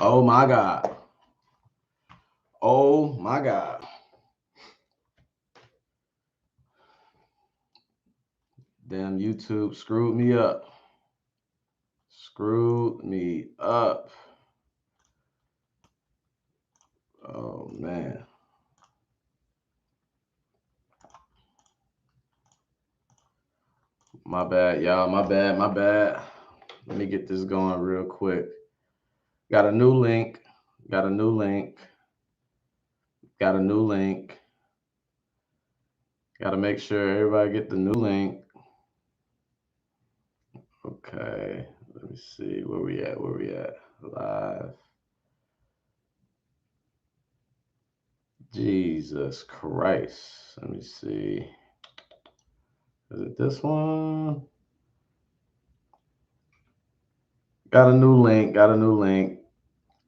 Oh my God. Oh my God. Damn, YouTube screwed me up. Screwed me up. Oh man. My bad, y'all. My bad. Let me get this going real quick. Got a new link. Got a new link. Got a new link. Got to make sure everybody get the new link. Okay. Let me see where we at. Where we at? Live. Jesus Christ. Let me see. Is it this one? Got a new link. Got a new link.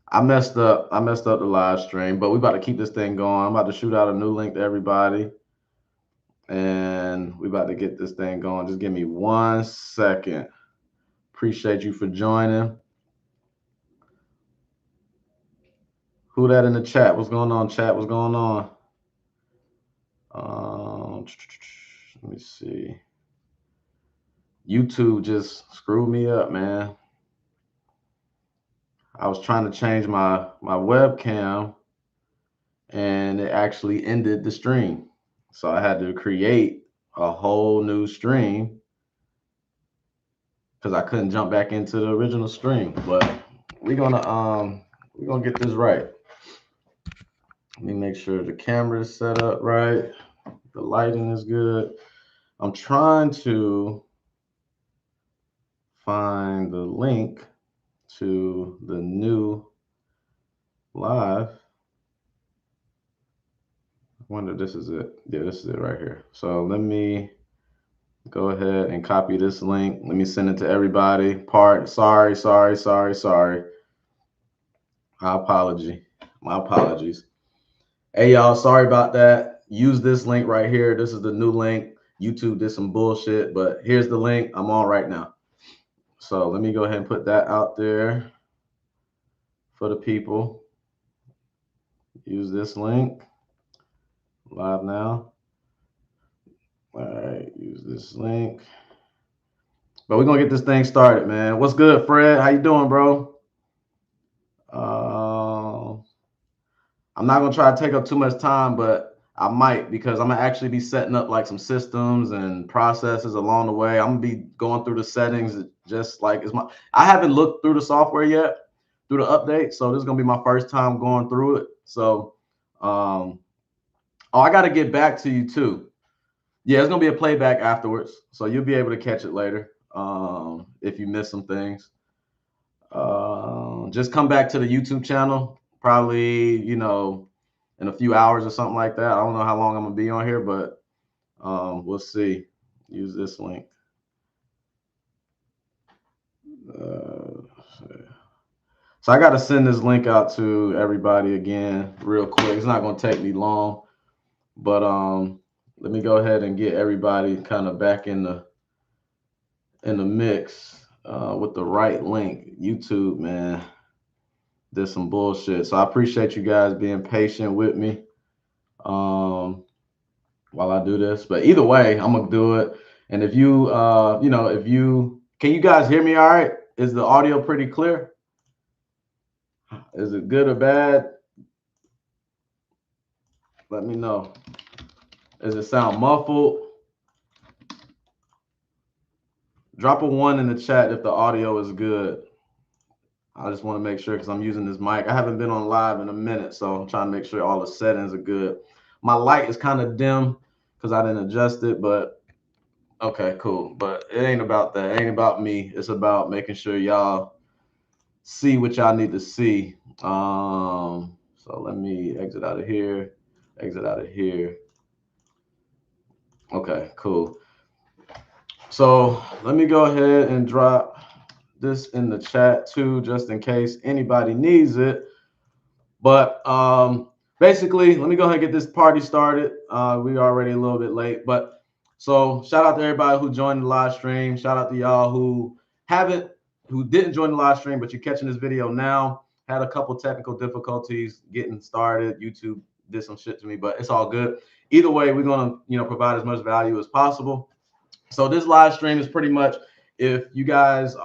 I messed up. I messed up the live stream, but we about to keep this thing going. I'm about to shoot out a new link to everybody. And we about to get this thing going. Just give me 1 second. Appreciate you for joining. Who that in the chat? What's going on, chat? What's going on? Let me see. YouTube just screwed me up, man. I was trying to change my webcam and it actually ended the stream. So I had to create a whole new stream because I couldn't jump back into the original stream. But we're gonna get this right. Let me make sure the camera is set up right. The lighting is good. I'm trying to find the link to the new live. I wonder if this is it. Yeah, this is it right here. So let me go ahead and copy this link. Let me send it to everybody. Sorry. My apologies. Hey y'all, sorry about that. Use this link right here. This is the new link. YouTube did some bullshit, but here's the link I'm on right now. So let me go ahead and put that out there for the people. Use this link. Live now. All right, use this link. But we're gonna get this thing started, man. What's good, Fred? How you doing, bro? I'm not gonna try to take up too much time, but I might because I'm gonna actually be setting up like some systems and processes along the way. I'm gonna be going through the settings just like I haven't looked through the software yet, through the update. So this is gonna be my first time going through it. So oh, I gotta get back to you too. Yeah, it's gonna be a playback afterwards. So you'll be able to catch it later if you miss some things. Just come back to the YouTube channel, probably, in a few hours or something like that. I don't know how long I'm gonna be on here, but we'll see. Use this link. So I got to send this link out to everybody again real quick. It's not gonna take me long, but let me go ahead and get everybody kind of back in the mix with the right link. YouTube, man, did some bullshit. So I appreciate you guys being patient with me while I do this. But either way, I'm gonna do it. And if you, can you guys hear me all right? Is the audio pretty clear? Is it good or bad? Let me know. Does it sound muffled? Drop a 1 in the chat if the audio is good. I just want to make sure because I'm using this mic. I haven't been on live in a minute, so I'm trying to make sure all the settings are good. My light is kind of dim because I didn't adjust it, but okay, cool. But it ain't about that. It ain't about me. It's about making sure y'all see what y'all need to see. So let me exit out of here. Exit out of here. Okay, cool. So let me go ahead and drop this in the chat too, just in case anybody needs it. But basically, let me go ahead and get this party started. We're already a little bit late, but so shout out to everybody who joined the live stream. Shout out to y'all who didn't join the live stream, but you're catching this video now. Had a couple technical difficulties getting started. YouTube did some shit to me, but it's all good. Either way, we're gonna, provide as much value as possible. So this live stream is pretty much, if you guys,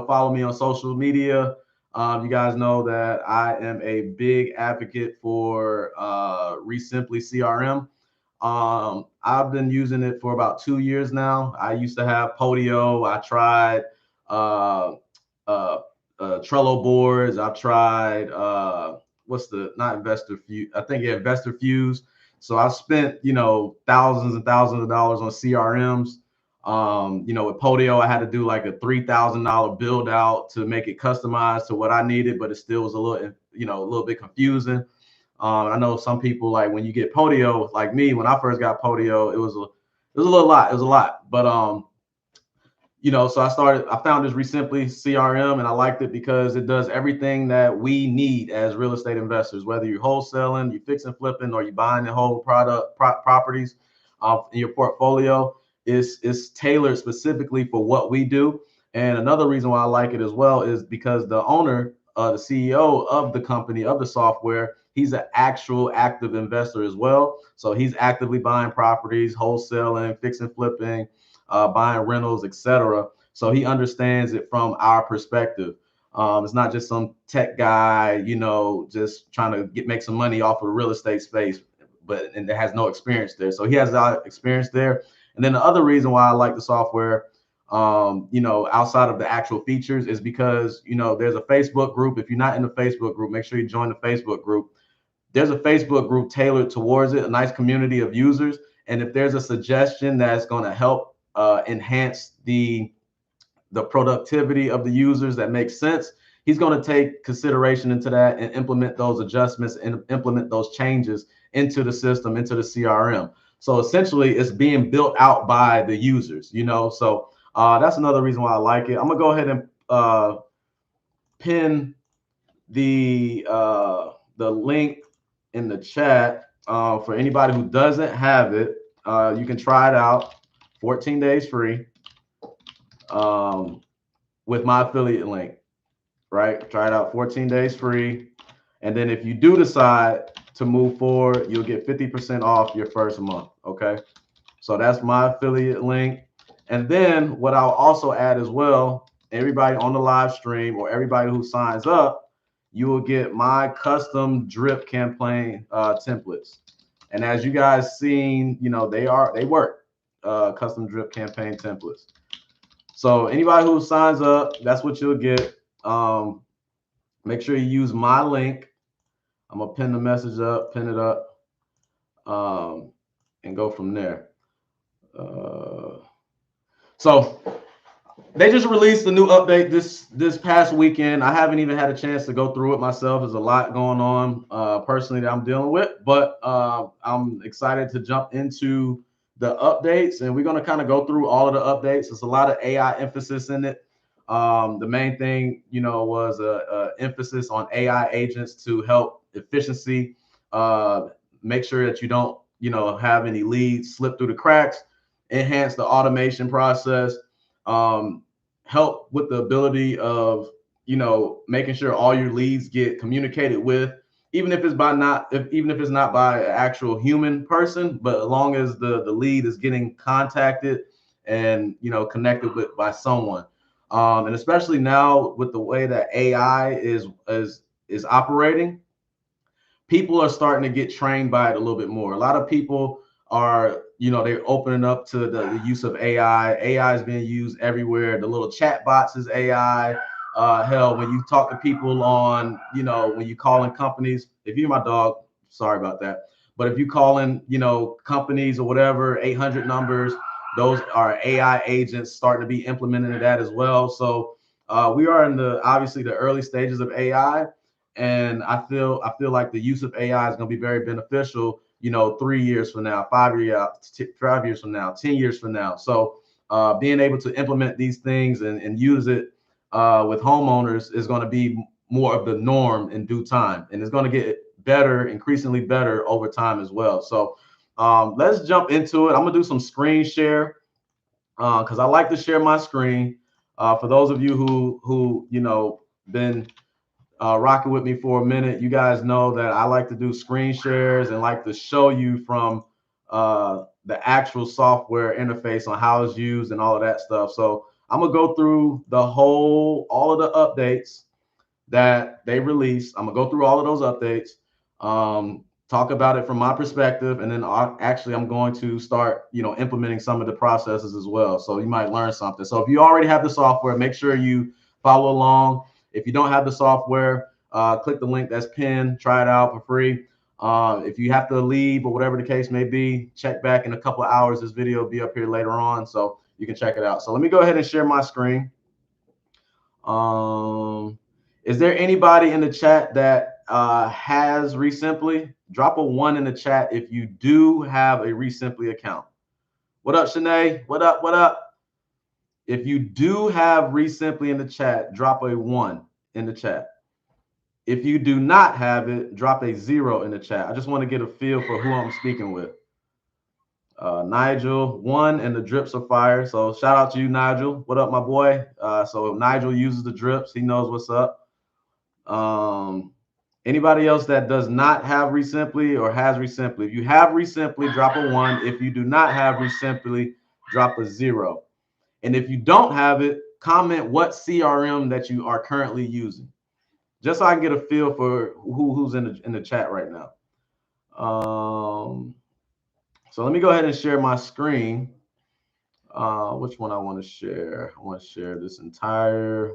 follow me on social media, you guys know that I am a big advocate for Resimpli CRM. I've been using it for about 2 years now. I used to have Podio. I tried uh, uh, Trello boards. I've tried not Investor Fuse. I think Investor Fuse. So I've spent thousands and thousands of dollars on CRMs. With Podio, I had to do like a $3,000 build out to make it customized to what I needed, but it still was a little bit confusing. I know some people, like when you get Podio, like me, when I first got Podio, it was a little lot. It was a lot, but so I found this Resimpli CRM, and I liked it because it does everything that we need as real estate investors, whether you're wholesaling, you're fixing, flipping, or you're buying the whole properties in your portfolio. It's tailored specifically for what we do. And another reason why I like it as well is because the owner, the CEO of the company, of the software, he's an actual active investor as well. So he's actively buying properties, wholesaling, fixing, flipping, buying rentals, etc. So he understands it from our perspective. It's not just some tech guy, just trying to make some money off of the real estate space, and that has no experience there. So he has a lot of experience there. And then the other reason why I like the software, outside of the actual features, is because, there's a Facebook group. If you're not in the Facebook group, make sure you join the Facebook group. There's a Facebook group tailored towards it, a nice community of users. And if there's a suggestion that's going to help enhance the productivity of the users that makes sense, he's going to take consideration into that and implement those adjustments and implement those changes into the system, into the CRM. So essentially, it's being built out by the users, So that's another reason why I like it. I'm gonna go ahead and pin the link in the chat for anybody who doesn't have it. You can try it out, 14 days free, with my affiliate link. Right? Try it out, 14 days free. And then if you do decide to move forward, you'll get 50% off your first month. Okay. So that's my affiliate link. And then what I'll also add as well, everybody on the live stream or everybody who signs up, you will get my custom drip campaign templates. And as you guys seen, they work, custom drip campaign templates. So anybody who signs up, that's what you'll get. Make sure you use my link. I'm gonna pin the message up, pin it up, and go from there. So they just released a new update this past weekend. I haven't even had a chance to go through it myself. There's a lot going on personally that I'm dealing with, but I'm excited to jump into the updates, and we're going to kind of go through all of the updates. There's a lot of AI emphasis in it. The main thing, was a emphasis on AI agents to help efficiency, make sure that you don't, have any leads slip through the cracks, enhance the automation process, help with the ability of, making sure all your leads get communicated with, even if it's not by an actual human person, but as long as the lead is getting contacted and, connected with by someone. And especially now with the way that AI is operating, people are starting to get trained by it a little bit more. A lot of people are, they're opening up to the use of AI. AI is being used everywhere. The little chat bots is AI. Hell, when you talk to people on, when you call in companies, if you're my dog, sorry about that. But if you call in, companies or whatever, 800 numbers, those are AI agents starting to be implemented in that as well. So we are in obviously the early stages of AI. And I feel like the use of AI is going to be very beneficial, 3 years from now, 5 years from now, 10 years from now. So being able to implement these things and use it with homeowners is going to be more of the norm in due time. And it's going to get better, increasingly better over time as well. So let's jump into it. I'm going to do some screen share because I like to share my screen. For those of you who been rocking with me for a minute, you guys know that I like to do screen shares and like to show you from the actual software interface on how it's used and all of that stuff. So I'm gonna go through all of the updates that they released. I'm gonna go through all of those updates, talk about it from my perspective, and then I'm going to start, implementing some of the processes as well. So you might learn something. So if you already have the software, make sure you follow along. If you don't have the software, click the link that's pinned. Try it out for free. If you have to leave or whatever the case may be, check back in a couple of hours. This video will be up here later on, so you can check it out. So let me go ahead and share my screen. Is there anybody in the chat that has Resimpli? Drop a 1 in the chat if you do have a Resimpli account. What up, Shanae? What up? What up? If you do have Resimpli in the chat, drop a 1 in the chat. If you do not have it, drop a 0 in the chat. I just want to get a feel for who I'm speaking with. Nigel, 1, and the drips are fire. So shout out to you, Nigel. What up, my boy? So if Nigel uses the drips, he knows what's up. Anybody else that does not have Resimpli or has Resimpli? If you have Resimpli, drop a 1. If you do not have Resimpli, drop a 0. And if you don't have it, comment what CRM that you are currently using, just so I can get a feel for who's in the chat right now. So let me go ahead and share my screen. Which one I want to share? I want to share this entire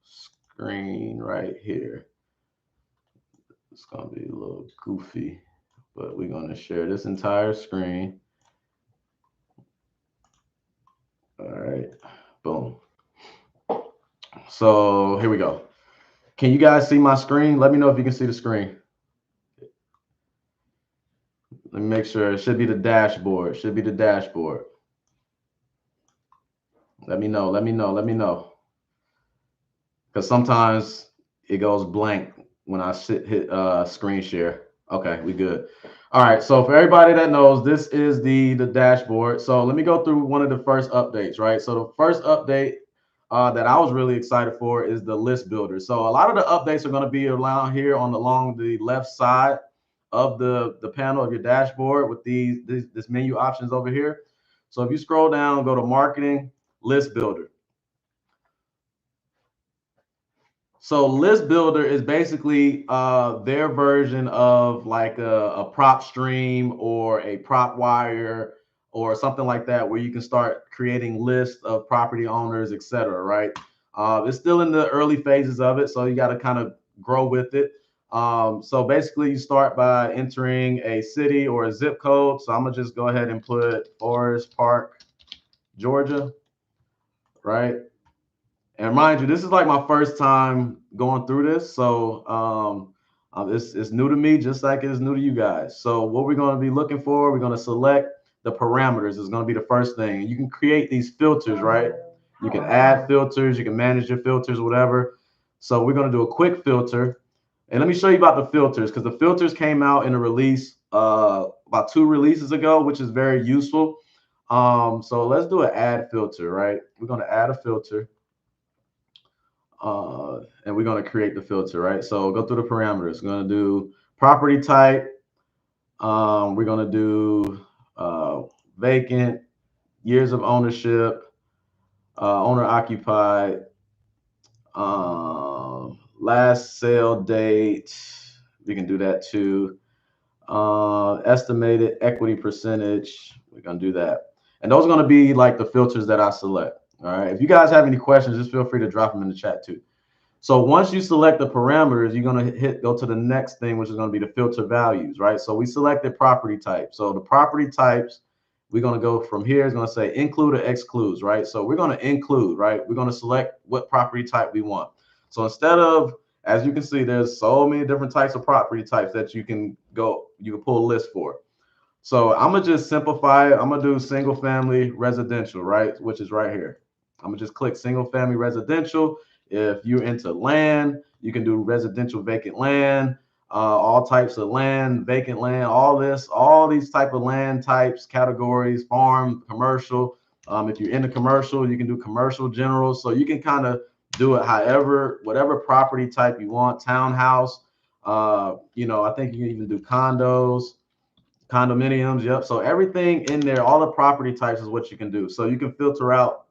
screen right here. It's going to be a little goofy, but we're going to share this entire screen. All right, boom. So here we go. Can you guys see my screen? Let me know if you can see the screen. Let me make sure. It should be the dashboard. Should be the dashboard. Let me know. Let me know. Let me know. Because sometimes it goes blank when I hit screen share. Okay, we good. All right, so for everybody that knows, this is the dashboard. So let me go through one of the first updates, right? So the first update that I was really excited for is the list builder. So a lot of the updates are going to be around here along the left side of the panel of your dashboard with this menu options over here. So if you scroll down, go to marketing, list builder. So list builder is basically their version of like a prop stream or a prop wire or something like that, where you can start creating lists of property owners, etc. Right? It's still in the early phases of it, so you got to kind of grow with it. So basically, you start by entering a city or a zip code. So I'm gonna just go ahead and put Forest Park, Georgia, right? And mind you, this is like my first time going through this, so it's new to me, just like it's new to you guys. So what we're going to be looking for, we're going to select the parameters. Is going to be the first thing. You can create these filters, right? You can add filters, you can manage your filters, whatever. So we're going to do a quick filter, and let me show you about the filters, because the filters came out in a release about 2 releases ago, which is very useful. So let's do an add filter, right? We're going to add a filter. And we're going to create the filter, right? So go through the parameters. We're going to do property type. We're going to do vacant, years of ownership, owner occupied, last sale date. We can do that too. Estimated equity percentage. We're going to do that. And those are going to be like the filters that I select. All right. If you guys have any questions, just feel free to drop them in the chat too. So once you select the parameters, you're going to go to the next thing, which is going to be the filter values, right? So we selected property type. So the property types, we're going to go from here. It's going to say include or excludes, right? So we're going to include, right? We're going to select what property type we want. So instead of, as you can see, there's so many different types of property types that you can pull a list for. So I'm going to just simplify it. I'm going to do single family residential, right? Which is right here. I'm going to just click single family residential. If you're into land, you can do residential vacant land, all types of land, vacant land, all these type of land types, categories, farm, commercial. If you're into commercial, you can do commercial general. So you can kind of do it however, whatever property type you want, townhouse, you know, I think you can even do condos, condominiums. Yep. So everything in there, all the property types is what you can do. So you can filter out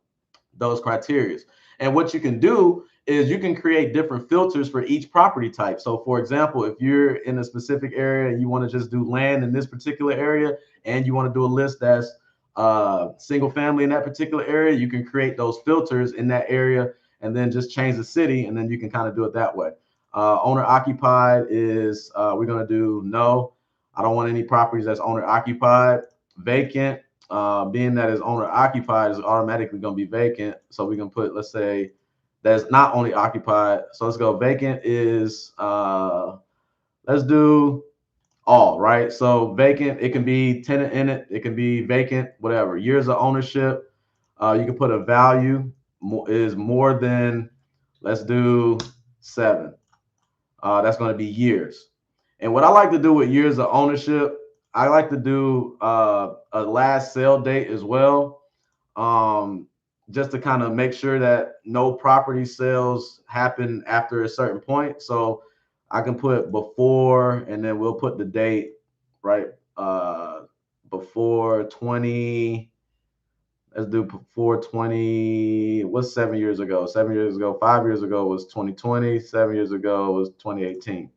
those criteria. And what you can do is you can create different filters for each property type. So for example, if you're in a specific area and you want to just do land in this particular area and you want to do a list that's single family in that particular area, you can create those filters in that area and then just change the city, and then you can kind of do it that way. Owner occupied is we're going to do no. I don't want any properties that's owner occupied. Vacant, being that is owner occupied, is automatically going to be vacant. So we can put, let's say, that's not only occupied. So let's go vacant is, let's do all, right? So vacant, it can be tenant in it, it can be vacant, whatever. Years of ownership, you can put a value is more than, let's do 7. That's going to be years. And what I like to do with years of ownership, I like to do a last sale date as well, just to kind of make sure that no property sales happen after a certain point. So I can put before, and then we'll put the date, right? Before 20, let's do before 20, what's 7 years ago? 7 years ago, 5 years ago was 2020, 7 years ago was 2018.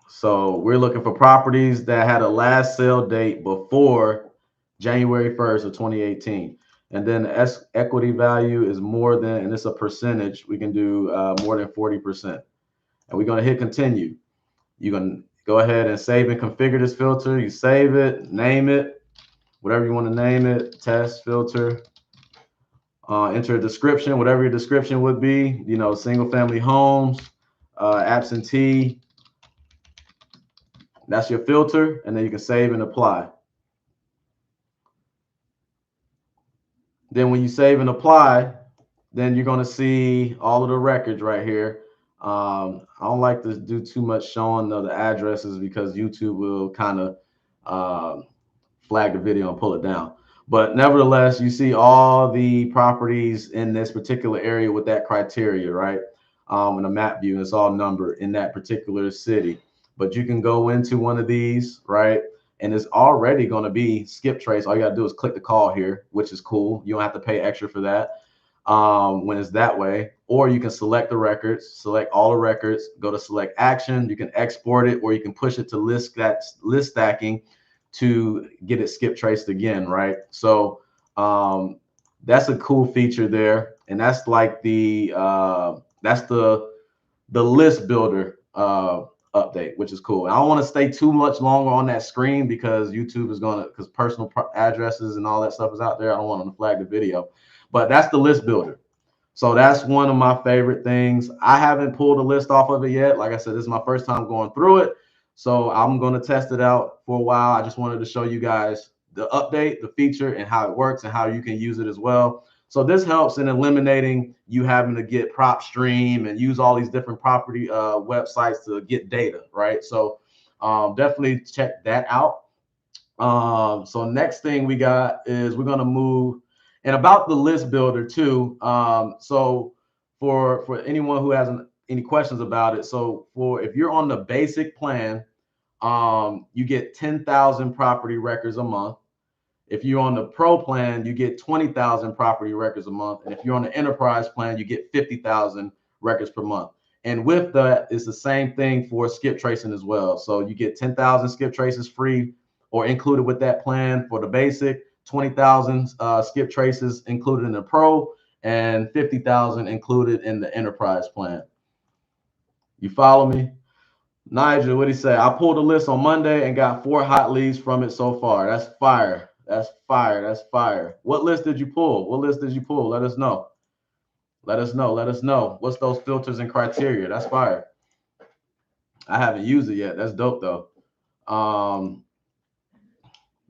So we're looking for properties that had a last sale date before January 1st of 2018. And then the equity value is more than, and it's a percentage, we can do more than 40%. And we're going to hit continue. You can go ahead and save and configure this filter. You save it, name it, whatever you want to name it, test filter. Enter a description, whatever your description would be, you know, single family homes, absentee. That's your filter, and then you can save and apply. Then when you save and apply, then you're going to see all of the records right here. I don't like to do too much showing of the addresses because YouTube will kind of flag the video and pull it down. But nevertheless, you see all the properties in this particular area with that criteria, right? In a map view, and it's all numbered in that particular city. But you can go into one of these, right? And it's already going to be skip trace. All you got to do is click the call here, which is cool. You don't have to pay extra for that when it's that way. Or you can select the records, select all the records, go to select action. You can export it, or you can push it to list stacking to get it skip traced again, right? So that's a cool feature there, and that's like the list builder update, which is cool. I don't want to stay too much longer on that screen because YouTube is going to, because personal addresses and all that stuff is out there. I don't want them to flag the video, but that's the list builder. So that's one of my favorite things. I haven't pulled a list off of it yet. Like I said, this is my first time going through it. So I'm going to test it out for a while. I just wanted to show you guys the update, the feature, and how it works and how you can use it as well. So this helps in eliminating you having to get PropStream and use all these different property websites to get data, right? So definitely check that out. So next thing we got is we're going to move, and about the list builder too. So for anyone who has any questions about it, so if you're on the basic plan, you get 10,000 property records a month. If you're on the pro plan, you get 20,000 property records a month. And if you're on the enterprise plan, you get 50,000 records per month. And with that, it's the same thing for skip tracing as well. So you get 10,000 skip traces free or included with that plan for the basic, 20,000 skip traces included in the pro, and 50,000 included in the enterprise plan. You follow me? Nigel, what did he say? I pulled a list on Monday and got 4 hot leads from it so far. That's fire. That's fire. That's fire. What list did you pull? What list did you pull? Let us know. Let us know. Let us know. What's those filters and criteria? That's fire. I haven't used it yet. That's dope though.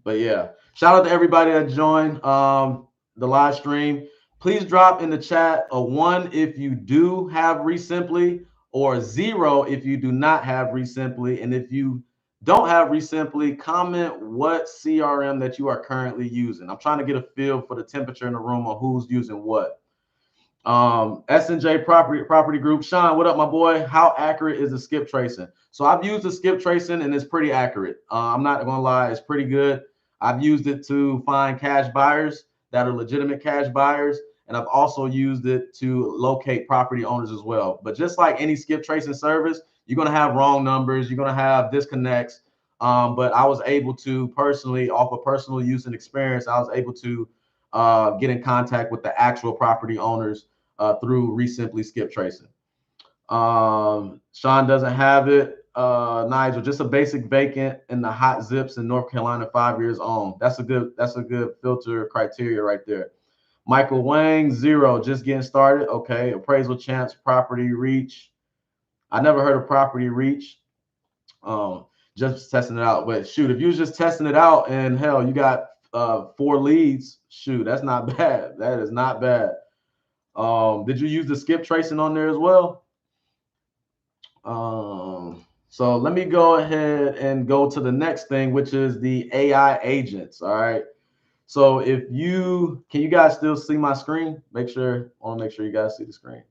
But yeah, shout out to everybody that joined the live stream. Please drop in the chat a 1 if you do have Resimpli, or 0 if you do not have Resimpli. And if you don't have Resimpli, comment what CRM that you are currently using. I'm trying to get a feel for the temperature in the room on who's using what. S&J property group. Sean, what up, my boy? How accurate is the skip tracing? So I've used the skip tracing and it's pretty accurate. I'm not gonna lie, it's pretty good. I've used it to find cash buyers that are legitimate cash buyers, and I've also used it to locate property owners as well. But just like any skip tracing service, you're gonna have wrong numbers, you're gonna have disconnects. But I was able to personally, off of personal use and experience, I was able to get in contact with the actual property owners through Resimpli skip tracing. Sean doesn't have it. Nigel, just a basic vacant in the hot zips in North Carolina, 5 years on. That's a good filter criteria right there. Michael Wang, 0, just getting started. Okay, appraisal chance, property reach. I never heard of property reach. Just testing it out. But shoot, if you was just testing it out and hell, you got 4 leads, shoot, that's not bad. That is not bad. Did you use the skip tracing on there as well? So let me go ahead and go to the next thing, which is the AI agents. All right. So if you can, you guys still see my screen? I want to make sure you guys see the screen.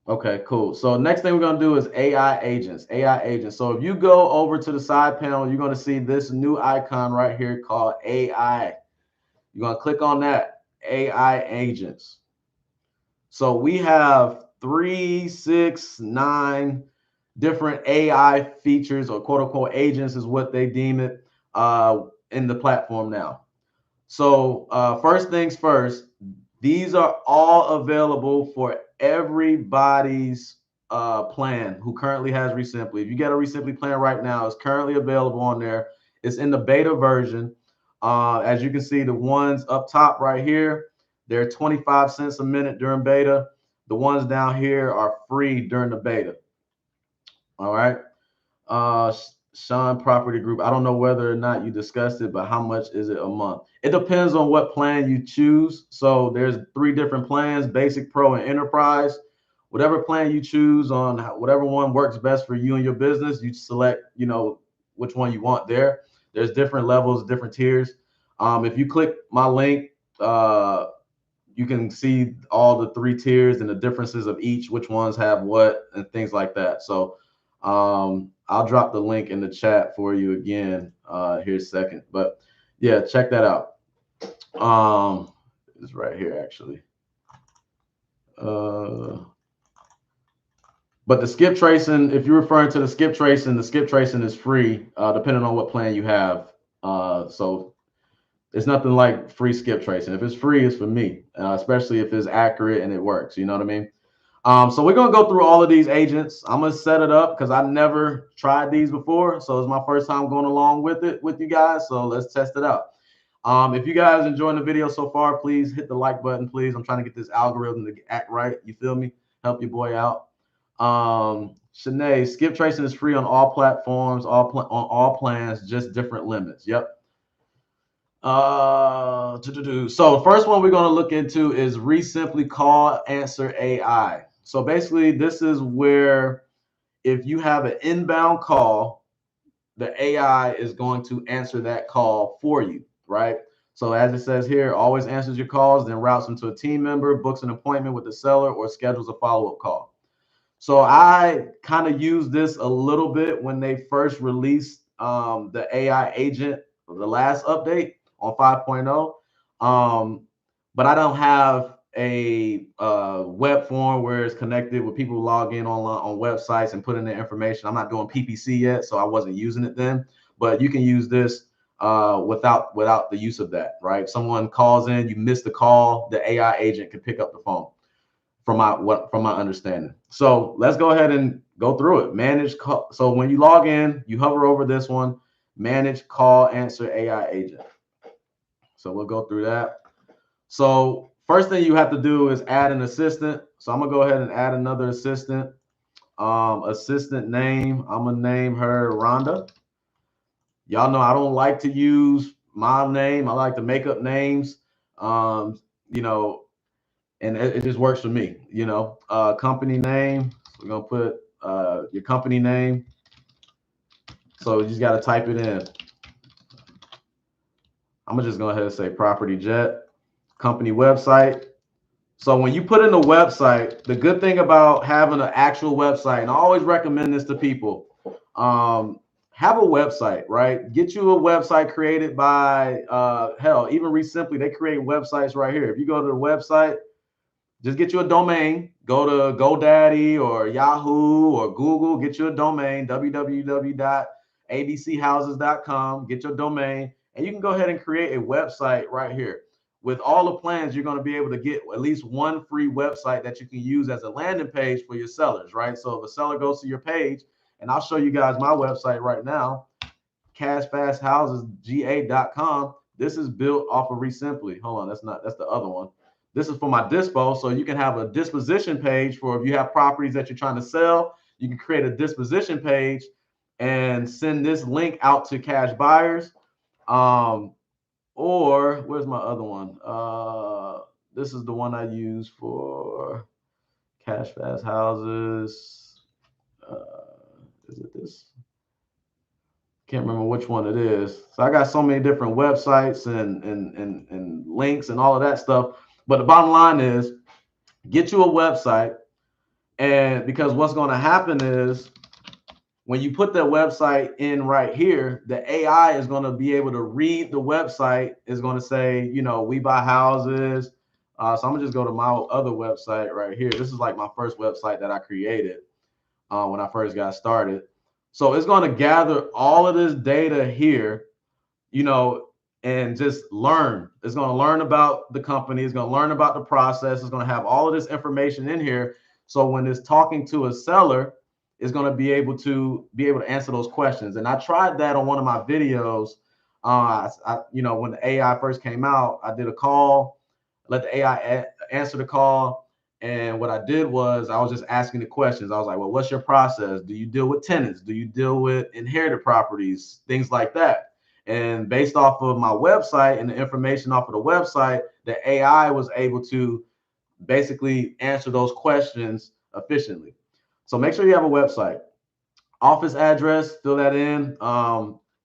Okay, cool. So next thing we're gonna do is AI agents. AI agents. So if you go over to the side panel, you're gonna see this new icon right here called AI. You're gonna click on that. AI agents. So we have 3, 6, 9 different AI features, or quote unquote agents is what they deem it, in the platform now. So first things first, these are all available for everybody's plan who currently has Resimpli. If you get a Resimpli plan right now, it's currently available on there. It's in the beta version. As you can see, the ones up top right here, they're 25 cents a minute during beta. The ones down here are free during the beta. All right. Sean Property Group. I don't know whether or not you discussed it, but how much is it a month? It depends on what plan you choose. So there's 3 different plans: basic, pro, and enterprise. Whatever plan you choose, on whatever one works best for you and your business, you select, which one you want there. There's different levels, different tiers. If you click my link, you can see all the 3 tiers and the differences of each, which ones have what, and things like that. So I'll drop the link in the chat for you again here a second. But yeah, check that out. It's right here actually. But the skip tracing, if you're referring to the skip tracing is free, depending on what plan you have. So it's nothing like free skip tracing. If it's free, it's for me, especially if it's accurate and it works. You know what I mean? So we're gonna go through all of these agents. I'm gonna set it up because I've never tried these before, so it's my first time going along with it with you guys. So let's test it out. If you guys enjoying the video so far, please hit the like button, please. I'm trying to get this algorithm to act right. You feel me? Help your boy out. Shanae, skip tracing is free on all platforms, on all plans, just different limits. Yep. So the first one we're going to look into is Resimpli Call Answer AI. So basically, this is where if you have an inbound call, the AI is going to answer that call for you, right? So as it says here, always answers your calls, then routes them to a team member, books an appointment with the seller, or schedules a follow-up call. So I kind of used this a little bit when they first released the AI agent, the last update on 5.0. But I don't have a web form where it's connected with people who log in online on websites and put in their information. I'm not doing PPC yet, so I wasn't using it then. But you can use this without the use of that, right? If someone calls in, you miss the call, the AI agent can pick up the phone. From my understanding. So let's go ahead and go through it. Manage call. So when you log in, you hover over this one, manage call answer AI agent. So we'll go through that. So first thing you have to do is add an assistant. So I'm gonna go ahead and add another assistant. Assistant name, I'm gonna name her Rhonda. Y'all know I don't like to use my name. I like to make up names. And it just works for me, company name. We're gonna put your company name. So you just gotta type it in. I'm gonna just go ahead and say Property Jet, company website. So when you put in a website, the good thing about having an actual website, and I always recommend this to people, have a website, right? Get you a website created by, hell, even Resimpli, they create websites right here. If you go to the website, just get you a domain, go to GoDaddy or Yahoo or Google, get you a domain, www.abchouses.com, get your domain, and you can go ahead and create a website right here. With all the plans, you're going to be able to get at least one free website that you can use as a landing page for your sellers, right? So if a seller goes to your page, and I'll show you guys my website right now, cashfasthouses.ga.com. This is built off of Resimpli. Hold on, that's the other one. This is for my dispo, so you can have a disposition page for if you have properties that you're trying to sell. You can create a disposition page and send this link out to cash buyers. Or where's my other one? This is the one I use for cash fast houses. Is it this? Can't remember which one it is. So I got so many different websites and links and all of that stuff. But the bottom line is get you a website. And because what's going to happen is when you put that website in right here, the AI is going to be able to read the website, is going to say, you know, we buy houses. So I'm gonna just go to my other website right here. This is like my first website that I created when I first got started. So it's going to gather all of this data here, you know, and just learn. It's going to learn about the company. It's going to learn about the process. It's going to have all of this information in here. So when it's talking to a seller, it's going to be able to answer those questions. And I tried that on one of my videos. You know, when the AI first came out, I did a call, let the AI answer the call. And what I did was I was just asking the questions. I was like, well, what's your process? Do you deal with tenants? Do you deal with inherited properties? Things like that. And based off of my website and the information off of the website, the AI was able to basically answer those questions efficiently. So make sure you have a website. Office address, fill that in.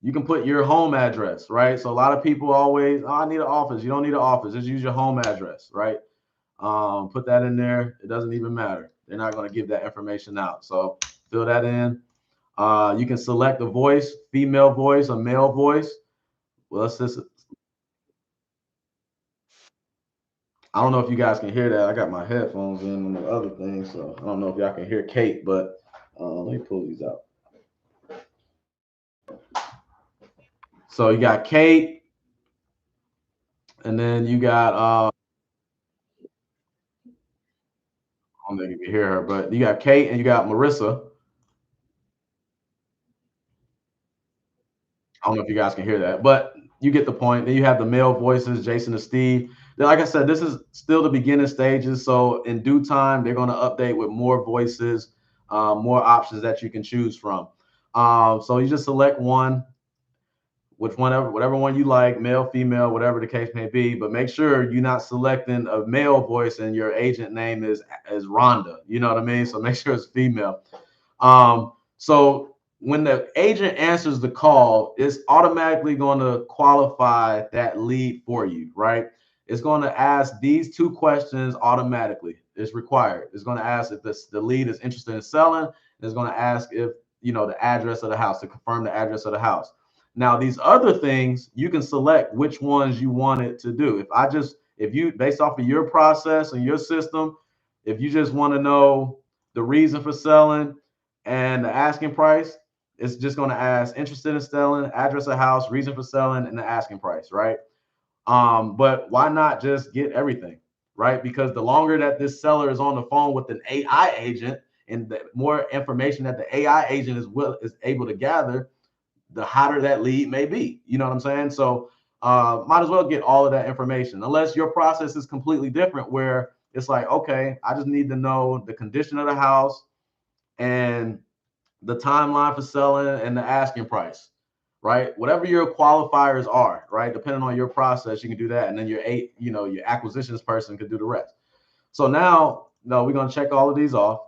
You can put your home address, right? So a lot of people always, oh, I need an office. You don't need an office. Just use your home address, right? Put that in there. It doesn't even matter. They're not going to give that information out. So fill that in. You can select a voice, female voice, a male voice. Well, let's just, I don't know if you guys can hear that. I got my headphones in and the other thing, so I don't know if y'all can hear Kate, but let me pull these out. So you got Kate, and then you got I don't know if you can hear her, but you got Kate and you got Marissa. I don't know if you guys can hear that, but you get the point. Then you have the male voices, Jason and Steve. Then, like I said, this is still the beginning stages. So in due time, they're going to update with more voices, more options that you can choose from. So you just select one, whatever one you like, male, female, whatever the case may be. But make sure you're not selecting a male voice and your agent name is Rhonda. You know what I mean? So make sure it's female. So when the agent answers the call, it's automatically going to qualify that lead for you, right? It's going to ask these two questions automatically. It's required. It's going to ask if the lead is interested in selling. It's going to ask if, you know, the address of the house, to confirm the address of the house. Now, these other things, you can select which ones you want it to do. If you, based off of your process and your system, if you just want to know the reason for selling and the asking price, it's just going to ask interested in selling, address of house, reason for selling, and the asking price, right? But why not just get everything, right? Because the longer that this seller is on the phone with an AI agent, and the more information that the AI agent is able to gather, the hotter that lead may be. You know what I'm saying? So might as well get all of that information, unless your process is completely different, where it's like, okay, I just need to know the condition of the house and the timeline for selling and the asking price, right? Whatever your qualifiers are, right? Depending on your process, you can do that. And then your acquisitions person could do the rest. So now, no, we're going to check all of these off.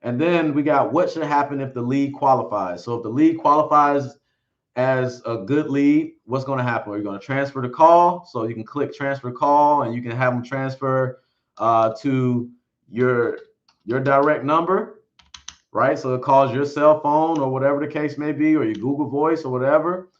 And then we got what should happen if the lead qualifies. So if the lead qualifies as a good lead, what's going to happen? We're going to transfer the call. So you can click transfer call and you can have them transfer to your direct number, right? So it calls your cell phone or whatever the case may be, or your Google Voice or whatever,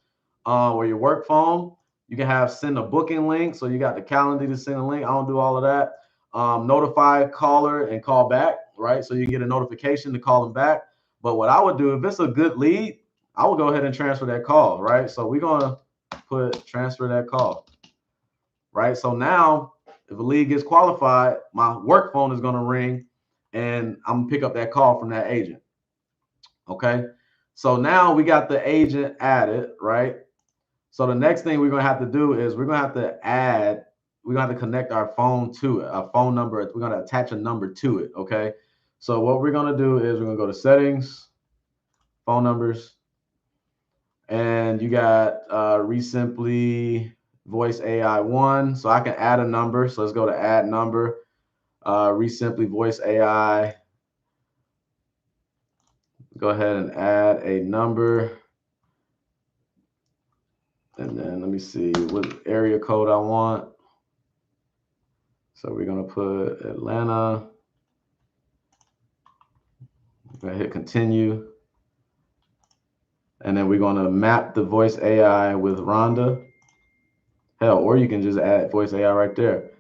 or your work phone. You can have send a booking link. So you got the calendar to send a link. I don't do all of that. Notify caller and call back, right? So you get a notification to call them back. But what I would do, if it's a good lead, I will go ahead and transfer that call, right? So we're going to put transfer that call, right? So now if a lead gets qualified, my work phone is going to ring and I'm going to pick up that call from that agent. Okay. So now we got the agent added, right? So the next thing we're going to have to do is we're going to have to connect our phone to it, our phone number. We're going to attach a number to it. Okay. So what we're going to do is we're going to go to settings, phone numbers, and you got Resimpli Voice AI 1. So I can add a number. So let's go to add number, Resimpli Voice AI. Go ahead and add a number. And then let me see what area code I want. So we're going to put Atlanta. I'm going to hit continue. And then we're going to map the voice AI with Rhonda. Hell, or you can just add voice AI right there.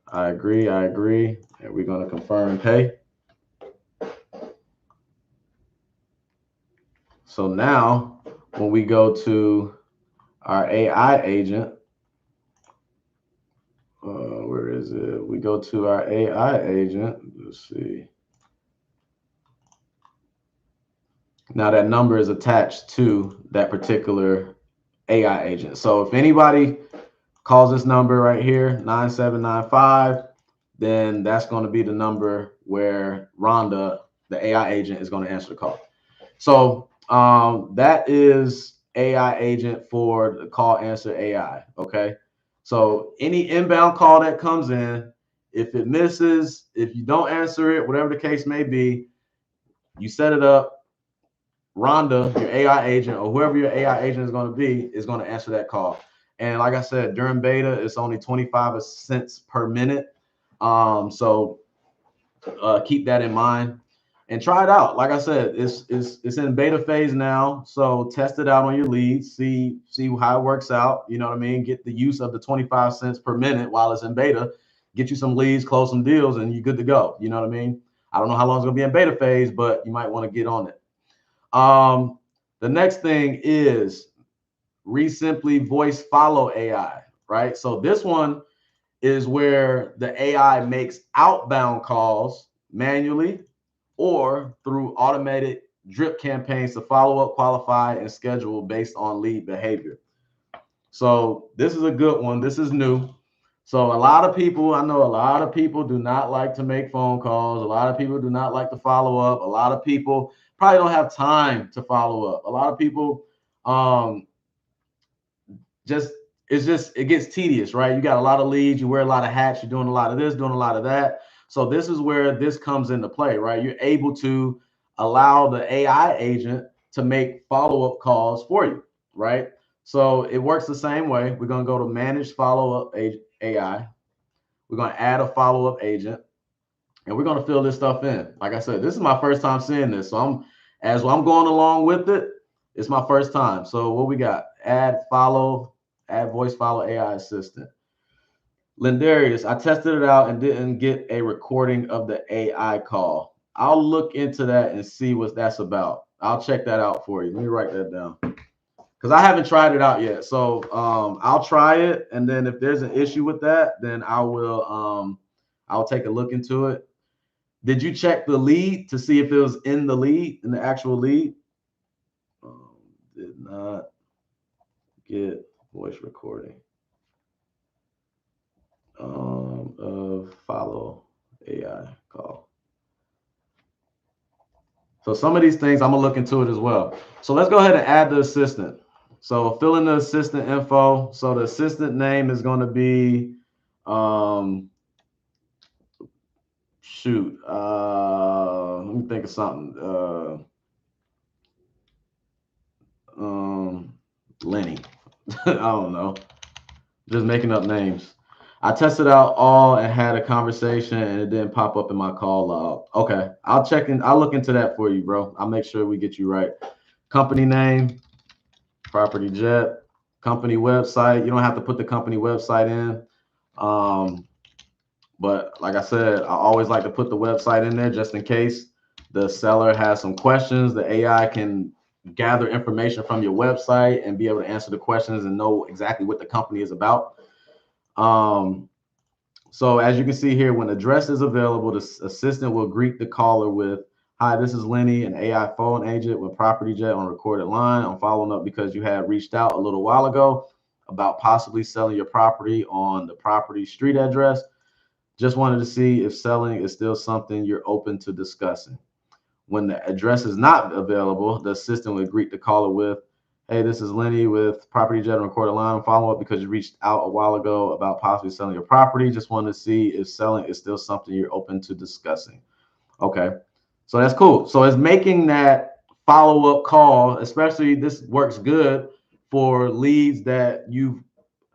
I agree. And we're going to confirm and pay. So now when we go to our AI agent, where is it? We go to our AI agent. Let's see. Now that number is attached to that particular AI agent. So if anybody calls this number right here, 9795, then that's going to be the number where Rhonda, the AI agent, is going to answer the call. So that is AI agent for the call answer AI. Okay. So any inbound call that comes in, if it misses, if you don't answer it, whatever the case may be, you set it up. Rhonda, your AI agent, or whoever your AI agent is going to be, is going to answer that call. And like I said, during beta, it's only 25 cents per minute. So keep that in mind and try it out. Like I said, it's in beta phase now. So test it out on your leads, see how it works out. You know what I mean? Get the use of the 25 cents per minute while it's in beta. Get you some leads, close some deals, and you're good to go. You know what I mean? I don't know how long it's going to be in beta phase, but you might want to get on it. The next thing is Resimpli Voice Follow AI, right? So this one is where the AI makes outbound calls manually or through automated drip campaigns to follow up, qualify, and schedule based on lead behavior. So this is a good one. This is new. So I know a lot of people do not like to make phone calls. A lot of people do not like to follow up. A lot of people probably don't have time to follow up. A lot of people it gets tedious, right? You got a lot of leads, you wear a lot of hats, you're doing a lot of this, doing a lot of that. So this is where this comes into play, right? You're able to allow the AI agent to make follow-up calls for you, right? So it works the same way. We're going to go to manage follow-up AI. We're going to add a follow-up agent, and we're going to fill this stuff in. Like I said, this is my first time seeing this. So as I'm going along with it, it's my first time. So what we got? Add voice follow AI assistant. Lindarius, I tested it out and didn't get a recording of the AI call. I'll look into that and see what that's about. I'll check that out for you. Let me write that down because I haven't tried it out yet. So I'll try it, and then if there's an issue with that, then I'll take a look into it. Did you check the lead to see if it was in the actual lead? Did not get voice recording of follow AI call. So some of these things I'm gonna look into it as well. So let's go ahead and add the assistant. So fill in the assistant info. So the assistant name is going to be let me think of something. Lenny. I don't know. Just making up names. I tested out all and had a conversation and it didn't pop up in my call log. Okay, I'll look into that for you, bro. I'll make sure we get you right. Company name, property jet, company website. You don't have to put the company website in. But like I said, I always like to put the website in there just in case the seller has some questions. The AI can gather information from your website and be able to answer the questions and know exactly what the company is about. So as you can see here, when address is available, the assistant will greet the caller with, "Hi, this is Lenny, an AI phone agent with Property Jet on recorded line. I'm following up because you had reached out a little while ago about possibly selling your property on the property street address. Just wanted to see if selling is still something you're open to discussing." When the address is not available, the assistant will greet the caller with, "Hey, this is Lenny with Property Jet on recorded line. Follow up because you reached out a while ago about possibly selling your property. Just wanted to see if selling is still something you're open to discussing." Okay, so that's cool. So it's making that follow-up call, especially this works good for leads that you've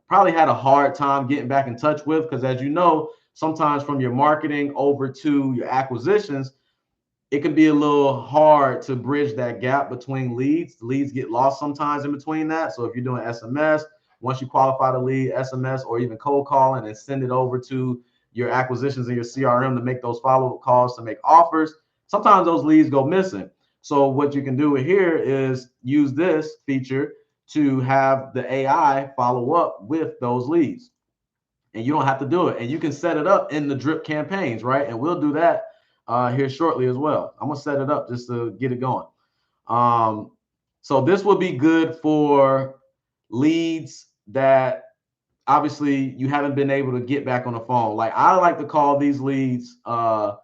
probably had a hard time getting back in touch with, because as you know, sometimes from your marketing over to your acquisitions, it can be a little hard to bridge that gap between leads. Leads get lost sometimes in between that. So if you're doing SMS, once you qualify the lead, SMS or even cold calling and send it over to your acquisitions in your CRM to make those follow-up calls to make offers, sometimes those leads go missing. So what you can do here is use this feature to have the AI follow up with those leads. And you don't have to do it. And you can set it up in the drip campaigns, right? And we'll do that here shortly as well. I'm gonna set it up just to get it going. So this would be good for leads that obviously you haven't been able to get back on the phone. Like I like to call these leads, I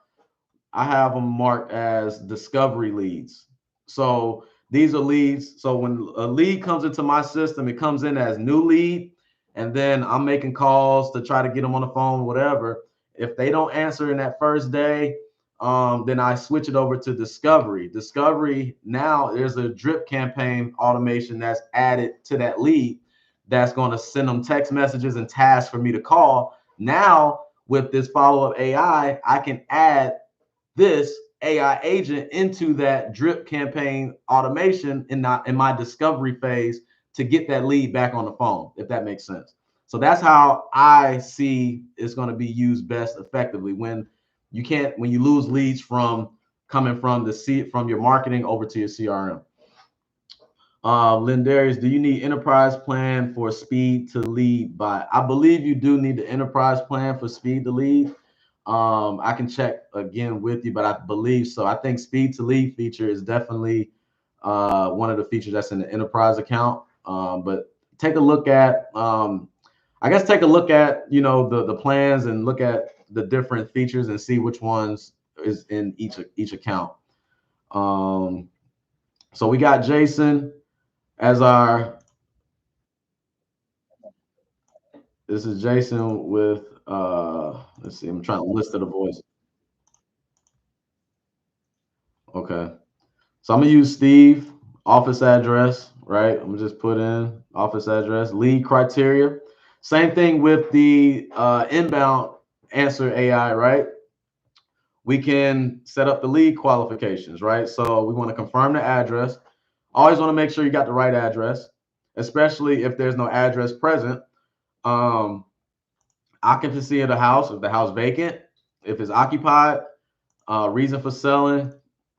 have them marked as discovery leads. So these are leads. So when a lead comes into my system, it comes in as new lead, and then I'm making calls to try to get them on the phone, whatever. If they don't answer in that first day, then I switch it over to discovery. Discovery, now there's a drip campaign automation that's added to that lead that's going to send them text messages and tasks for me to call. Now with this follow-up AI, I can add this AI agent into that drip campaign automation in my discovery phase to get that lead back on the phone, if that makes sense. So that's how I see it's going to be used best effectively when you lose leads from coming from from your marketing over to your CRM. Lindarius, do you need enterprise plan for speed to lead by? I believe you do need the enterprise plan for speed to lead. I can check again with you, but I believe so. I think speed to lead feature is definitely one of the features that's in the enterprise account. But take a look at, I guess, take a look at, the plans and look at the different features and see which ones is in each account. So we got Jason as this is Jason with, let's see, I'm trying to list the voice. Okay. So I'm gonna use Steve, office address, right? I'm gonna just put in office address, lead criteria. Same thing with the inbound answer AI, right? We can set up the lead qualifications, right? So we want to confirm the address. Always want to make sure you got the right address, especially if there's no address present. Occupancy of the house, if the house vacant, if it's occupied, reason for selling,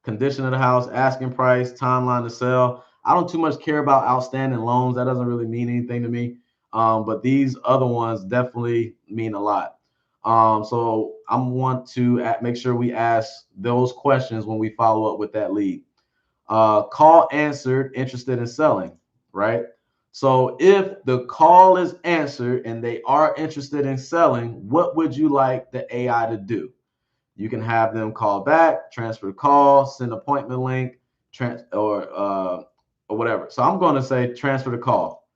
condition of the house, asking price, timeline to sell. I don't too much care about outstanding loans. That doesn't really mean anything to me. But these other ones definitely mean a lot. So I want to make sure we ask those questions when we follow up with that lead. Call answered, interested in selling, right? So if the call is answered and they are interested in selling, what would you like the AI to do? You can have them call back, transfer the call, send appointment link, or whatever. So I'm going to say transfer the call,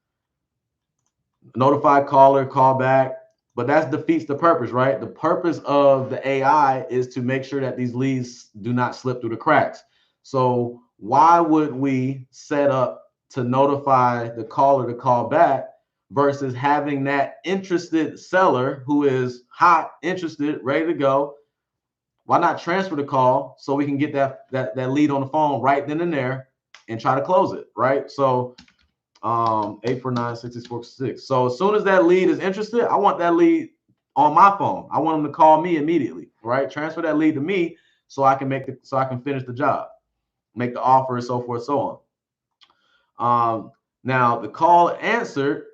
notify caller, call back. But that defeats the purpose, right? The purpose of the AI is to make sure that these leads do not slip through the cracks. So why would we set up to notify the caller to call back versus having that interested seller who is hot, interested, ready to go. Why not transfer the call so we can get that lead on the phone right then and there and try to close it, right? So 849-6646. So as soon as that lead is interested, I want that lead on my phone. I want them to call me immediately, right? Transfer that lead to me so I can finish the job, make the offer, and so forth, so on. Now the call answered,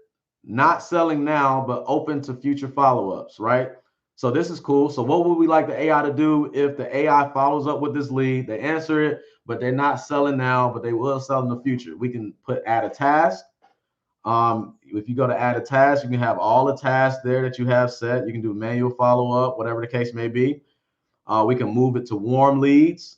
not selling now, but open to future follow-ups, right? So this is cool. So what would we like the AI to do if the AI follows up with this lead? They answer it, but they're not selling now, but they will sell in the future. We can add a task. If you go to add a task, you can have all the tasks there that you have set. You can do manual follow-up, whatever the case may be. We can move it to warm leads.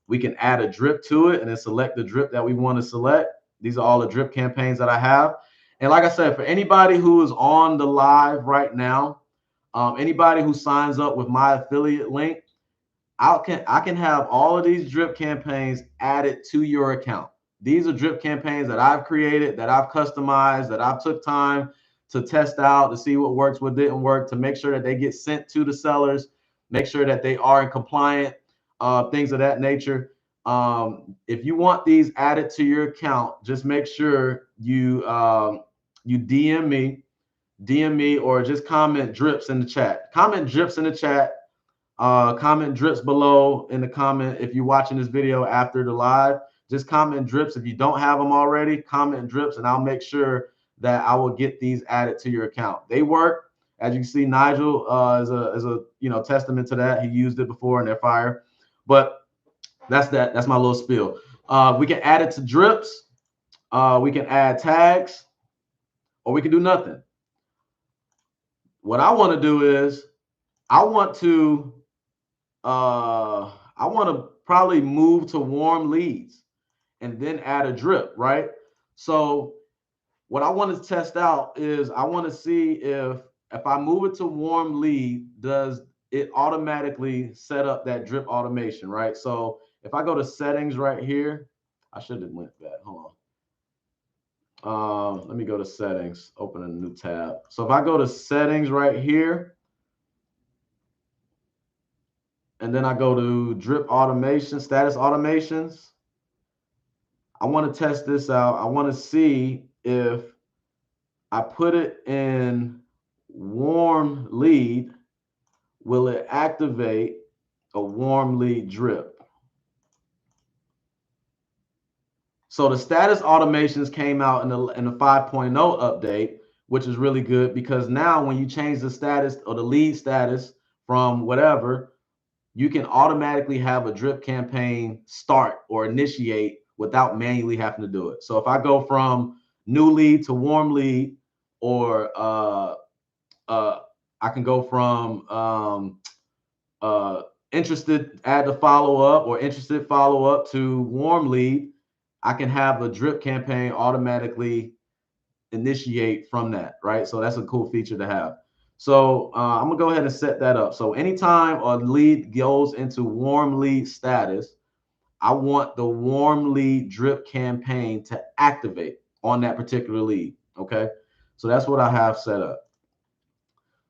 We can add a drip to it and then select the drip that we want to select. These are all the drip campaigns that I have. And like I said, for anybody who is on the live right now, anybody who signs up with my affiliate link, I can have all of these drip campaigns added to your account. These are drip campaigns that I've created, that I've customized, that I've took time to test out, to see what works, what didn't work, to make sure that they get sent to the sellers, make sure that they are in compliant, things of that nature. If you want these added to your account, just make sure you DM me, or just comment drips in the chat. Comment drips in the chat. Comment drips below in the comment. If you're watching this video after the live, just comment drips. If you don't have them already, comment drips, and I'll make sure that I will get these added to your account. They work. As you can see, Nigel is a testament to that. He used it before and they're fire. But that's my little spiel. We can add it to drips. We can add tags, or we can do nothing. What I want to do is I want to probably move to warm leads and then add a drip, right? So what I want to test out is I want to see if I move it to warm lead, does it automatically set up that drip automation, right? So if I go to settings right here, I should have went back. Hold on. Let me go to settings, open a new tab. So if I go to settings right here, and then I go to drip automation, status automations, I want to test this out. I want to see if I put it in warm lead, will it activate a warm lead drip? So the status automations came out in the 5.0 update, which is really good, because now when you change the status or the lead status from whatever, you can automatically have a drip campaign start or initiate without manually having to do it. So if I go from new lead to warm lead, or I can go from interested, add the follow up, or interested follow up to warm lead, I can have a drip campaign automatically initiate from that, right? So that's a cool feature to have. So I'm gonna go ahead and set that up. So anytime a lead goes into warm lead status, I want the warm lead drip campaign to activate on that particular lead, okay? So that's what I have set up.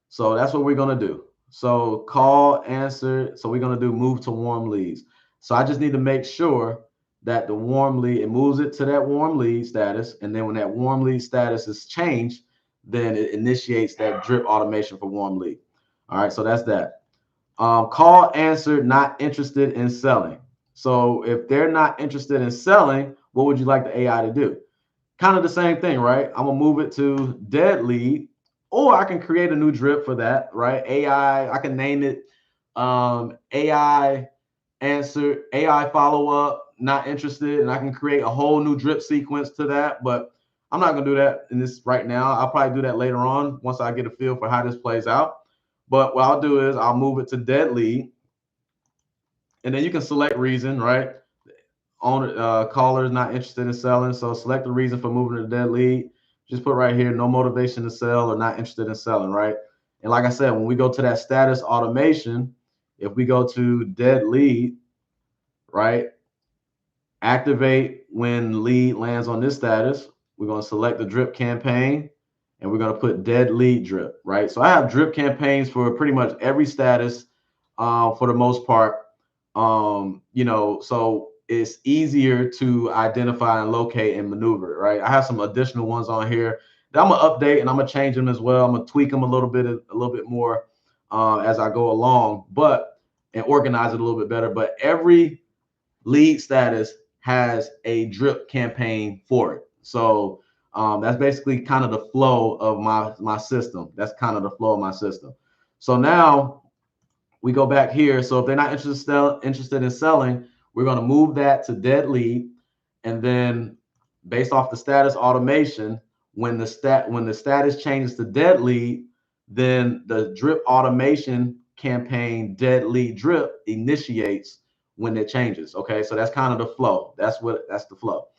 So that's what we're gonna do. So call, answer. So we're gonna do move to warm leads. So I just need to make sure that the warm lead, it moves it to that warm lead status. And then when that warm lead status is changed, then it initiates that drip automation for warm lead. All right, so that's that. Call, answer, not interested in selling. So if they're not interested in selling, what would you like the AI to do? Kind of the same thing, right? I'm gonna move it to dead lead, or I can create a new drip for that, right? AI, I can name it AI answer, AI follow up, not interested, and I can create a whole new drip sequence to that. But I'm not gonna do that in this right now. I'll probably do that later on once I get a feel for how this plays out. But what I'll do is I'll move it to dead lead, and then you can select reason, right? Owner, caller is not interested in selling, so select the reason for moving to dead lead. Just put right here, no motivation to sell or not interested in selling, right? And like I said, when we go to that status automation, if we go to dead lead, right, activate when lead lands on this status, we're going to select the drip campaign, and we're going to put dead lead drip, right? So I have drip campaigns for pretty much every status for the most part. You know, so it's easier to identify and locate and maneuver, right? I have some additional ones on here that I'm gonna update and I'm gonna change them as well. I'm gonna tweak them a little bit more as I go along, but and organize it a little bit better. But every lead status has a drip campaign for it. So that's basically kind of the flow of my system. That's kind of the flow of my system. So now we go back here. So if they're not interested in selling, we're going to move that to dead lead. And then based off the status automation, when the status changes to dead lead, then the drip automation campaign dead lead drip initiates when it changes. Okay, so that's kind of the flow. That's the flow.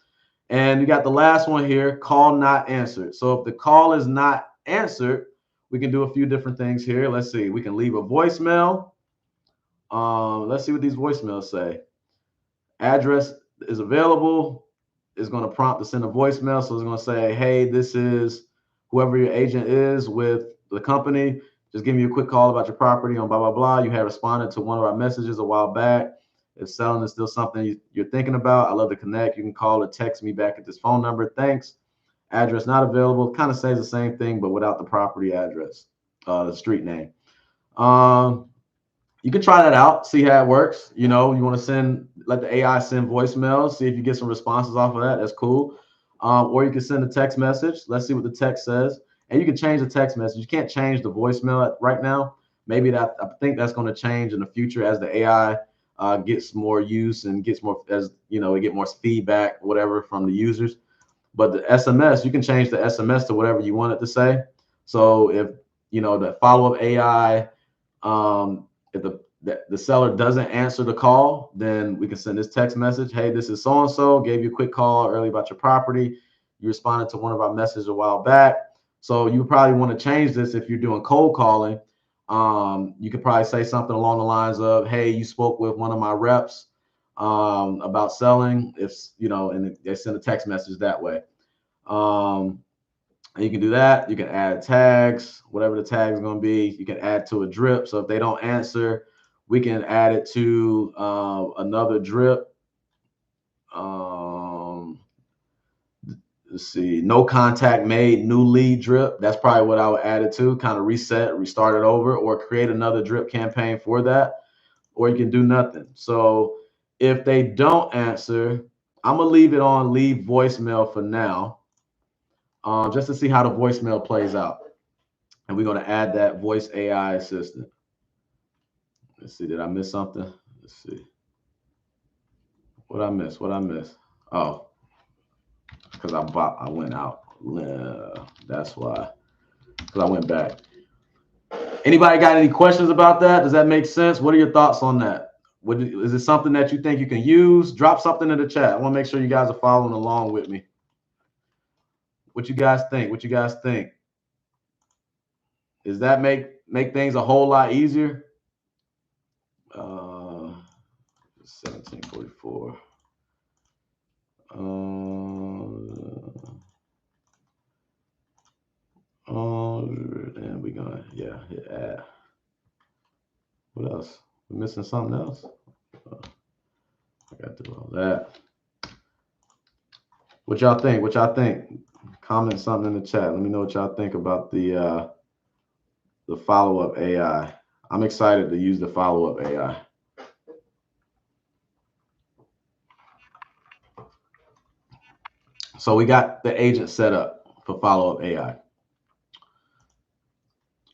And you got the last one here, call not answered. So if the call is not answered, we can do a few different things here. Let's see. We can leave a voicemail. Let's see what these voicemails say. Address is available. It's going to prompt to send a voicemail. So it's going to say, hey, this is whoever your agent is with the company. Just give me a quick call about your property on blah, blah, blah. You have responded to one of our messages a while back. If selling is still something you're thinking about, I'd love to connect. You can call or text me back at this phone number. Thanks. Address not available. Kind of says the same thing, but without the property address, the street name. You can try that out, see how it works. You know, you want to let the AI send voicemails, see if you get some responses off of that. That's cool. Or you can send a text message. Let's see what the text says. And you can change the text message. You can't change the voicemail right now. Maybe I think that's going to change in the future as the AI gets more use and gets more, as you know, we get more feedback, whatever, from the users. But the SMS, you can change the SMS to whatever you want it to say. So if, you know, the follow-up AI, if the seller doesn't answer the call, then we can send this text message. Hey, this is so-and-so, gave you a quick call early about your property. You responded to one of our messages a while back. So you probably want to change this if you're doing cold calling. You could probably say something along the lines of, hey, you spoke with one of my reps about selling, if, you know, and they send a text message that way. And you can do that. You can add tags, whatever the tag is going to be. You can add to a drip. So if they don't answer, we can add it to another drip. Let's see, no contact made, new lead drip. That's probably what I would add it to, kind of reset, restart it over, or create another drip campaign for that. Or you can do nothing. So if they don't answer, I'm going to leave it on leave voicemail for now, just to see how the voicemail plays out. And we're going to add that voice AI assistant. Let's see, did I miss something? Let's see. What I miss? Oh, because I went out. That's why. Because I went back. Anybody got any questions about that? Does that make sense? What are your thoughts on that? Is it something that you think you can use? Drop something in the chat. I want to make sure you guys are following along with me. What you guys think? Does that make things a whole lot easier? 1744. And we're gonna hit add. What else? We're missing something else. I got to do all that. What y'all think? Comment something in the chat. Let me know what y'all think about the follow-up AI. I'm excited to use the follow-up AI. So we got the agent set up for follow-up AI.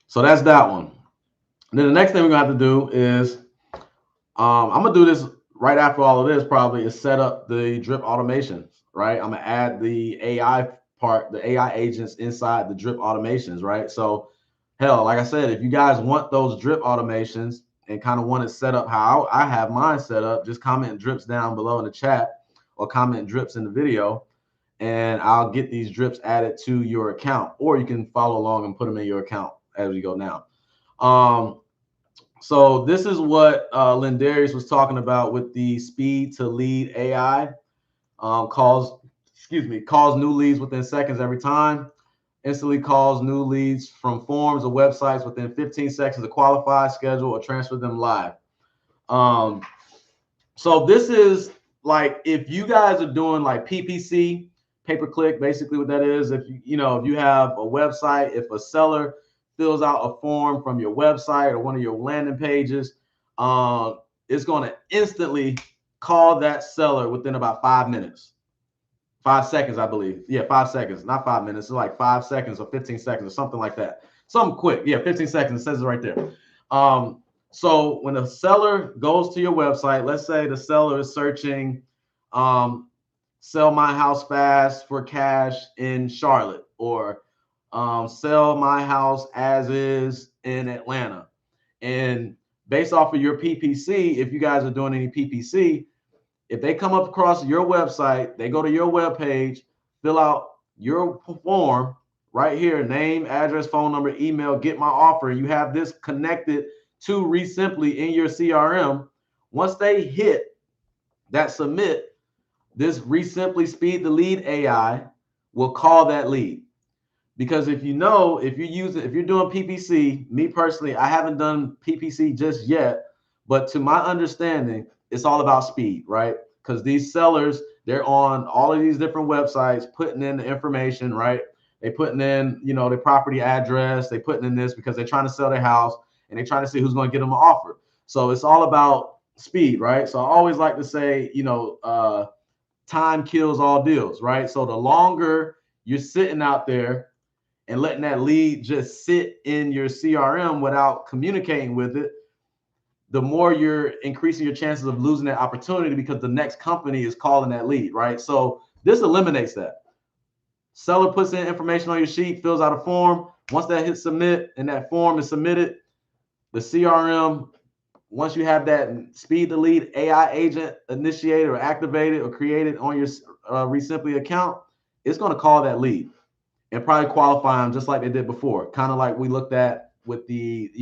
So that's that one. And then the next thing we're gonna have to do is, I'm gonna do this right after all of this probably, is set up the drip automations, right? I'm gonna add the AI part, the AI agents inside the drip automations, right? So hell, like I said, if you guys want those drip automations and kind of want it set up how I have mine set up, just comment drips down below in the chat or comment drips in the video, and I'll get these drips added to your account, or you can follow along and put them in your account as we go now. So this is what Lindarius was talking about with the speed to lead AI. Calls new leads within seconds every time. Instantly calls new leads from forms or websites within 15 seconds to qualify, schedule, or transfer them live. So this is like if you guys are doing like PPC, pay per click, basically what that is. If if you have a website, if a seller fills out a form from your website or one of your landing pages, it's going to instantly call that seller within about 5 minutes. 5 seconds, I believe. Yeah, 5 seconds, not 5 minutes. It's like 5 seconds or 15 seconds or something like that. Something quick. Yeah, 15 seconds. It says it right there. So when a seller goes to your website, let's say the seller is searching sell my house fast for cash in Charlotte, or sell my house as is in Atlanta. And based off of your PPC, if you guys are doing any PPC, if they come up across your website, they go to your web page, fill out your form right here, name, address, phone number, email, get my offer, and you have this connected to Resimpli in your CRM. Once they hit that submit, this Resimpli Speed the Lead AI will call that lead. Because if you're doing PPC, me personally, I haven't done PPC just yet, but to my understanding, it's all about speed, right? Because these sellers, they're on all of these different websites, putting in the information, right? They putting in, their property address, they putting in this because they're trying to sell their house and they're trying to see who's going to get them an offer. So it's all about speed, right? So I always like to say, time kills all deals, right? So the longer you're sitting out there and letting that lead just sit in your CRM without communicating with it, the more you're increasing your chances of losing that opportunity because the next company is calling that lead, right? So this eliminates that. Seller puts in information on your sheet, fills out a form. Once that hits submit and that form is submitted, the CRM, once you have that Speed the Lead AI agent initiated or activated or created on your Resimpli account, it's going to call that lead and probably qualify them just like they did before. Kind of like we looked at with the,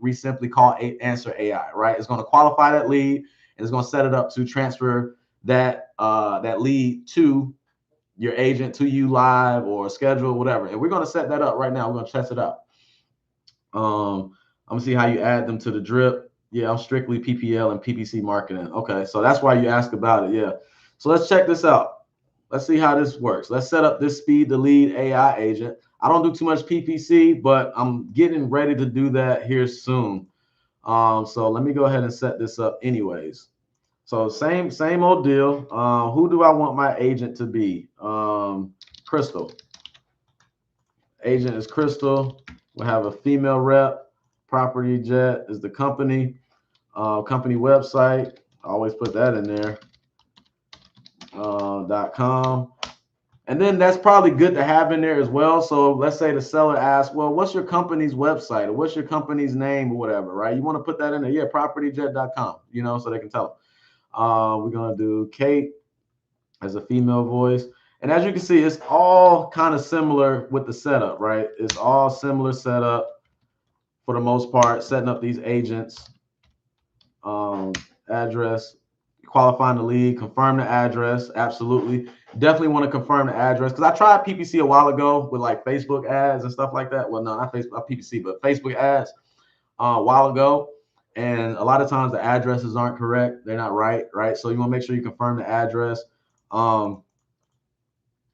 Resimpli Call Answer AI, right? It's going to qualify that lead and it's going to set it up to transfer that lead to your agent, to you live or schedule, whatever. And we're going to set that up right now. We're going to test it out. I'm going to see how you add them to the drip. Yeah, I'm strictly PPL and PPC marketing. Okay, so that's why you asked about it. Yeah. So let's check this out. Let's see how this works. Let's set up this Speed the Lead AI agent. I don't do too much PPC, but I'm getting ready to do that here soon. So let me go ahead and set this up anyways. So same old deal. Who do I want my agent to be? Crystal. Agent is Crystal. We'll have a female rep. Property Jet is the company. Company website. I always put that in there. .com. And then that's probably good to have in there as well. So let's say the seller asks, well, what's your company's website or what's your company's name or whatever, right? You want to put that in there. Yeah, propertyjet.com, so they can tell them. We're going to do Kate as a female voice. And as you can see, it's all kind of similar with the setup, right? It's all similar setup for the most part, setting up these agents, address, qualifying the lead, confirm the address. Absolutely. Definitely want to confirm the address because I tried PPC a while ago with like Facebook ads and stuff like that. Well, no, not Facebook, not PPC, but Facebook ads a while ago. And a lot of times the addresses aren't correct. They're not right. So you want to make sure you confirm the address.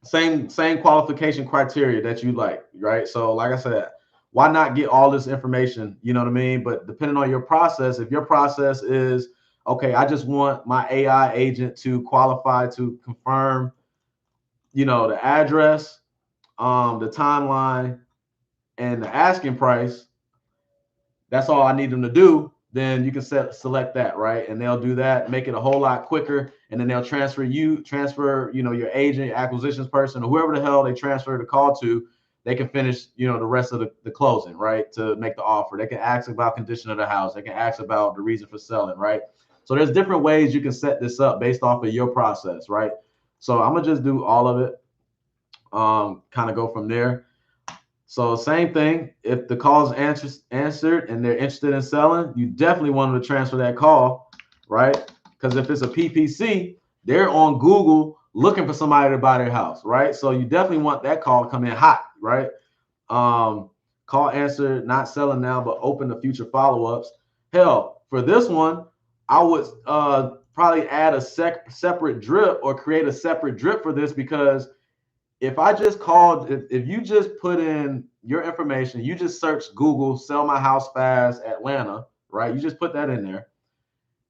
Same qualification criteria that you like, right? So like I said, why not get all this information? You know what I mean? But depending on your process, if your process is, okay, I just want my AI agent to qualify to confirm, the address, the timeline, and the asking price, that's all I need them to do, then you can select that, right? And they'll do that, make it a whole lot quicker. And then they'll transfer your agent, your acquisitions person, or whoever the hell they transfer the call to. They can finish, the rest of the closing, right? To make the offer. They can ask about condition of the house. They can ask about the reason for selling, right? So there's different ways you can set this up based off of your process, right? So I'm gonna just do all of it, kind of go from there. So same thing, if the call is answered and they're interested in selling, you definitely want them to transfer that call, right? Because if it's a PPC, they're on Google looking for somebody to buy their house, right? So you definitely want that call to come in hot, right? Call answer, not selling now, but open to future follow-ups. Hell, for this one, I would probably add a separate drip or create a separate drip for this, because if I just called, if you just put in your information, you just search Google, sell my house fast, Atlanta, right? You just put that in there,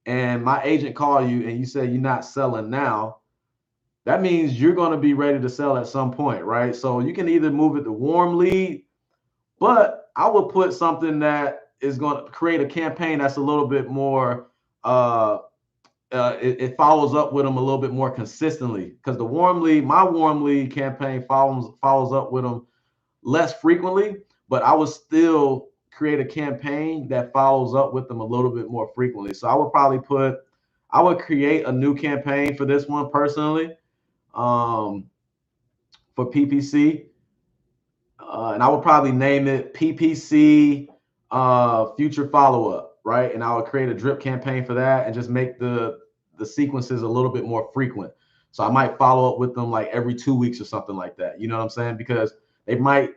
and my agent call you and you say you're not selling now, that means you're going to be ready to sell at some point, right? So you can either move it to warm lead, but I would put something that is going to create a campaign that's a little bit more, it follows up with them a little bit more consistently, because the warm lead, my warm lead campaign follows up with them less frequently, but I would still create a campaign that follows up with them a little bit more frequently. So I would create a new campaign for this one personally, for PPC, and I would probably name it PPC Future Follow Up, right? And I would create a drip campaign for that and just make the sequences a little bit more frequent. So I might follow up with them like every 2 weeks or something like that. You know what I'm saying? Because they might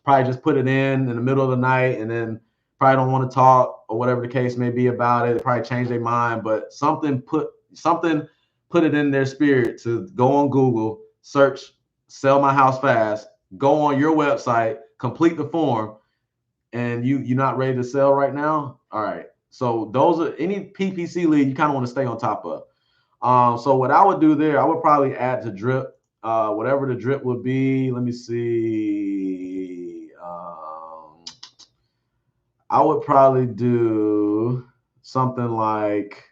probably just put it in the middle of the night and then probably don't want to talk or whatever the case may be about it. They probably change their mind, but something put it in their spirit to go on Google, search sell my house fast, go on your website, complete the form, and you're not ready to sell right now. All right. So those are any PPC lead you kind of want to stay on top of. So what I would do there, I would probably add to drip, whatever the drip would be. Let me see. I would probably do something like,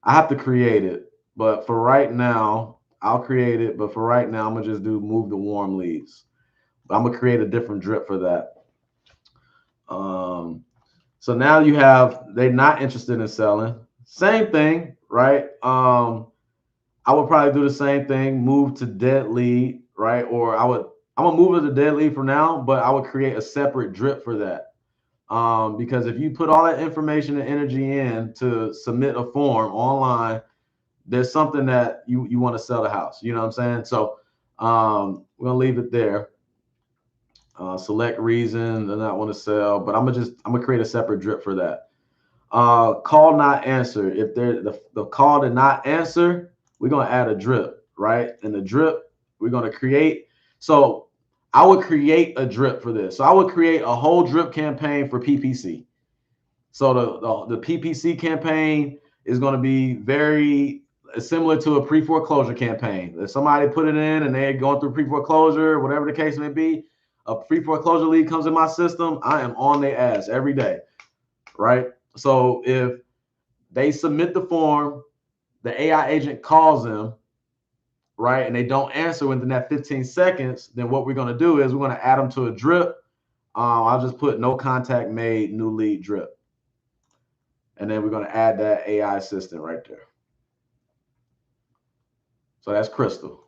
I have to create it, but for right now, I'll create it. But for right now, I'm gonna just do move the warm leads. I'm gonna create a different drip for that. So now you have, they're not interested in selling. Same thing, right? I would probably do the same thing, move to dead lead, right? Or I'm gonna move it to dead lead for now, but I would create a separate drip for that. Because if you put all that information and energy in to submit a form online, there's something that you want to sell the house. You know what I'm saying? So we're gonna leave it there. Select reason, and not want to sell, but I'm gonna create a separate drip for that. Call not answer. If the call did not answer, we're gonna add a drip, right? And the drip we're gonna create. So I would create a drip for this. So I would create a whole drip campaign for PPC. So the PPC campaign is going to be very similar to a pre-foreclosure campaign. If somebody put it in and they're going through pre-foreclosure, whatever the case may be, a pre-foreclosure lead comes in my system, I am on their ass every day, right? So if they submit the form, the AI agent calls them, right, and they don't answer within that 15 seconds, then what we're going to do is we're going to add them to a drip. I'll just put no contact made, new lead drip. And then we're going to add that AI assistant right there. So that's Crystal.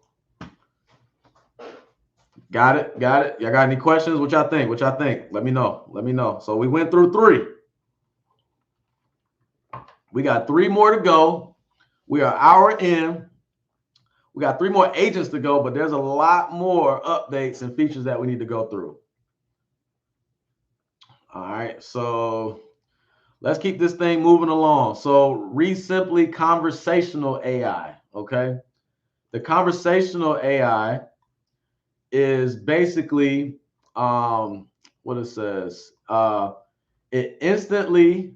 Got it? Got it? Y'all got any questions? What y'all think? What y'all think? Let me know. Let me know. So we went through 3. We got 3 more to go. We are an hour in. We got 3 more agents to go, but there's a lot more updates and features that we need to go through. All right. So let's keep this thing moving along. So Resimpli Conversational AI. Okay. The conversational AI is basically what it says. It instantly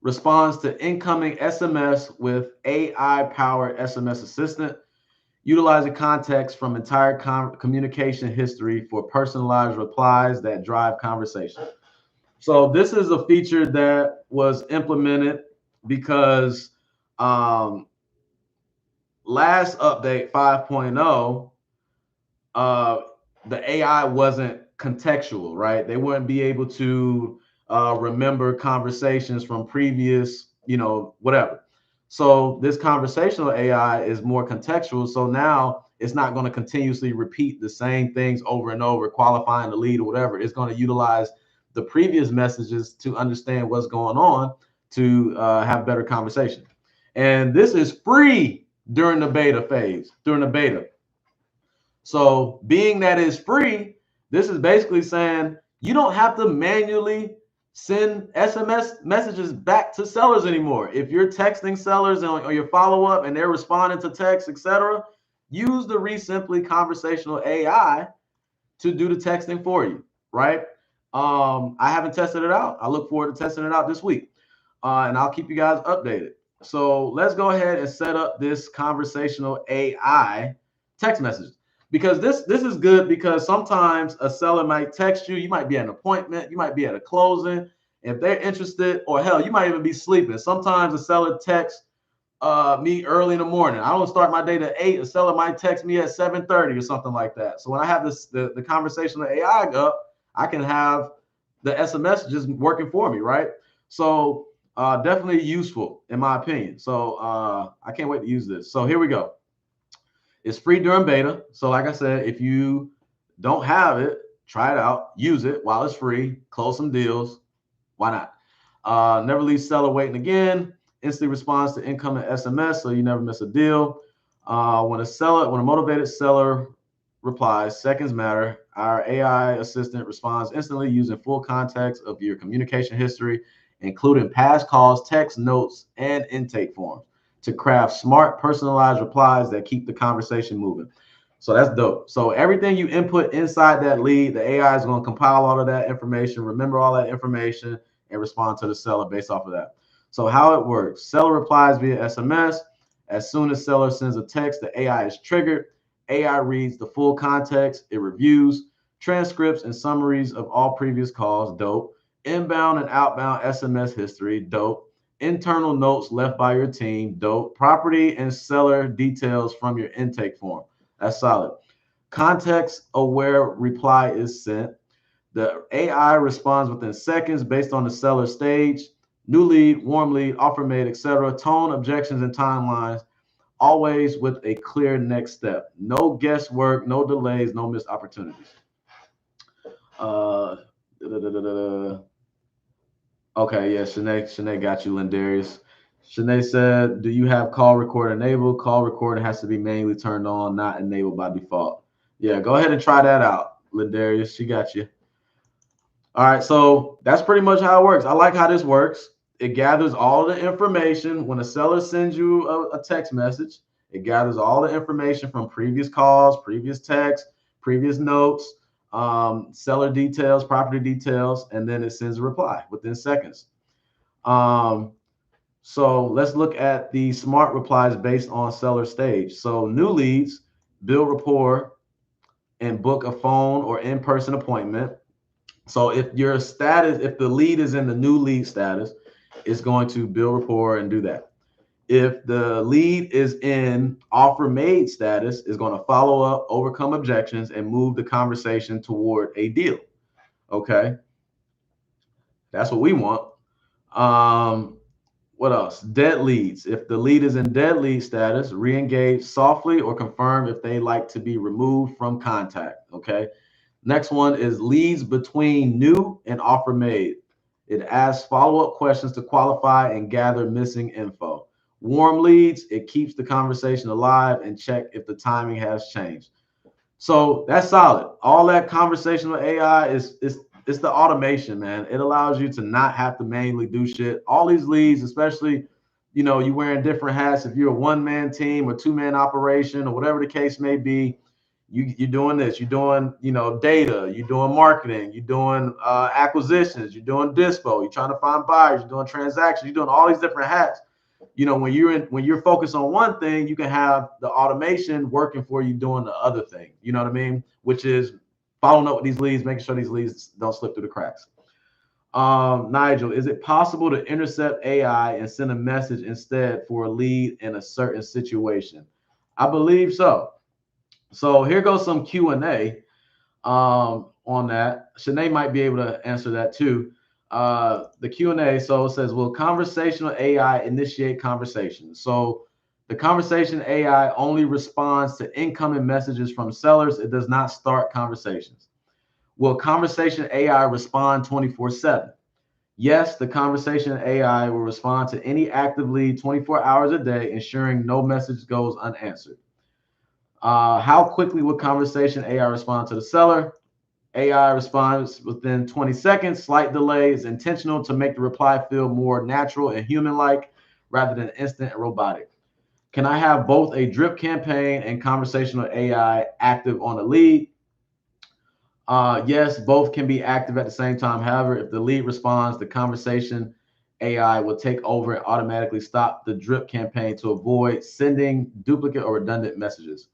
responds to incoming SMS with AI-powered SMS assistant, utilizing context from entire communication history for personalized replies that drive conversation. So this is a feature that was implemented because last update 5.0, the AI wasn't contextual, right? They wouldn't be able to remember conversations from previous, whatever. So this conversational AI is more contextual. So now it's not going to continuously repeat the same things over and over, qualifying the lead or whatever. It's going to utilize the previous messages to understand what's going on to have better conversation. And this is free during the beta phase, during the beta. So being that it's free, This is basically saying you don't have to manually send SMS messages back to sellers anymore. If you're texting sellers on your follow-up and they're responding to text, etc., use the Resimpli Conversational AI to do the texting for you, right? I haven't tested it out. I look forward to testing it out this week, and I'll keep you guys updated. So let's go ahead and set up this conversational AI text message, because this is good, because sometimes a seller might text you. You might be at an appointment, you might be at a closing. If they're interested, or hell, you might even be sleeping. Sometimes a seller texts me early in the morning. I don't start my day to 8. A seller might text me at 7:30 or something like that. So when I have this the conversational AI up, I can have the SMS just working for me, right? So definitely useful in my opinion. So I can't wait to use this. So here we go. It's free during beta. So like I said, if you don't have it, try it out, use it while it's free, close some deals. Why not? Never leave seller waiting again. Instantly responds to incoming SMS, so you never miss a deal. When a motivated seller replies, seconds matter. Our AI assistant responds instantly using full context of your communication history, including past calls, text notes, and intake forms, to craft smart, personalized replies that keep the conversation moving. So that's dope. So everything you input inside that lead, the AI is going to compile all of that information, remember all that information, and respond to the seller based off of that. So how it works: seller replies via SMS. As soon as seller sends a text, the AI is triggered. AI reads the full context. It reviews transcripts and summaries of all previous calls. Dope. Inbound and outbound SMS history. Dope. Internal notes left by your team. Dope. Property and seller details from your intake form. That's solid. Context aware reply is sent. The AI responds within seconds based on the seller stage, new lead, warm lead, offer made, etc. Tone, objections, and timelines, always with a clear next step. No guesswork, no delays, no missed opportunities. Uh, Okay, yeah, Shanae got you, Lindarius. Shanae said, do you have call record enabled? Call recording has to be manually turned on, not enabled by default. Yeah, go ahead and try that out, Lindarius. She got you. All right, so that's pretty much how it works. I like how this works. It gathers all the information. When a seller sends you a text message, it gathers all the information from previous calls, previous texts, previous notes, seller details, property details, and then it sends a reply within seconds. So let's look at the smart replies based on seller stage. So new leads, build rapport, and book a phone or in-person appointment. So if your status, if the lead is in the new lead status, it's going to build rapport and do that. If the lead is in offer made status, it's going to follow up, overcome objections, and move the conversation toward a deal. Okay, that's what we want. What else? Dead leads. If the lead is in dead lead status, re-engage softly or confirm if they like to be removed from contact. Okay. Next one is leads between new and offer made. It asks follow-up questions to qualify and gather missing info. Warm leads, it keeps the conversation alive and check if the timing has changed. So that's solid. All that conversational AI is it's the automation, man. It allows you to not have to manually do shit. All these leads, especially, you wearing different hats. If you're a one-man team or two-man operation or whatever the case may be, you're doing this. You're doing, data. You're doing marketing. You're doing acquisitions. You're doing dispo. You're trying to find buyers. You're doing transactions. You're doing all these different hats. When you're focused on one thing, you can have the automation working for you doing the other thing. You know what I mean? Which is following up with these leads, making sure these leads don't slip through the cracks. Nigel, is it possible to intercept AI and send a message instead for a lead in a certain situation? I believe so. So here goes some Q&A on that. Shanae might be able to answer that too. The Q&A, so it says, will conversational AI initiate conversations? So the conversation AI only responds to incoming messages from sellers. It does not start conversations. Will conversation AI respond 24/7? Yes, the conversation AI will respond to any active lead 24 hours a day, ensuring no message goes unanswered. How quickly will conversation AI respond to the seller? AI responds within 20 seconds. Slight delay is intentional to make the reply feel more natural and human-like rather than instant and robotic. Can I have both a drip campaign and conversational AI active on a lead? Yes, both can be active at the same time. However, if the lead responds, the conversation AI will take over and automatically stop the drip campaign to avoid sending duplicate or redundant messages.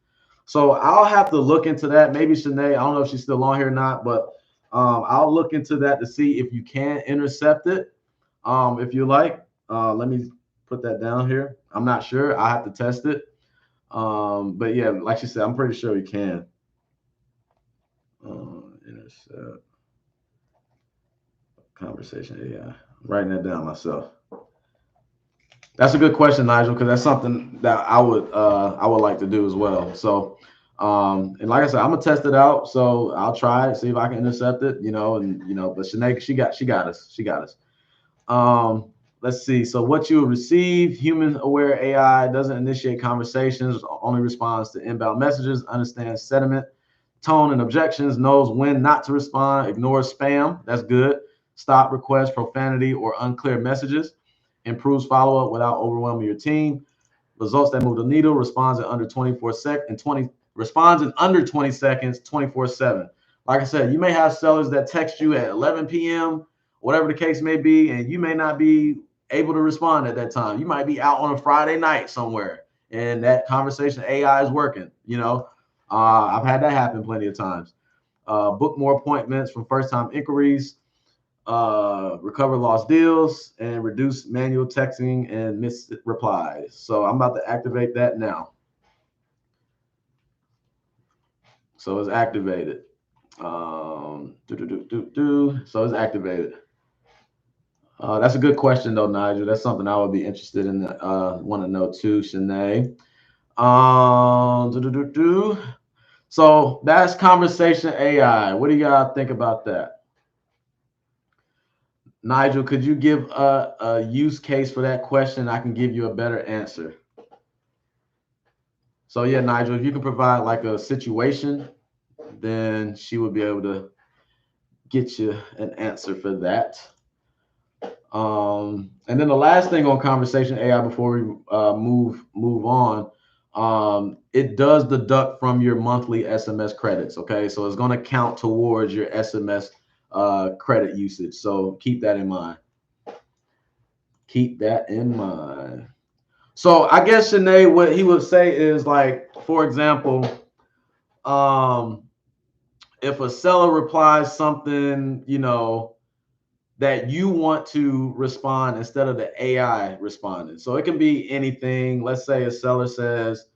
So I'll have to look into that. Maybe Shanae, I don't know if she's still on here or not, but I'll look into that to see if you can intercept it. If you like, let me put that down here. I'm not sure. I have to test it. But yeah, like she said, I'm pretty sure you can. Intercept conversation AI. I'm writing that down myself. That's a good question, Nigel, because that's something that I would like to do as well. So, and like I said, I'm gonna test it out. So I'll try it, see if I can intercept it. But Shanae, she got us. Let's see. So what you receive, human-aware AI doesn't initiate conversations, only responds to inbound messages, understands sentiment, tone, and objections, knows when not to respond, ignores spam. That's good. Stop requests, profanity, or unclear messages. Improves follow-up without overwhelming your team. Results that move the needle. Responds in under 20 seconds, 24/7. Like I said, you may have sellers that text you at 11 p.m., whatever the case may be, and you may not be able to respond at that time. You might be out on a Friday night somewhere, and that conversation AI is working. I've had that happen plenty of times. Book more appointments from first-time inquiries. Recover lost deals, and reduce manual texting and missed replies. So I'm about to activate that now. So it's activated. So it's activated. That's a good question though, Nigel. That's something I would be interested in. Want to know too, Shanae. So that's conversation AI. What do y'all think about that? Nigel, could you give a use case for that question? I can give you a better answer. So yeah, Nigel, if you can provide like a situation, then she would be able to get you an answer for that. And then the last thing on conversation AI before we move on, it does deduct from your monthly SMS credits. Okay, so it's going to count towards your SMS credit usage. So keep that in mind. Keep that in mind. So I guess Shanae, what he would say is like, for example, if a seller replies something, that you want to respond instead of the AI responding. So it can be anything. Let's say a seller says,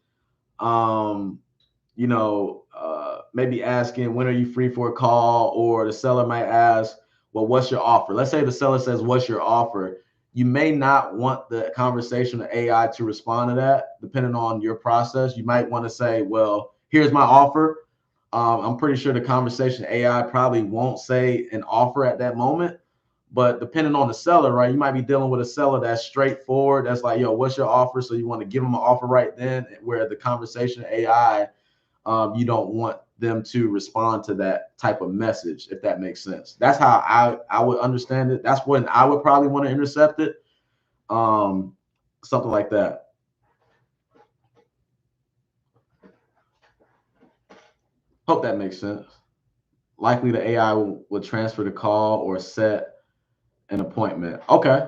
maybe asking, when are you free for a call? Or the seller might ask, well, what's your offer? Let's say the seller says, what's your offer? You may not want the conversational AI to respond to that, depending on your process. You might want to say, well, here's my offer. I'm pretty sure the conversation AI probably won't say an offer at that moment. But depending on the seller, right, you might be dealing with a seller that's straightforward. That's like, yo, what's your offer? So you want to give them an offer right then, where the conversation AI, you don't want them to respond to that type of message, if that makes sense. That's how I would understand it. That's when I would probably want to intercept it. Something like that. Hope that makes sense. Likely the AI would transfer the call or set an appointment. Okay.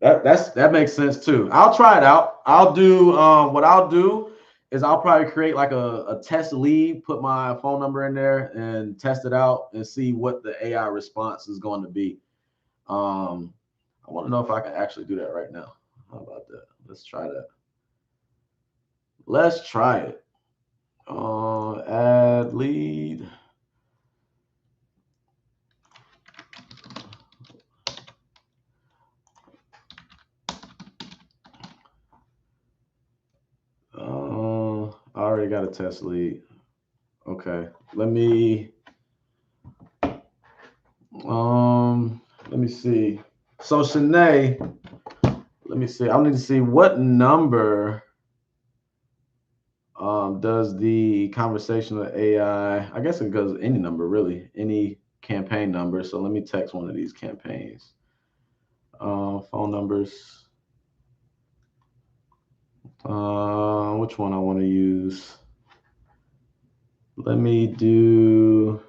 That makes sense too. I'll try it out. I'll do what I'll do is I'll probably create like a test lead, put my phone number in there and test it out and see what the AI response is going to be. I want to know if I can actually do that right now. How about that? Let's try that. Let's try it. Add lead. I already got a test lead. Okay, let me see. So Shanae, let me see. I need to see what number Does the conversational AI, I guess it goes any number really, any campaign number. So let me text one of these campaigns. Phone numbers. Which one I want to use? Let me do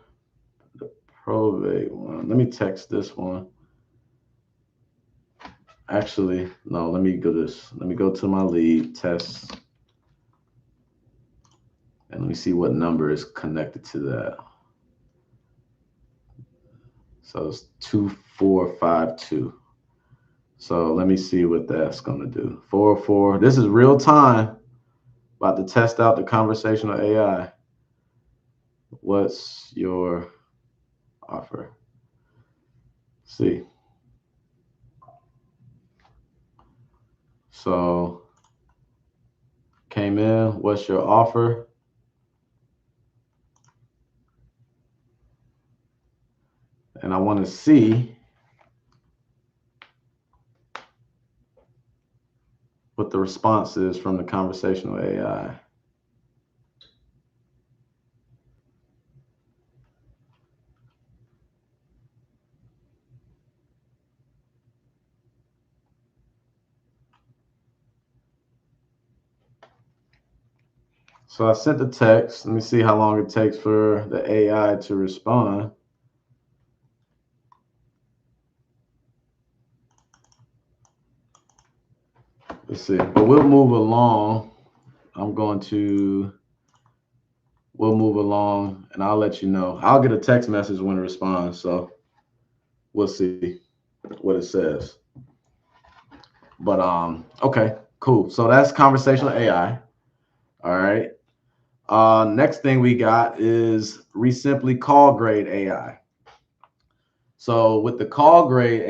the probate one. Let me text this one. Actually, no, let me go this. Let me go to my lead test. And let me see what number is connected to that. So it's 2452. So let me see what that's going to do. 404. This is real time. About to test out the conversational AI. What's your offer? See. So came in. What's your offer? And I want to see what the response is from the conversational AI. So I sent the text. Let me see how long it takes for the AI to respond. Let's see, but we'll move along. We'll move along and I'll let you know. I'll get a text message when it responds. So we'll see what it says. But okay, cool. So that's conversational AI. All right. Next thing we got is Resimpli call grade AI. So with the call grade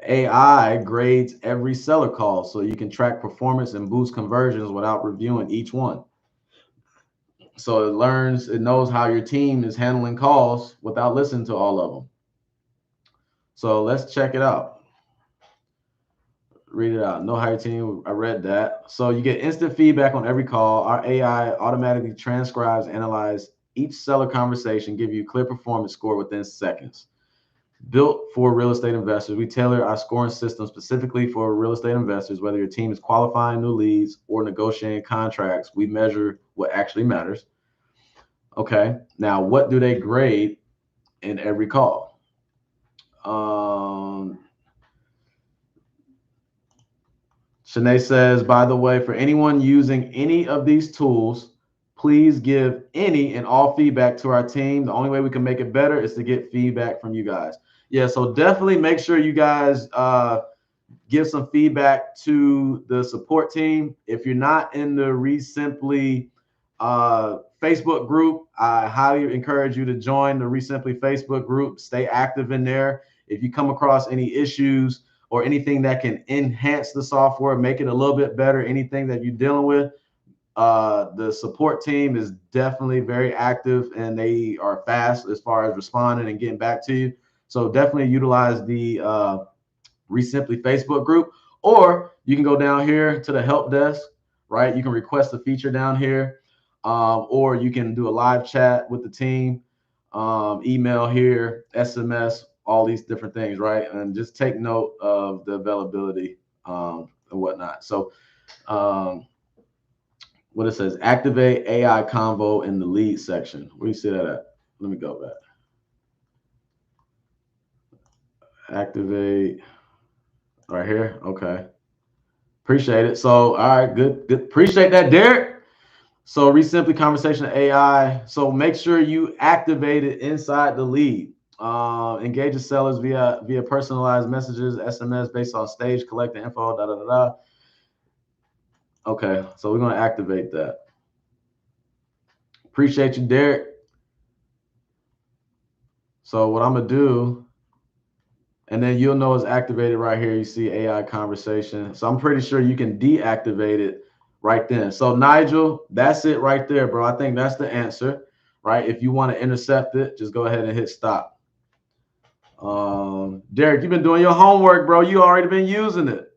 AI grades every seller call so you can track performance and boost conversions without reviewing each one. So it knows how your team is handling calls without listening to all of them. So let's check it out. Read it out. Know how your team, I read that. So you get instant feedback on every call. Our AI automatically transcribes, analyze each seller conversation, give you a clear performance score within seconds. Built for real estate investors, we tailor our scoring system specifically for real estate investors. Whether your team is qualifying new leads or negotiating contracts, we measure what actually matters. Okay, now what do they grade in every call? Shanae says, by the way, for anyone using any of these tools, please give any and all feedback to our team. The only way we can make it better is to get feedback from you guys. Yeah, so definitely make sure you guys give some feedback to the support team. If you're not in the Resimpli Facebook group, I highly encourage you to join the Resimpli Facebook group. Stay active in there. If you come across any issues or anything that can enhance the software, make it a little bit better, anything that you're dealing with, the support team is definitely very active and they are fast as far as responding and getting back to you. So definitely utilize the Resimpli Facebook group, or you can go down here to the help desk, right? You can request a feature down here, or you can do a live chat with the team, email here, SMS, all these different things, right? And just take note of the availability and whatnot. So what it says, activate AI convo in the lead section. Where you see that at? Let me go back. Activate right here. Okay. Appreciate it. So, all right, good. Appreciate that, Derek. So Resimpli conversational AI. So make sure you activate it inside the lead. Engage the sellers via personalized messages, SMS based on stage, collecting info, da da da da. Okay, so we're gonna activate that. Appreciate you, Derek. So what I'm gonna do, and then you'll know it's activated right here. You see AI conversation. So I'm pretty sure you can deactivate it right then. So Nigel, that's it right there, bro. I think that's the answer, right? If you want to intercept it, just go ahead and hit stop. Derek, you've been doing your homework, bro. You already been using it.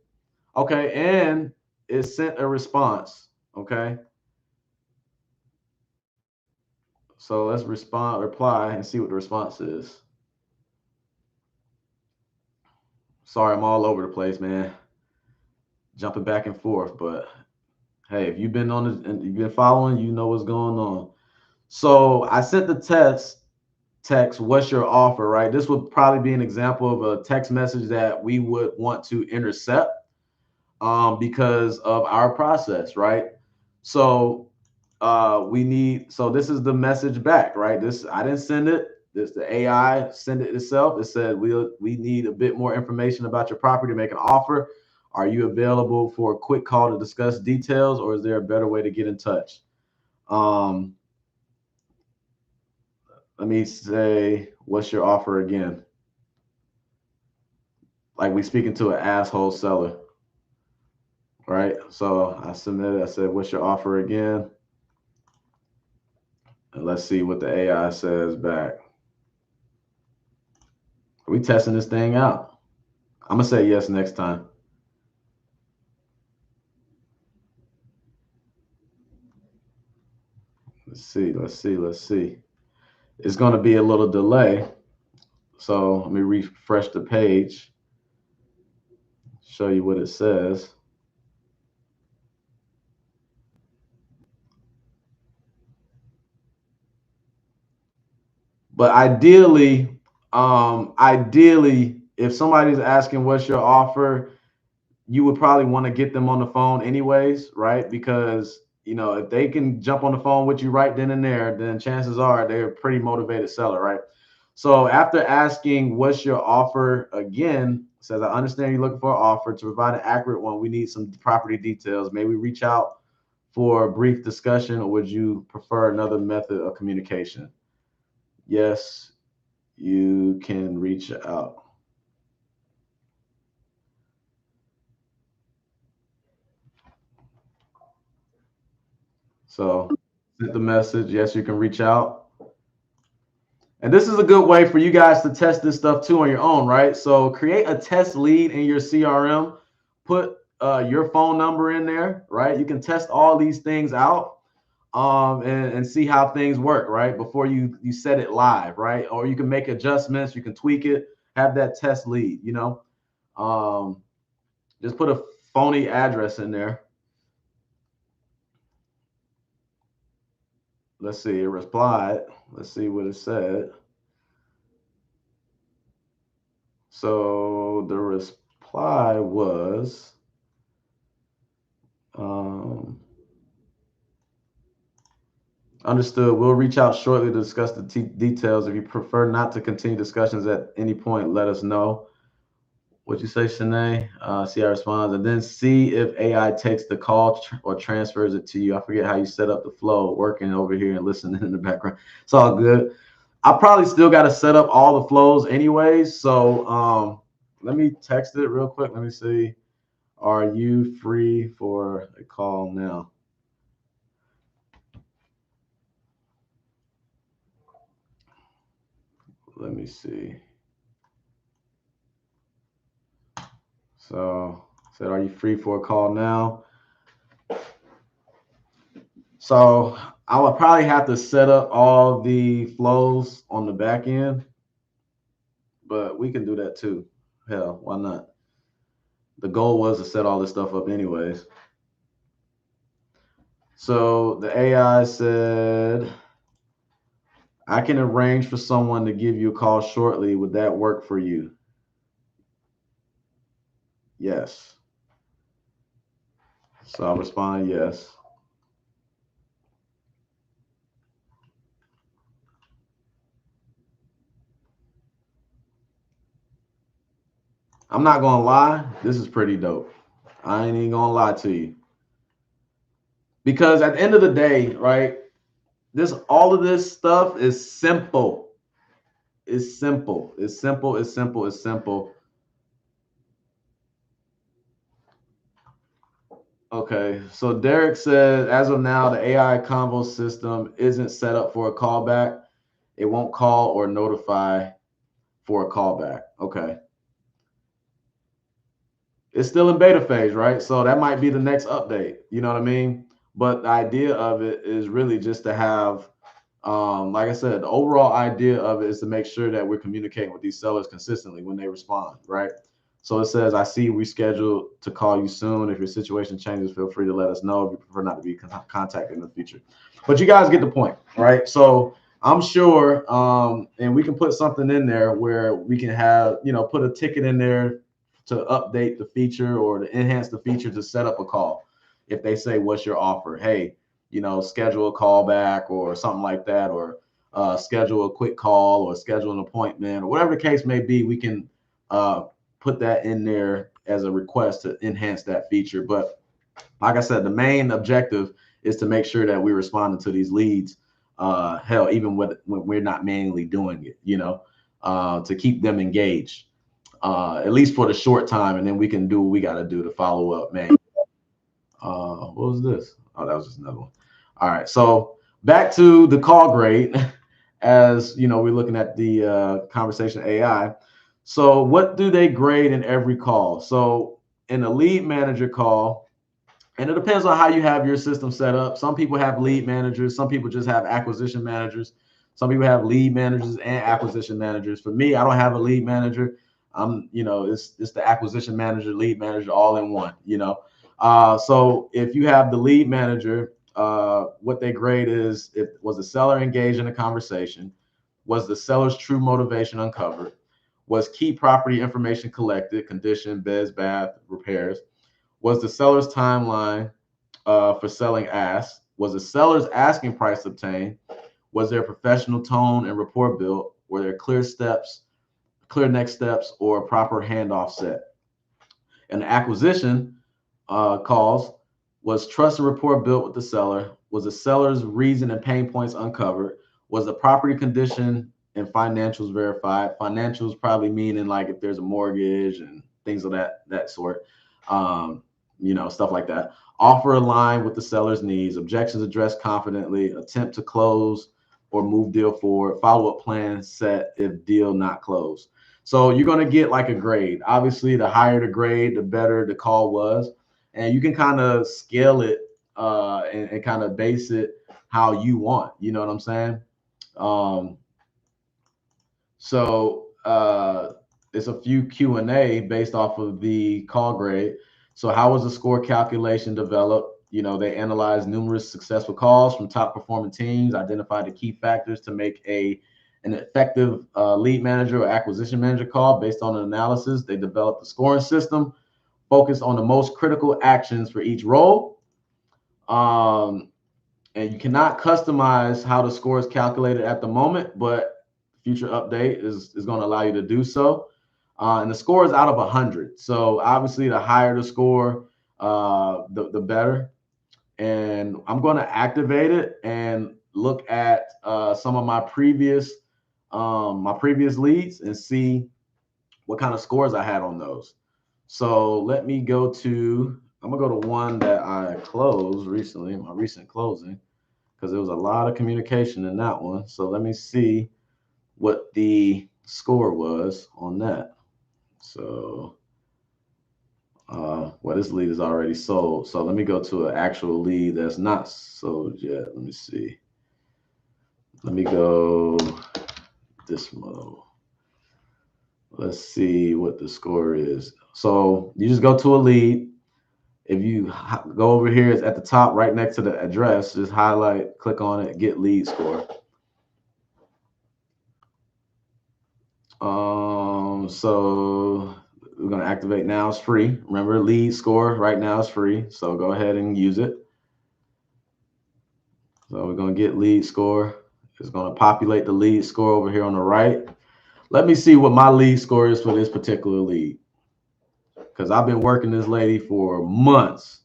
Okay, and it sent a response. Okay. So let's reply and see what the response is. Sorry, I'm all over the place, man. Jumping back and forth, but hey, if you've been on this and you've been following, you know what's going on. So I sent the text, what's your offer, right? This would probably be an example of a text message that we would want to intercept because of our process, right? So this is the message back, right? This, I didn't send it. This, the AI sent it itself. It said, we need a bit more information about your property to make an offer. Are you available for a quick call to discuss details, or is there a better way to get in touch? Let me say, what's your offer again? Like we speaking to an asshole seller, right? So I submitted, I said, what's your offer again? And let's see what the AI says back. Are we testing this thing out? I'm gonna say yes next time. Let's see. It's gonna be a little delay. So let me refresh the page, show you what it says. But ideally, if somebody's asking what's your offer, you would probably want to get them on the phone anyways, right? Because if they can jump on the phone with you right then and there, then chances are they're a pretty motivated seller, right? So after asking what's your offer again, says, I understand you're looking for an offer. To provide an accurate one, we need some property details. May we reach out for a brief discussion, or would you prefer another method of communication? Yes, you can reach out. So sent the message, yes, you can reach out. And this is a good way for you guys to test this stuff too on your own, right? So create a test lead in your CRM, put your phone number in there, right? You can test all these things out and see how things work, right? Before you set it live, right? Or you can make adjustments, you can tweak it, have that test lead, just put a phony address in there. Let's see, it replied. Let's see what it said. So the reply was, understood. We'll reach out shortly to discuss the details. If you prefer not to continue discussions at any point, let us know. What'd you say, Shanae? See how it responds, and then see if AI takes the call or transfers it to you. I forget how you set up the flow, working over here and listening in the background. It's all good. I probably still got to set up all the flows anyways. So let me text it real quick. Let me see. Are you free for a call now? Let me see. So said, are you free for a call now? So I would probably have to set up all the flows on the back end, but we can do that too. Hell, why not? The goal was to set all this stuff up anyways. So the AI said, I can arrange for someone to give you a call shortly. Would that work for you? Yes. So I'll respond yes. I'm not gonna lie, this is pretty dope. I ain't even gonna lie to you. Because at the end of the day, right, all of this stuff is simple. It's simple. It's simple. It's simple. It's simple. Okay, so Derek said, as of now, the AI convo system isn't set up for a callback. It won't call or notify for a callback. Okay. It's still in beta phase, right? So that might be the next update. You know what I mean? But the idea of it is really just to have, like I said, the overall idea of it is to make sure that we're communicating with these sellers consistently when they respond, right? So it says, I see we scheduled to call you soon. If your situation changes, feel free to let us know. If you prefer not to be contacted in the future. But you guys get the point, right? So I'm sure, and we can put something in there where we can have, put a ticket in there to update the feature or to enhance the feature to set up a call. If they say, what's your offer? Hey, schedule a call back or something like that, or schedule a quick call or schedule an appointment or whatever the case may be, we can put that in there as a request to enhance that feature. But like I said, the main objective is to make sure that we're responding to these leads. Hell, even when we're not manually doing it, to keep them engaged, at least for the short time, and then we can do what we got to do to follow up, man. What was this? Oh, that was just another one. All right, so back to the call grade. As you know, we're looking at the Conversational AI. So what do they grade in every call? So in a lead manager call, and it depends on how you have your system set up. Some people have lead managers. Some people just have acquisition managers. Some people have lead managers and acquisition managers. For me, I don't have a lead manager. It's the acquisition manager, lead manager, all in one. So if you have the lead manager, what they grade is, was the seller engaged in a conversation? Was the seller's true motivation uncovered? Was key property information collected? Condition, beds, bath, repairs. Was the seller's timeline for selling asked? Was the seller's asking price obtained? Was there professional tone and rapport built? Were there clear next steps, or proper handoff set? And the acquisition calls, was trust and rapport built with the seller? Was the seller's reason and pain points uncovered? Was the property condition and financials verified? Financials probably meaning like if there's a mortgage and things of that sort. Stuff like that. Offer aligned with the seller's needs, objections addressed confidently, attempt to close or move deal forward, follow-up plan set if deal not closed. So you're going to get like a grade. Obviously, the higher the grade, the better the call was. And you can kind of scale it and kind of base it how you want. You know what I'm saying? It's a few Q&A based off of the call grade. So how was the score calculation developed? They analyzed numerous successful calls from top performing teams, identified the key factors to make an effective lead manager or acquisition manager call based on an analysis. They developed a scoring system focused on the most critical actions for each role. And you cannot customize how the score is calculated at the moment, but future update is going to allow you to do so. And the score is out of 100. So obviously, the higher the score, the better. And I'm going to activate it and look at some of my previous leads and see what kind of scores I had on those. So let me go to, I'm gonna go to one that I closed recently, my recent closing, because there was a lot of communication in that one. So let me see what the score was on that. So this lead is already sold. So let me go to an actual lead that's not sold yet. Let me see. Let me go this mode. Let's see what the score is. So you just go to a lead. If you go over here, it's at the top right next to the address. Just highlight, click on it, get lead score. So we're going to activate now. It's free. Remember, lead score right now is free. So go ahead and use it. So we're going to get lead score. It's going to populate the lead score over here on the right. Let me see what my lead score is for this particular lead, because I've been working this lady for months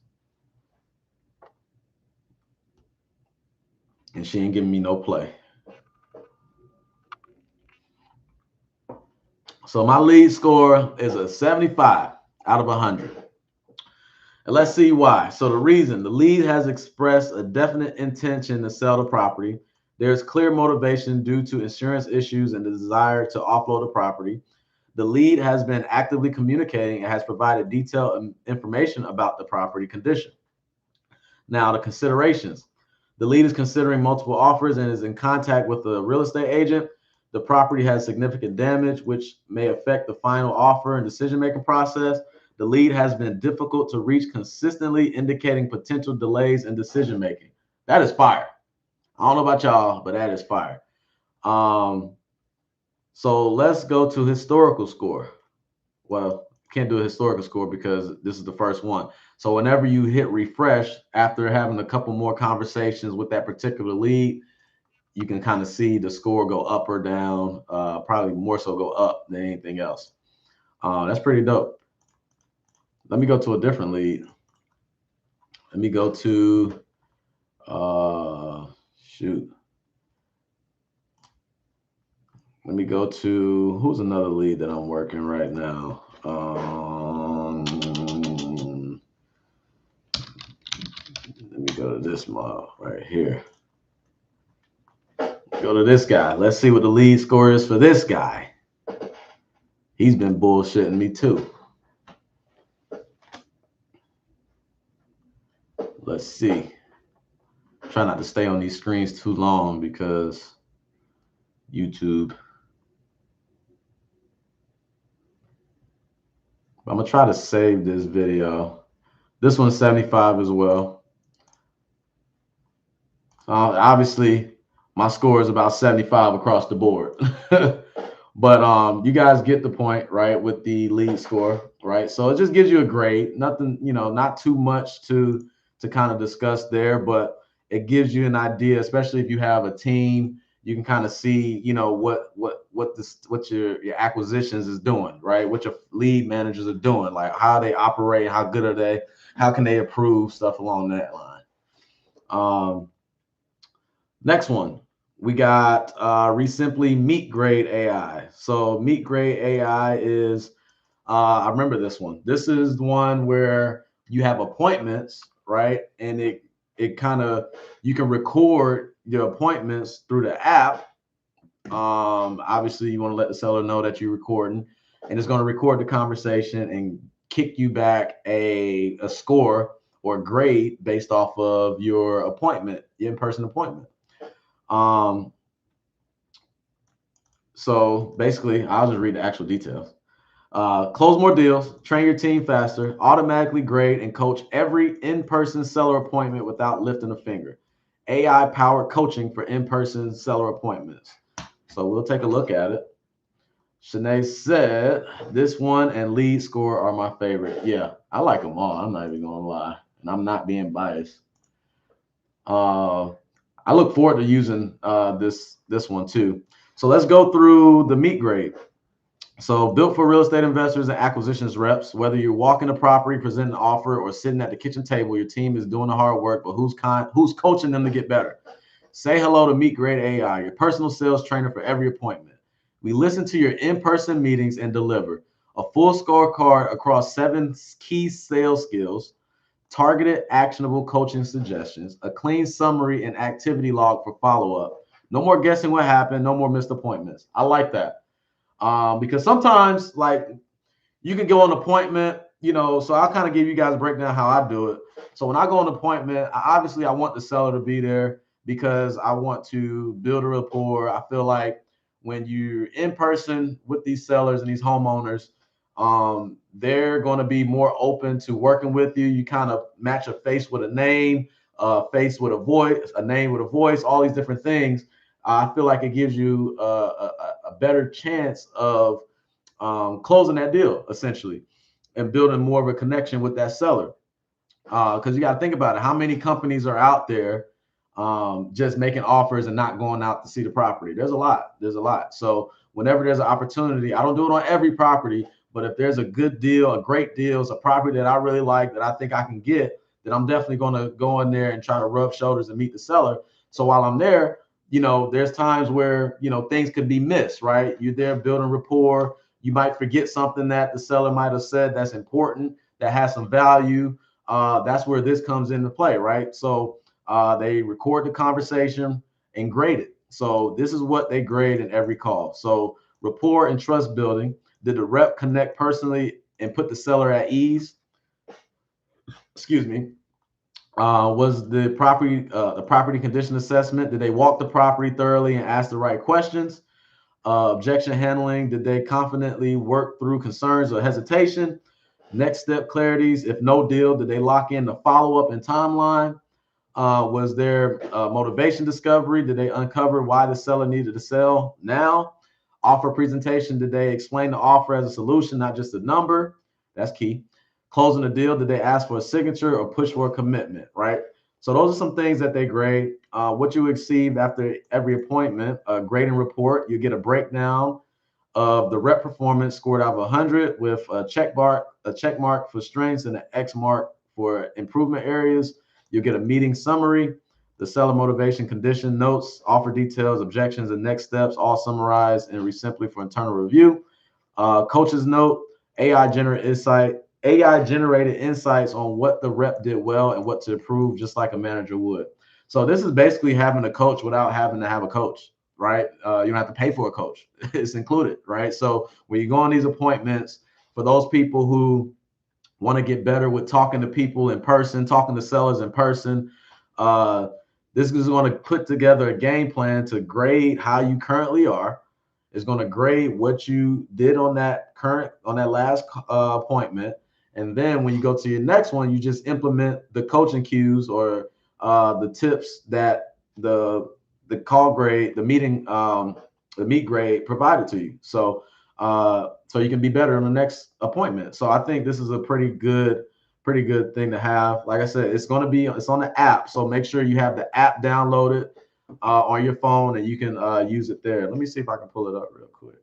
and she ain't giving me no play. So my lead score is a 75 out of 100. And let's see why. So the reason, the lead has expressed a definite intention to sell the property. There's clear motivation due to insurance issues and the desire to offload the property. The lead has been actively communicating and has provided detailed information about the property condition. Now, the considerations. The lead is considering multiple offers and is in contact with a real estate agent. The property has significant damage, which may affect the final offer and decision-making process. The lead has been difficult to reach consistently, indicating potential delays in decision-making. That is fire. I don't know about y'all, but that is fire. So let's go to historical score. Well, can't do a historical score because this is the first one. So whenever you hit refresh after having a couple more conversations with that particular lead, you can kind of see the score go up or down, probably more so go up than anything else. That's pretty dope. Let me go to a different lead. Let me go to, shoot. Let me go to, who's another lead that I'm working right now? Let me go to this model right here. Go to this guy. Let's see what the lead score is for this guy. He's been bullshitting me too. Let's see. Try not to stay on these screens too long because YouTube. I'm gonna try to save this video. This one's 75 as well. Obviously, my score is about 75 across the board. But you guys get the point, right, with the lead score, right? So it just gives you a grade. Nothing, not too much to kind of discuss there, but it gives you an idea, especially if you have a team. You can kind of see, what your acquisitions is doing, right? What your lead managers are doing, like how they operate, how good are they, how can they improve, stuff along that line. Next one, we got Resimpli Meet Grade AI. So Meet Grade AI is, I remember this one. This is the one where you have appointments, right? And it kind of, you can record your appointments through the app. Obviously, you want to let the seller know that you're recording, and it's going to record the conversation and kick you back a score or grade based off of your appointment, your in-person appointment. So basically, I'll just read the actual details. Close more deals, train your team faster, automatically grade and coach every in-person seller appointment without lifting a finger. AI-powered coaching for in-person seller appointments. So we'll take a look at it. Shanae said, this one and lead score are my favorite. Yeah, I like them all. I'm not even going to lie. And I'm not being biased. I look forward to using this one too. So let's go through the Meet Grade. So built for real estate investors and acquisitions reps, whether you're walking a property, presenting an offer, or sitting at the kitchen table, your team is doing the hard work, but who's coaching them to get better? Say hello to Meet Grade AI, your personal sales trainer for every appointment. We listen to your in-person meetings and deliver a full scorecard across 7 key sales skills, targeted actionable coaching suggestions, a clean summary and activity log for follow-up. No more guessing what happened, no more missed appointments. I like that. Because sometimes, like, you can go on an appointment, so I'll kind of give you guys a breakdown how I do it. So when I go on an appointment, obviously I want the seller to be there because I want to build a rapport. I feel like when you're in person with these sellers and these homeowners, they're going to be more open to working with you. You kind of match a face with a name, a face with a voice, a name with a voice, all these different things. I feel like it gives you a better chance of closing that deal, essentially, and building more of a connection with that seller. Because you got to think about it. How many companies are out there just making offers and not going out to see the property? There's a lot. So whenever there's an opportunity, I don't do it on every property, but if there's a good deal, a great deal, it's a property that I really like, that I think I can get, then I'm definitely going to go in there and try to rub shoulders and meet the seller. So while I'm there, there's times where, things could be missed, right? You're there building rapport. You might forget something that the seller might have said that's important, that has some value. That's where this comes into play, right? So they record the conversation and grade it. So this is what they grade in every call. So rapport and trust building. Did the rep connect personally and put the seller at ease? Excuse me. Was the property condition assessment? Did they walk the property thoroughly and ask the right questions? Objection handling, did they confidently work through concerns or hesitation? Next step clarities, if no deal, did they lock in the follow-up and timeline? Was there motivation discovery? Did they uncover why the seller needed to sell now? Offer presentation, did they explain the offer as a solution, not just a number? That's key. Closing the deal, did they ask for a signature or push for a commitment, right? So those are some things that they grade. What you receive after every appointment, a grading report, you get a breakdown of the rep performance scored out of 100 with a check mark for strengths and an X mark for improvement areas. You'll get a meeting summary, the seller motivation, condition notes, offer details, objections, and next steps, all summarized in Resimpli for internal review. Coach's note, AI generated insights on what the rep did well and what to improve, just like a manager would. So this is basically having a coach without having to have a coach, right? You don't have to pay for a coach. It's included, right? So when you go on these appointments, for those people who want to get better with talking to people in person, talking to sellers in person, this is going to put together a game plan to grade how you currently are. It's going to grade what you did on that last appointment. And then when you go to your next one, you just implement the coaching cues or the tips that the call grade, the meet grade provided to you. So so you can be better in the next appointment. So I think this is a pretty good thing to have. Like I said, it's on the app. So make sure you have the app downloaded on your phone and you can use it there. Let me see if I can pull it up real quick.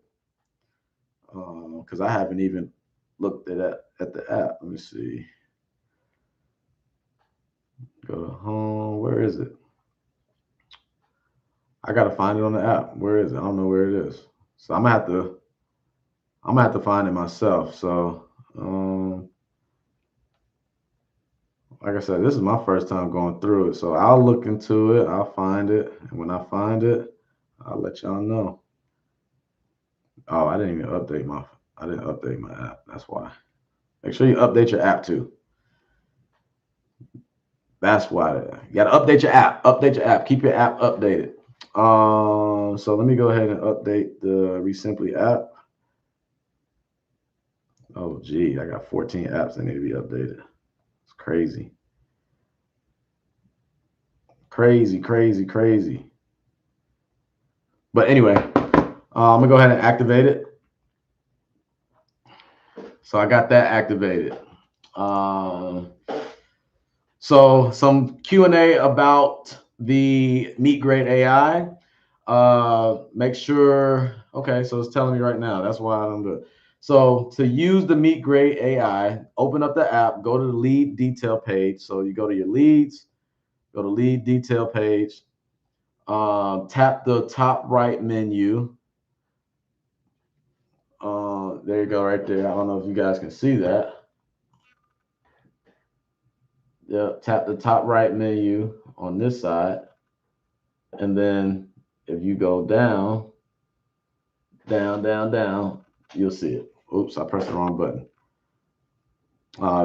Because I haven't even looked at the app. Let me see. Go to home. Where is it? I gotta find it on the app. Where is it? I don't know where it is. So I'm gonna have to find it myself. So like I said, this is my first time going through it. So I'll look into it, I'll find it, and when I find it, I'll let y'all know. Oh, I didn't update my app. That's why. Make sure you update your app too. That's why you gotta update your app. Update your app. Keep your app updated. So let me go ahead and update the Resimpli app. Oh gee, I got 14 apps that need to be updated. It's crazy. Crazy. But anyway, I'm gonna go ahead and activate it. So I got that activated. So some Q&A about the Meet Grade AI. Make sure, okay, so it's telling me right now. That's why I'm doing it. So to use the Meet Grade AI, open up the app, go to the lead detail page. So you go to your leads, go to lead detail page, tap the top right menu. There you go, right there. I don't know if you guys can see that. Yeah, tap the top right menu on this side. And then if you go down, you'll see it. Oops, I pressed the wrong button.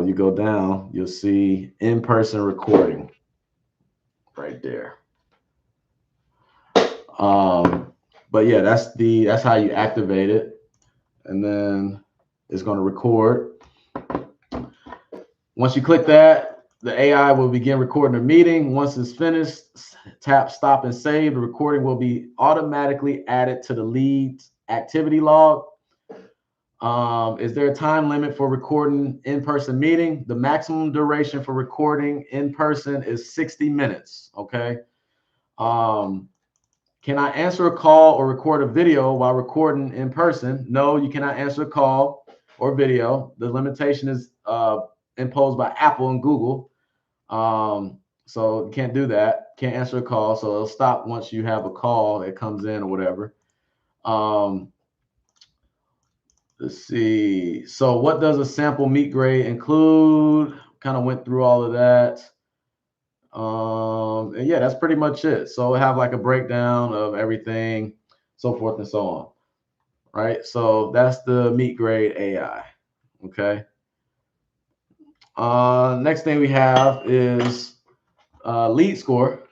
You go down, you'll see in-person recording right there. But yeah, that's how you activate it. And then it's going to record. Once you click that, the AI will begin recording the meeting. Once it's finished, tap stop and save. The recording will be automatically added to the lead's activity log. Is there a time limit for recording in-person meeting? The maximum duration for recording in person is 60 minutes. Okay. Can I answer a call or record a video while recording in person? No, you cannot answer a call or video. The limitation is imposed by Apple and Google. So you can't do that. Can't answer a call. So it'll stop once you have a call that comes in or whatever. Let's see. So what does a sample meet grade include? Kind of went through all of that. And yeah, that's pretty much it. So we have like a breakdown of everything, so forth and so on. Right. So that's the meet grade AI. Okay. Next thing we have is Lead score,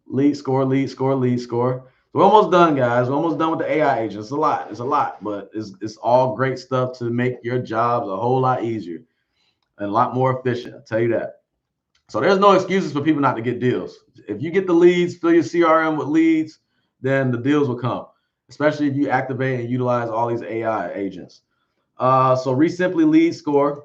lead score, lead score, lead score. We're almost done, guys. We're almost done with the AI agents. It's a lot. It's a lot, but it's all great stuff to make your jobs a whole lot easier and a lot more efficient. I'll tell you that. So there's no excuses for people not to get deals. If you get the leads, fill your CRM with leads, then the deals will come, especially if you activate and utilize all these AI agents. So Resimpli lead score.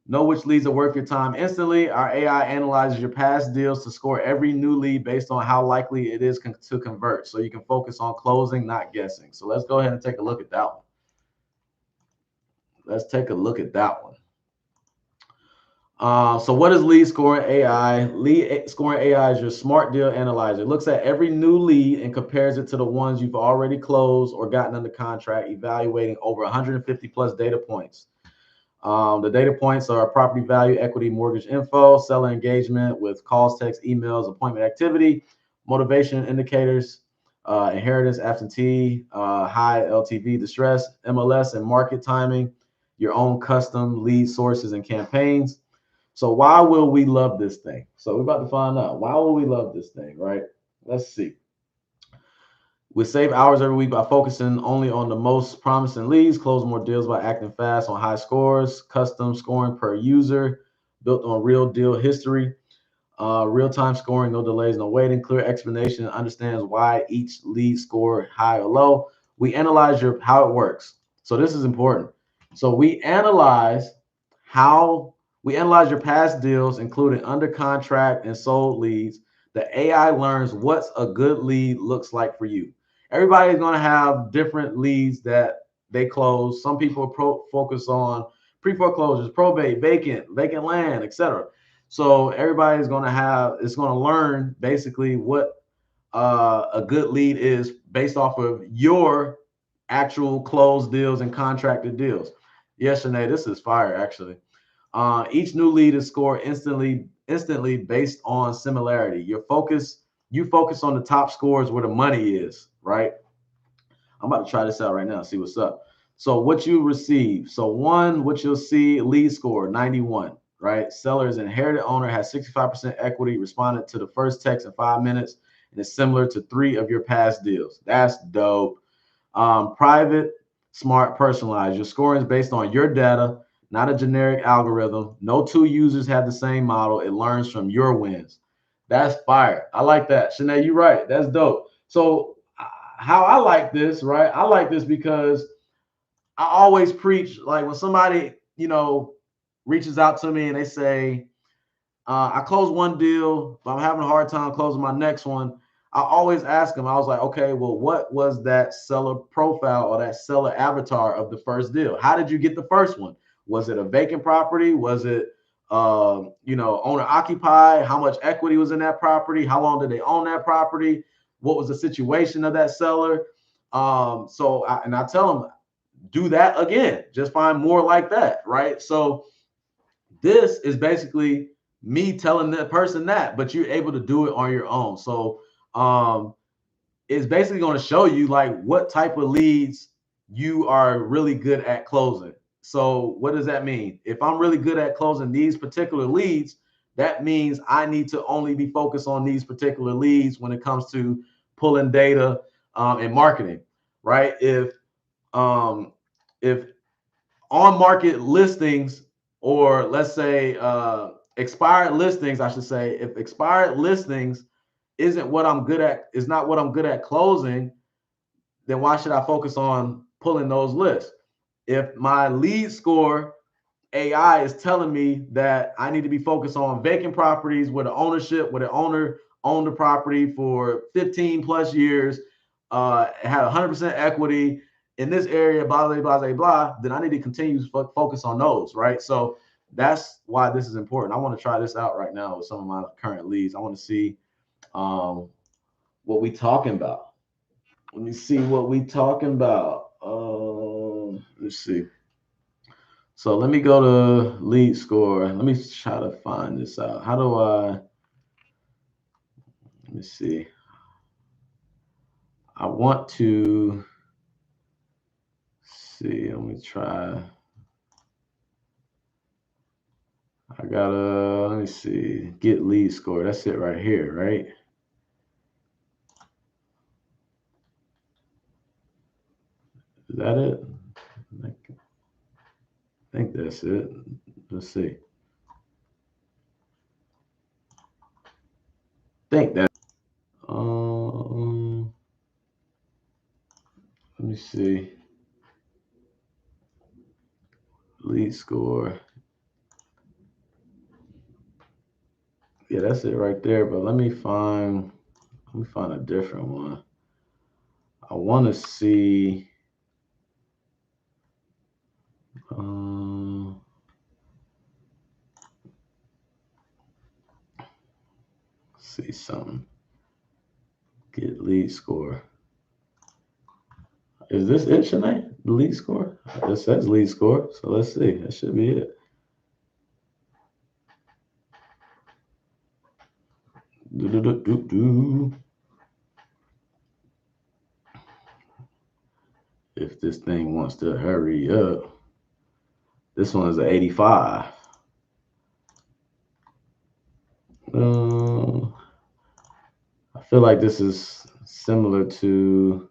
Know which leads are worth your time instantly. Our AI analyzes your past deals to score every new lead based on how likely it is to convert. So you can focus on closing, not guessing. So let's go ahead and take a look at that one. Let's take a look at that one. So what is lead scoring AI? Lead scoring AI is your smart deal analyzer. It looks at every new lead and compares it to the ones you've already closed or gotten under contract, evaluating over 150 plus data points. The data points are property value, equity, mortgage info, seller engagement with calls, texts, emails, appointment activity, motivation indicators, inheritance, absentee, high LTV, distress, MLS, and market timing, your own custom lead sources and campaigns. So why will we love this thing? So we're about to find out. Why will we love this thing, right? Let's see. We save hours every week by focusing only on the most promising leads, close more deals by acting fast on high scores, custom scoring per user, built on real deal history, real-time scoring, no delays, no waiting, clear explanation, understands why each lead score high or low. We analyze how it works. So this is important. So we analyze your past deals, including under contract and sold leads. The AI learns what's a good lead looks like for you. Everybody's going to have different leads that they close. Some people focus on pre-foreclosures, probate, vacant land, etc. So everybody's going to learn basically what a good lead is based off of your actual closed deals and contracted deals. Yes, Sinead, this is fire actually. Each new lead is scored instantly based on similarity. You focus on the top scores where the money is, right? I'm about to try this out right now, see what's up. So what you receive. So what you'll see, lead score 91, right? Seller's inherited owner has 65% equity, responded to the first text in 5 minutes, and is similar to 3 of your past deals. That's dope. Private, smart, personalized. Your scoring is based on your data, not a generic algorithm. No 2 users have the same model. It learns from your wins. That's fire. I like that. Sinead, you're right. That's dope. So how I like this, right? I like this because I always preach, like when somebody, reaches out to me and they say, I closed one deal, but I'm having a hard time closing my next one. I always ask them, I was like, okay, well, what was that seller profile or that seller avatar of the first deal? How did you get the first one? Was it a vacant property? Was it, owner occupied? How much equity was in that property? How long did they own that property? What was the situation of that seller? I tell them, do that again. Just find more like that, right? So this is basically me telling that person that, but you're able to do it on your own. So it's basically going to show you like what type of leads you are really good at closing. So what does that mean? If I'm really good at closing these particular leads, that means I need to only be focused on these particular leads when it comes to pulling data and marketing, right? If on market listings, or let's say expired listings, I should say, if expired listings isn't what I'm good at, is not what I'm good at closing, then why should I focus on pulling those lists? If my lead score AI is telling me that I need to be focused on vacant properties where the owner owned the property for 15 plus years, had 100% equity in this area, blah, blah, blah, blah, blah, then I need to continue to focus on those, right? So that's why this is important. I want to try this out right now with some of my current leads. I want to see what we talking about. Let me see what we talking about. Let's see. So let me go to lead score. Let me try to find this out. How do let me see. I want to see. Let me try. I gotta, let me see, get lead score. That's it right here, right? Is that it? I think that's it. Let's see. Think that. Let me see. Lead score. Yeah, that's it right there. But let me find a different one. I want to see. See something. Get lead score. Is this it, Shanae? The lead score? It says lead score. So let's see. That should be it. If this thing wants to hurry up. This one is an 85. I feel like this is similar to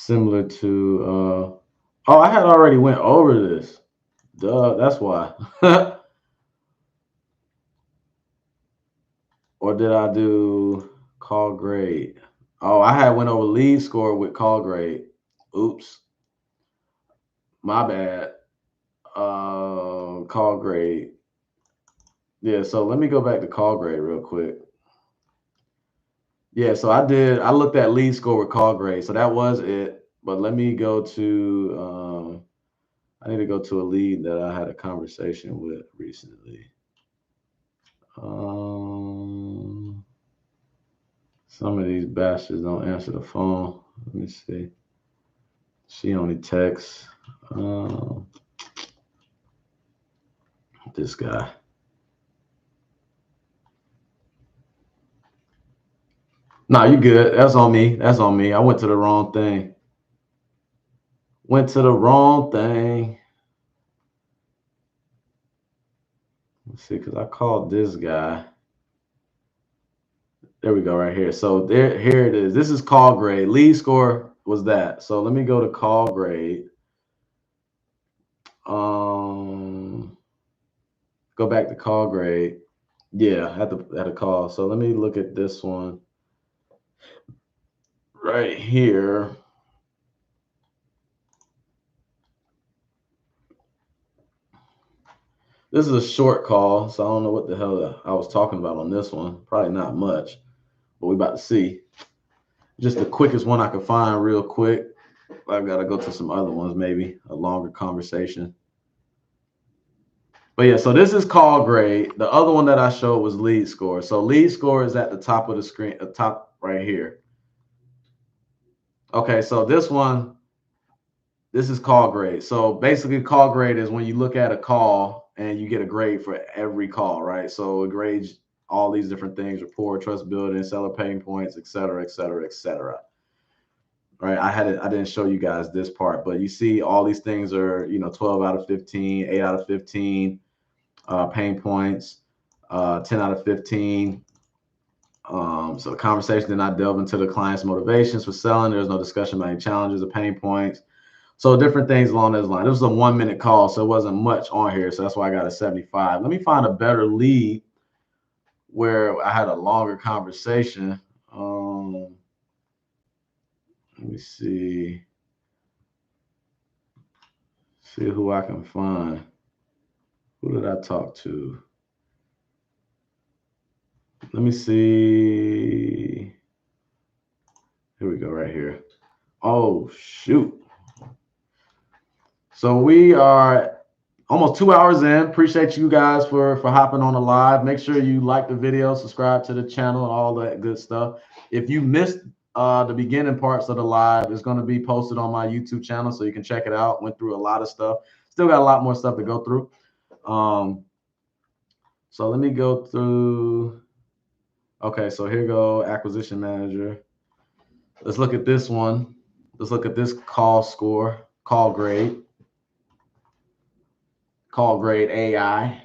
oh, I had already went over this. Duh, that's why. Or did I do call grade? Oh, I had went over lead score with call grade. Oops. My bad. Call grade. Yeah, so let me go back to call grade real quick. Yeah, so I looked at lead score with call grade. So that was it. But let me go to I need to go to a lead that I had a conversation with recently. Some of these bastards don't answer the phone. Let me see. She only texts. This guy. Nah, you good. That's on me. That's on me. I went to the wrong thing. Went to the wrong thing. Let's see, because I called this guy. There we go, right here. So here it is. This is call grade. Lead score was that. So let me go to call grade. Go back to call grade. Yeah, at the call. So let me look at this one right here. This is a short call, so I don't know what the hell I was talking about on this one. Probably not much, but we about to see. Just the quickest one I could find real quick. I've got to go to some other ones, maybe a longer conversation. But yeah, so this is call grade. The other one that I showed was lead score. So lead score is at the top of the screen, top right here. Okay, so this one, this is call grade. So basically call grade is when you look at a call and you get a grade for every call, right? So it grades all these different things: rapport, trust building, seller pain points, et cetera, et cetera, et cetera. Right. I didn't show you guys this part, but you see all these things are, 12 out of 15, 8 out of 15, pain points, 10 out of 15. So the conversation did not delve into the client's motivations for selling. There's no discussion about any challenges or pain points. So different things along those lines. It was a 1-minute call, so it wasn't much on here. So that's why I got a 75. Let me find a better lead where I had a longer conversation. Let me see who I can find. Who did I talk to? Let me see. Here we go, right here. Oh, shoot. So we are almost 2 hours in. Appreciate you guys for hopping on the live. Make sure you like the video, subscribe to the channel, and all that good stuff. If you missed the beginning parts of the live, it's going to be posted on my YouTube channel, so you can check it out. Went through a lot of stuff. Still got a lot more stuff to go through. So let me go through. Okay, so here go acquisition manager. Let's look at this one. Let's look at this call score, call grade. call grade AI.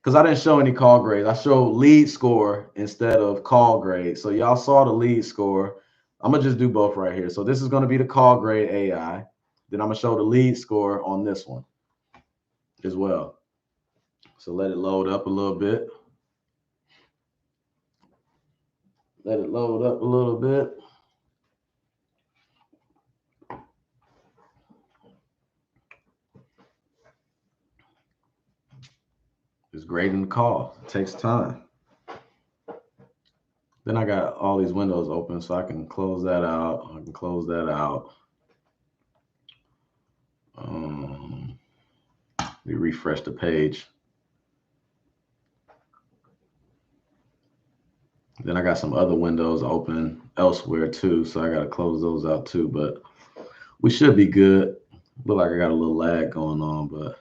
Because I didn't show any call grades. I showed lead score instead of call grade. So y'all saw the lead score. I'm going to just do both right here. So this is going to be the call grade AI. Then I'm going to show the lead score on this one as well. So let it load up a little bit. Let it load up a little bit. It's grading the call. It takes time. Then I got all these windows open, so I can close that out. I can close that out. We refresh the page. Then I got some other windows open elsewhere too, so I got to close those out too. But we should be good. Look like I got a little lag going on, but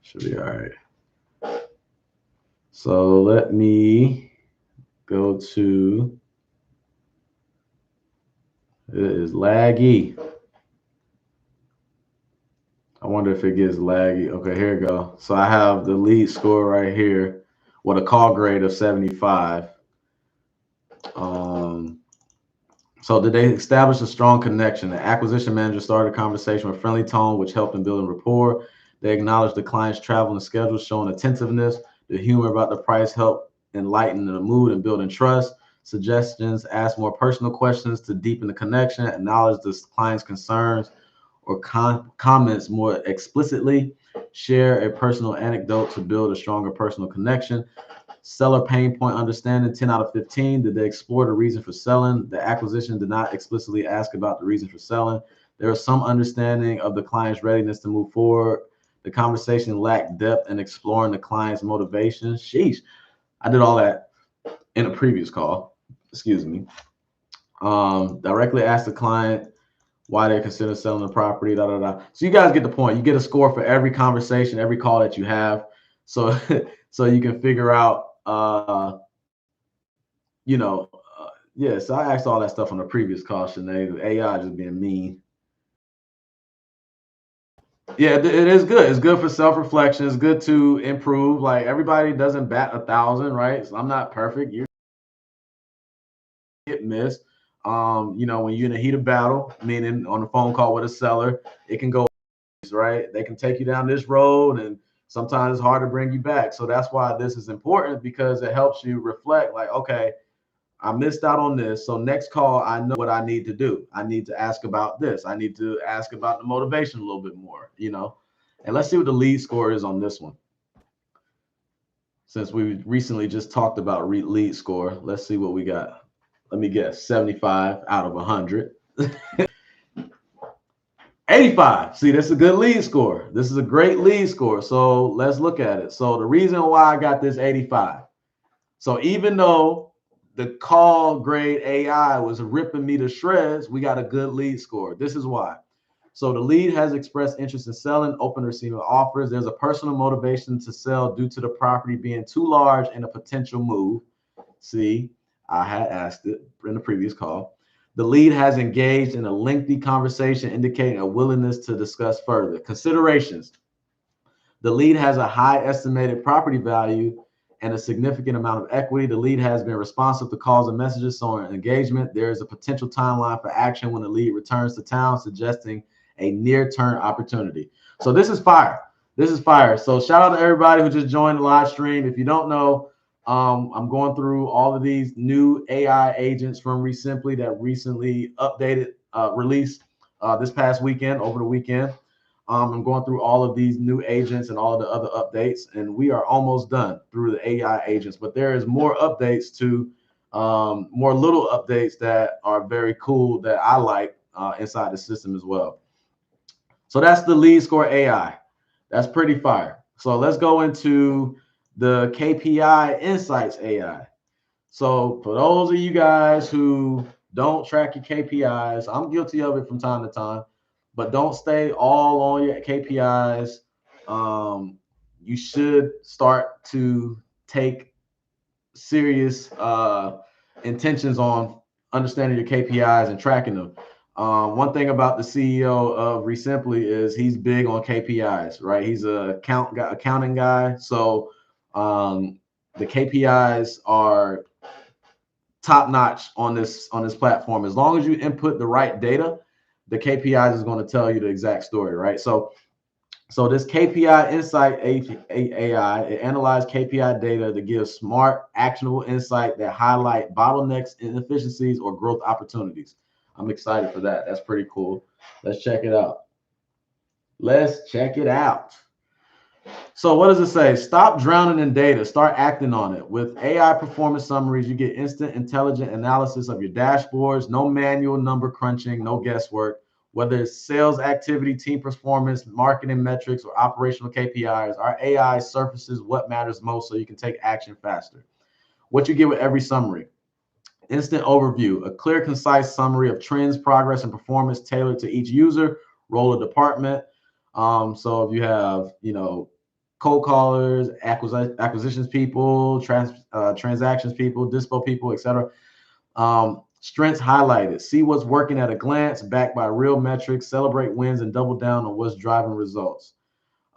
should be all right. So let me go to, it is laggy. I wonder if it gets laggy. Okay, here we go. So I have the lead score right here with a call grade of 75. So did they establish a strong connection? The acquisition manager started a conversation with a friendly tone, which helped in building rapport. They acknowledged the client's travel and schedule, showing attentiveness. The humor about the price helped enlighten the mood and building trust. Suggestions: ask more personal questions to deepen the connection. Acknowledge the client's concerns or comments more explicitly. Share a personal anecdote to build a stronger personal connection. Seller pain point understanding, 10 out of 15. Did they explore the reason for selling? The acquisition did not explicitly ask about the reason for selling. There was some understanding of the client's readiness to move forward. The conversation lacked depth in exploring the client's motivation. Sheesh. I did all that in a previous call. Excuse me. Directly ask the client why they consider selling the property, da, da, da. So you guys get the point. You get a score for every conversation, every call that you have. So, so you can figure out, yeah, so I asked all that stuff on the previous call, Sinead. AI just being mean. Yeah, it is good. It's good for self-reflection. It's good to improve. Like everybody doesn't bat 1,000, right? So I'm not perfect. You get missed. When you're in the heat of battle, meaning on a phone call with a seller, it can go right. They can take you down this road, and sometimes it's hard to bring you back. So that's why this is important, because it helps you reflect. Like, okay, I missed out on this. So next call, I know what I need to do. I need to ask about this. I need to ask about the motivation a little bit more, And let's see what the lead score is on this one. Since we recently just talked about lead score, let's see what we got. Let me guess, 75 out of 100. 85. See, this is a good lead score. This is a great lead score. So let's look at it. So the reason why I got this 85. So even though the call grade AI was ripping me to shreds, we got a good lead score. This is why. So the lead has expressed interest in selling, open receiving offers. There's a personal motivation to sell due to the property being too large and a potential move. See, I had asked it in the previous call. The lead has engaged in a lengthy conversation, indicating a willingness to discuss further. Considerations. The lead has a high estimated property value and a significant amount of equity. The lead has been responsive to calls and messages showing engagement. There is a potential timeline for action when the lead returns to town, suggesting a near-term opportunity. So this is fire. This is fire. So shout out to everybody who just joined the live stream. If you don't know, I'm going through all of these new AI agents from Resimpli that recently released this past weekend, over the weekend. I'm going through all of these new agents and all of the other updates, and we are almost done through the AI agents. But there is more updates to more little updates that are very cool that I like inside the system as well. So that's the lead score AI. That's pretty fire. So let's go into the KPI Insights AI. So for those of you guys who don't track your KPIs, I'm guilty of it from time to time, but don't stay all on your KPIs. You should start to take serious intentions on understanding your KPIs and tracking them. One thing about the CEO of Resimpli is he's big on KPIs, right? He's a accounting guy. So the KPIs are top notch on this platform. As long as you input the right data, the KPIs is going to tell you the exact story, right? So this KPI Insight AI, it analyzes KPI data to give smart, actionable insight that highlight bottlenecks, inefficiencies, or growth opportunities. I'm excited for that. That's pretty cool. Let's check it out. Let's check it out. So what does it say? Stop drowning in data. Start acting on it. With AI performance summaries, you get instant, intelligent analysis of your dashboards. No manual number crunching, no guesswork. Whether it's sales activity, team performance, marketing metrics, or operational KPIs, our AI surfaces what matters most so you can take action faster. What you get with every summary: instant overview, a clear, concise summary of trends, progress, and performance tailored to each user, role, or department. So if you have, cold callers, acquisitions people, transactions people, dispo people, etc. Strengths highlighted. See what's working at a glance, backed by real metrics. Celebrate wins and double down on what's driving results.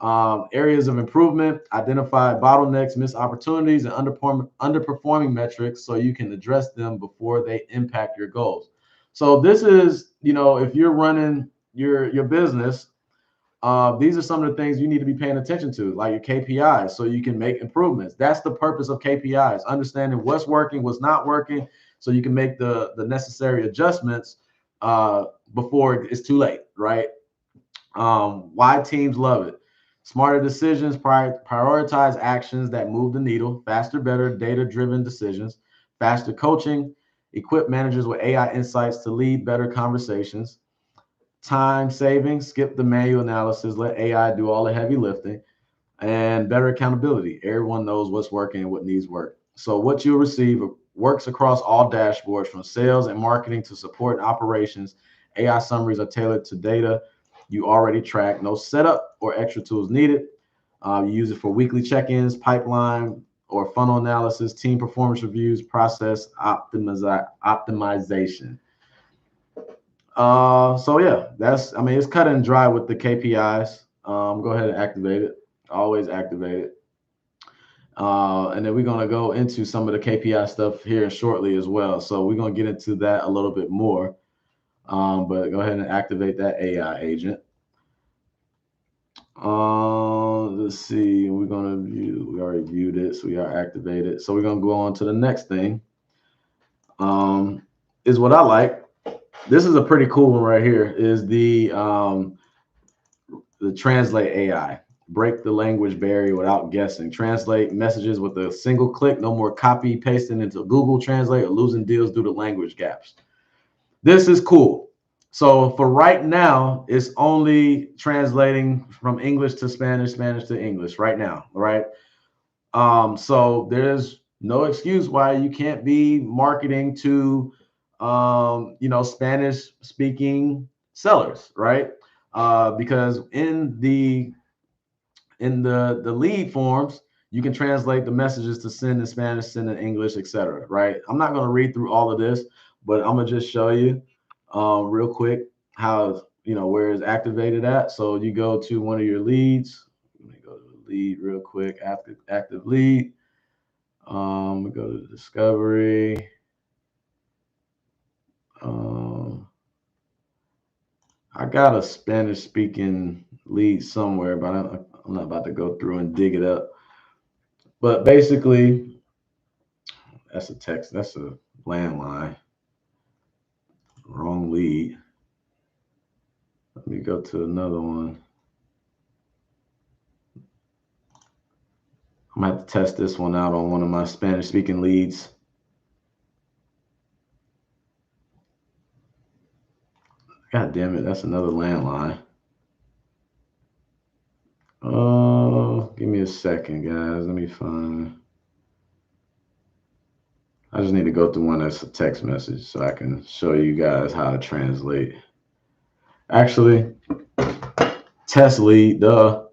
Areas of improvement: identify bottlenecks, missed opportunities, and underperforming metrics so you can address them before they impact your goals. So this is, if you're running your business, these are some of the things you need to be paying attention to, like your KPIs, so you can make improvements. That's the purpose of KPIs, understanding what's working, what's not working, so you can make the necessary adjustments before it's too late, right? Why teams love it: smarter decisions, prioritize actions that move the needle, faster, better, data-driven decisions, faster coaching, equip managers with AI insights to lead better conversations, time savings, skip the manual analysis, let AI do all the heavy lifting, and better accountability. Everyone knows what's working and what needs work. So what you'll receive works across all dashboards, from sales and marketing to support and operations. AI summaries are tailored to data you already track. No setup or extra tools needed. You use it for weekly check-ins, pipeline or funnel analysis, team performance reviews, process optimization. So yeah, it's cut and dry with the KPIs. Go ahead and activate it. Always activate it. And then we're going to go into some of the KPI stuff here shortly as well. So we're going to get into that a little bit more. But go ahead and activate that AI agent. Let's see. We're going to view. We already viewed it, so we are activated. So we're going to go on to the next thing. Is what I like. This is a pretty cool one right here. Is the Translate AI. Break the language barrier without guessing. Translate messages with a single click. No more copy pasting into Google Translate or losing deals due to language gaps. This is cool. So for right now, it's only translating from English to Spanish, Spanish to English right now, right? So there's no excuse why you can't be marketing to, Spanish speaking sellers, right? Because in the lead forms, you can translate the messages to send in Spanish, send in English, etc. Right? I'm not going to read through all of this, but I'm gonna just show you real quick how, where it's activated at. So you go to one of your leads. Let me go to the lead real quick. Active lead. We go to discovery. I got a Spanish speaking lead somewhere, but I'm not about to go through and dig it up. But basically, that's a text. That's a landline. Wrong lead. Let me go to another one. I'm gonna have to test this one out on one of my Spanish speaking leads. God damn it, that's another landline. Give me a second, guys. Let me find. I just need to go through one that's a text message so I can show you guys how to translate. Actually, test lead, duh.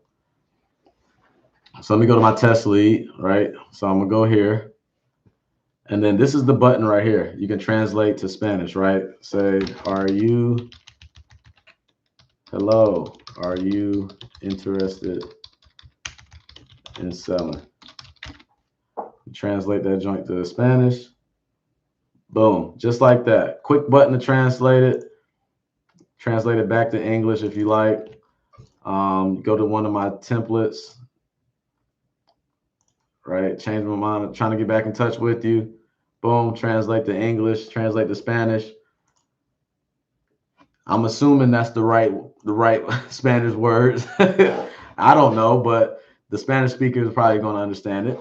So let me go to my test lead, right? So I'm gonna go here. And then this is the button right here. You can translate to Spanish, right? Say, hello, are you interested in selling? Translate that joint to Spanish. Boom, just like that. Quick button to translate it. Translate it back to English if you like. Go to one of my templates, right? Change my mind. I'm trying to get back in touch with you. Boom, translate to English, translate to Spanish. I'm assuming that's the right Spanish words. I don't know, but the Spanish speaker is probably going to understand it.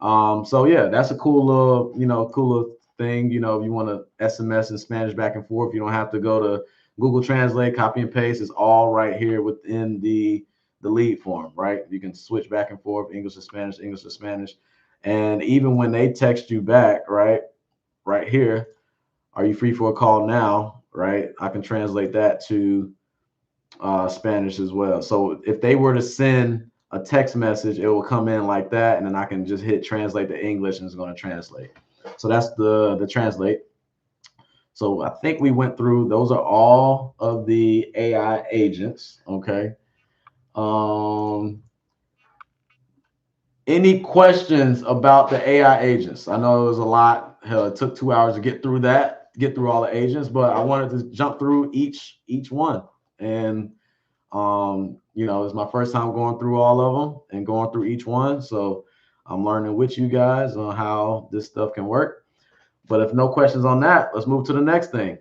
So yeah, that's a cool little thing. If you want to SMS in Spanish back and forth, you don't have to go to Google Translate, copy and paste. It's all right here within the lead form, right? You can switch back and forth, English to Spanish, English to Spanish. And even when they text you back, right here, are you free for a call now? Right? I can translate that to Spanish as well. So if they were to send a text message, it will come in like that, and then I can just hit translate to English, and it's going to translate. So that's the translate. So I think we went through, those are all of the AI agents. Okay. Any questions about the AI agents? I know it was a lot. Hell, it took 2 hours to get through all the agents, but I wanted to jump through each one. And it's my first time going through all of them and going through each one. So I'm learning with you guys on how this stuff can work. But if no questions on that, let's move to the next thing.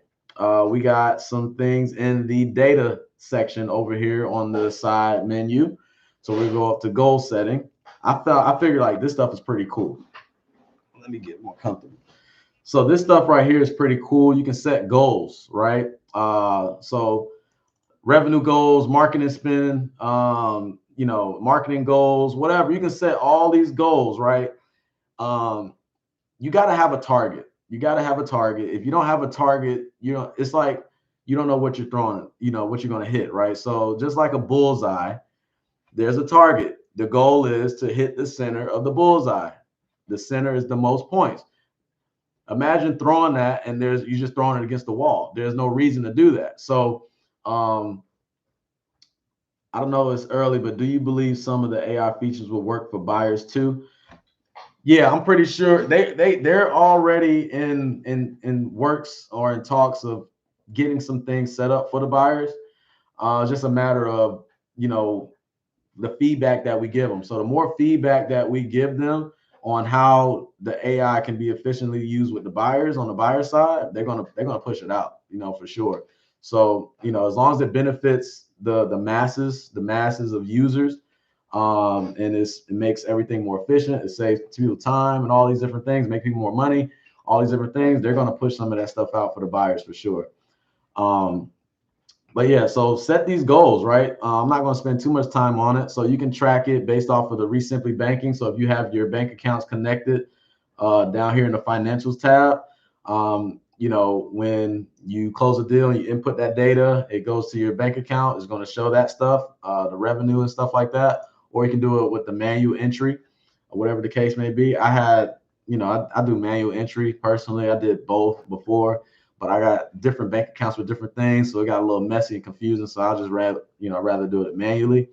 We got some things in the data section over here on the side menu. So we go up to goal setting. I figured like this stuff is pretty cool. Let me get more comfortable. So this stuff right here is pretty cool. You can set goals, right? So revenue goals, marketing spend, marketing goals, whatever. You can set all these goals, right? You got to have a target. You got to have a target. If you don't have a target, it's like you don't know what you're throwing, what you're going to hit, right? So just like a bullseye, there's a target. The goal is to hit the center of the bullseye. The center is the most points. Imagine throwing that and you're just throwing it against the wall. There's no reason to do that. So I don't know, it's early, but do you believe some of the AI features will work for buyers too? Yeah, I'm pretty sure they're already in works or in talks of getting some things set up for the buyers. It's just a matter of the feedback that we give them. So the more feedback that we give them on how the AI can be efficiently used with the buyers on the buyer side, they're gonna push it out, for sure. So as long as it benefits the masses of users, and it makes everything more efficient, it saves people time and all these different things, make people more money, all these different things, they're gonna push some of that stuff out for the buyers for sure. But yeah, so set these goals, right? I'm not going to spend too much time on it. So you can track it based off of the Resimpli banking. So if you have your bank accounts connected down here in the financials tab, when you close a deal and you input that data, it goes to your bank account. It's going to show that stuff, the revenue and stuff like that. Or you can do it with the manual entry or whatever the case may be. I do manual entry personally. I did both before, but I got different bank accounts with different things, so it got a little messy and confusing. So I just rather do it manually.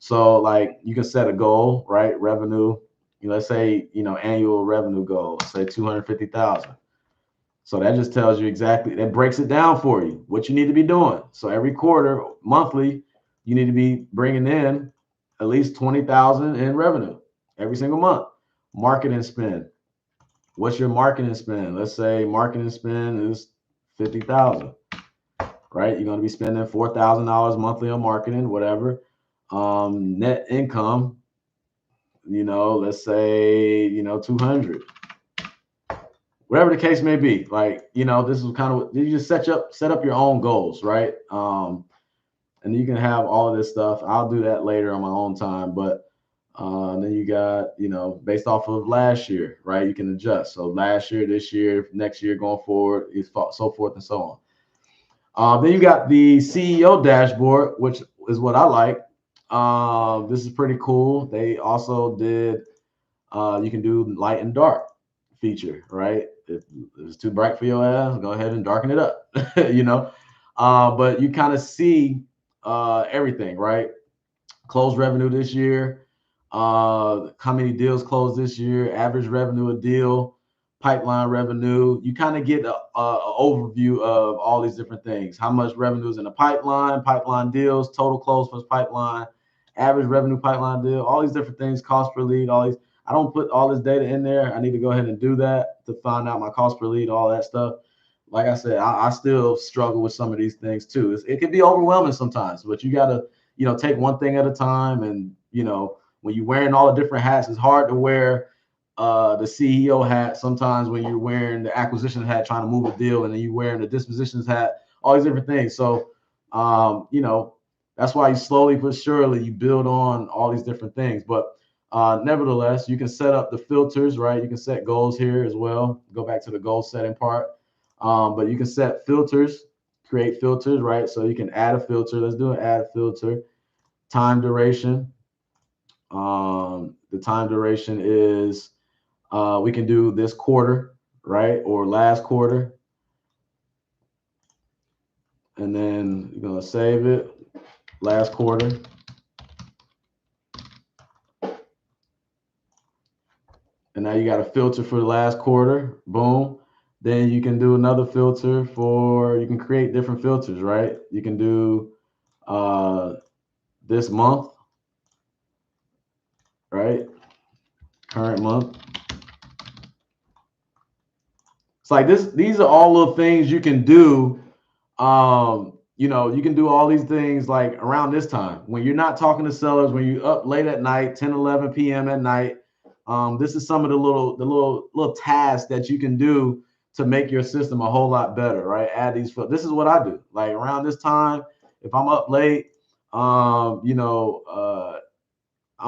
So like you can set a goal, right? Revenue, let's say annual revenue goal, say 250,000. So that just tells you exactly, that breaks it down for you what you need to be doing. So every quarter, monthly, you need to be bringing in at least 20,000 in revenue every single month. Marketing spend. What's your marketing spend? Let's say marketing spend is 50,000, right? You're going to be spending $4,000 monthly on marketing, whatever. Net income, let's say 200, whatever the case may be. Like, this is kind of, you just set up your own goals, right? And you can have all of this stuff. I'll do that later on my own time, but then you got, based off of last year, right? You can adjust. So last year, this year, next year, going forward, so forth and so on. Then you got the CEO dashboard, which is what I like. This is pretty cool. They also did, you can do light and dark feature, right? If it's too bright for your ass, go ahead and darken it up, but you kind of see everything, right? Closed revenue this year, how many deals closed this year, average revenue a deal, pipeline revenue. You kind of get a overview of all these different things. How much revenue is in the pipeline deals, total close plus pipeline, average revenue pipeline deal, all these different things, cost per lead, all these. I don't put all this data in there. I need to go ahead and do that to find out my cost per lead, all that stuff. Like I said, I still struggle with some of these things too. It can be overwhelming sometimes, but you got to, take one thing at a time. And, when you're wearing all the different hats, it's hard to wear the CEO hat sometimes when you're wearing the acquisition hat trying to move a deal, and then you're wearing the dispositions hat, all these different things. So, that's why you slowly but surely you build on all these different things. But nevertheless, you can set up the filters, right? You can set goals here as well. Go back to the goal setting part. But you can set filters, create filters, right? So you can add a filter. Let's do an add filter. Time duration. The time duration is, we can do this quarter, right? Or last quarter. And then you're going to save it. Last quarter. And now you got a filter for the last quarter. Boom. Then you can do another filter you can create different filters, right? You can do this month, right? Current month. It's like this. These are all little things you can do. You can do all these things like around this time when you're not talking to sellers, when you're up late at night, 10, 11 p.m. at night. This is some of the little tasks that you can do to make your system a whole lot better, right? Add these. This is what I do. Like around this time, if I'm up late, I'm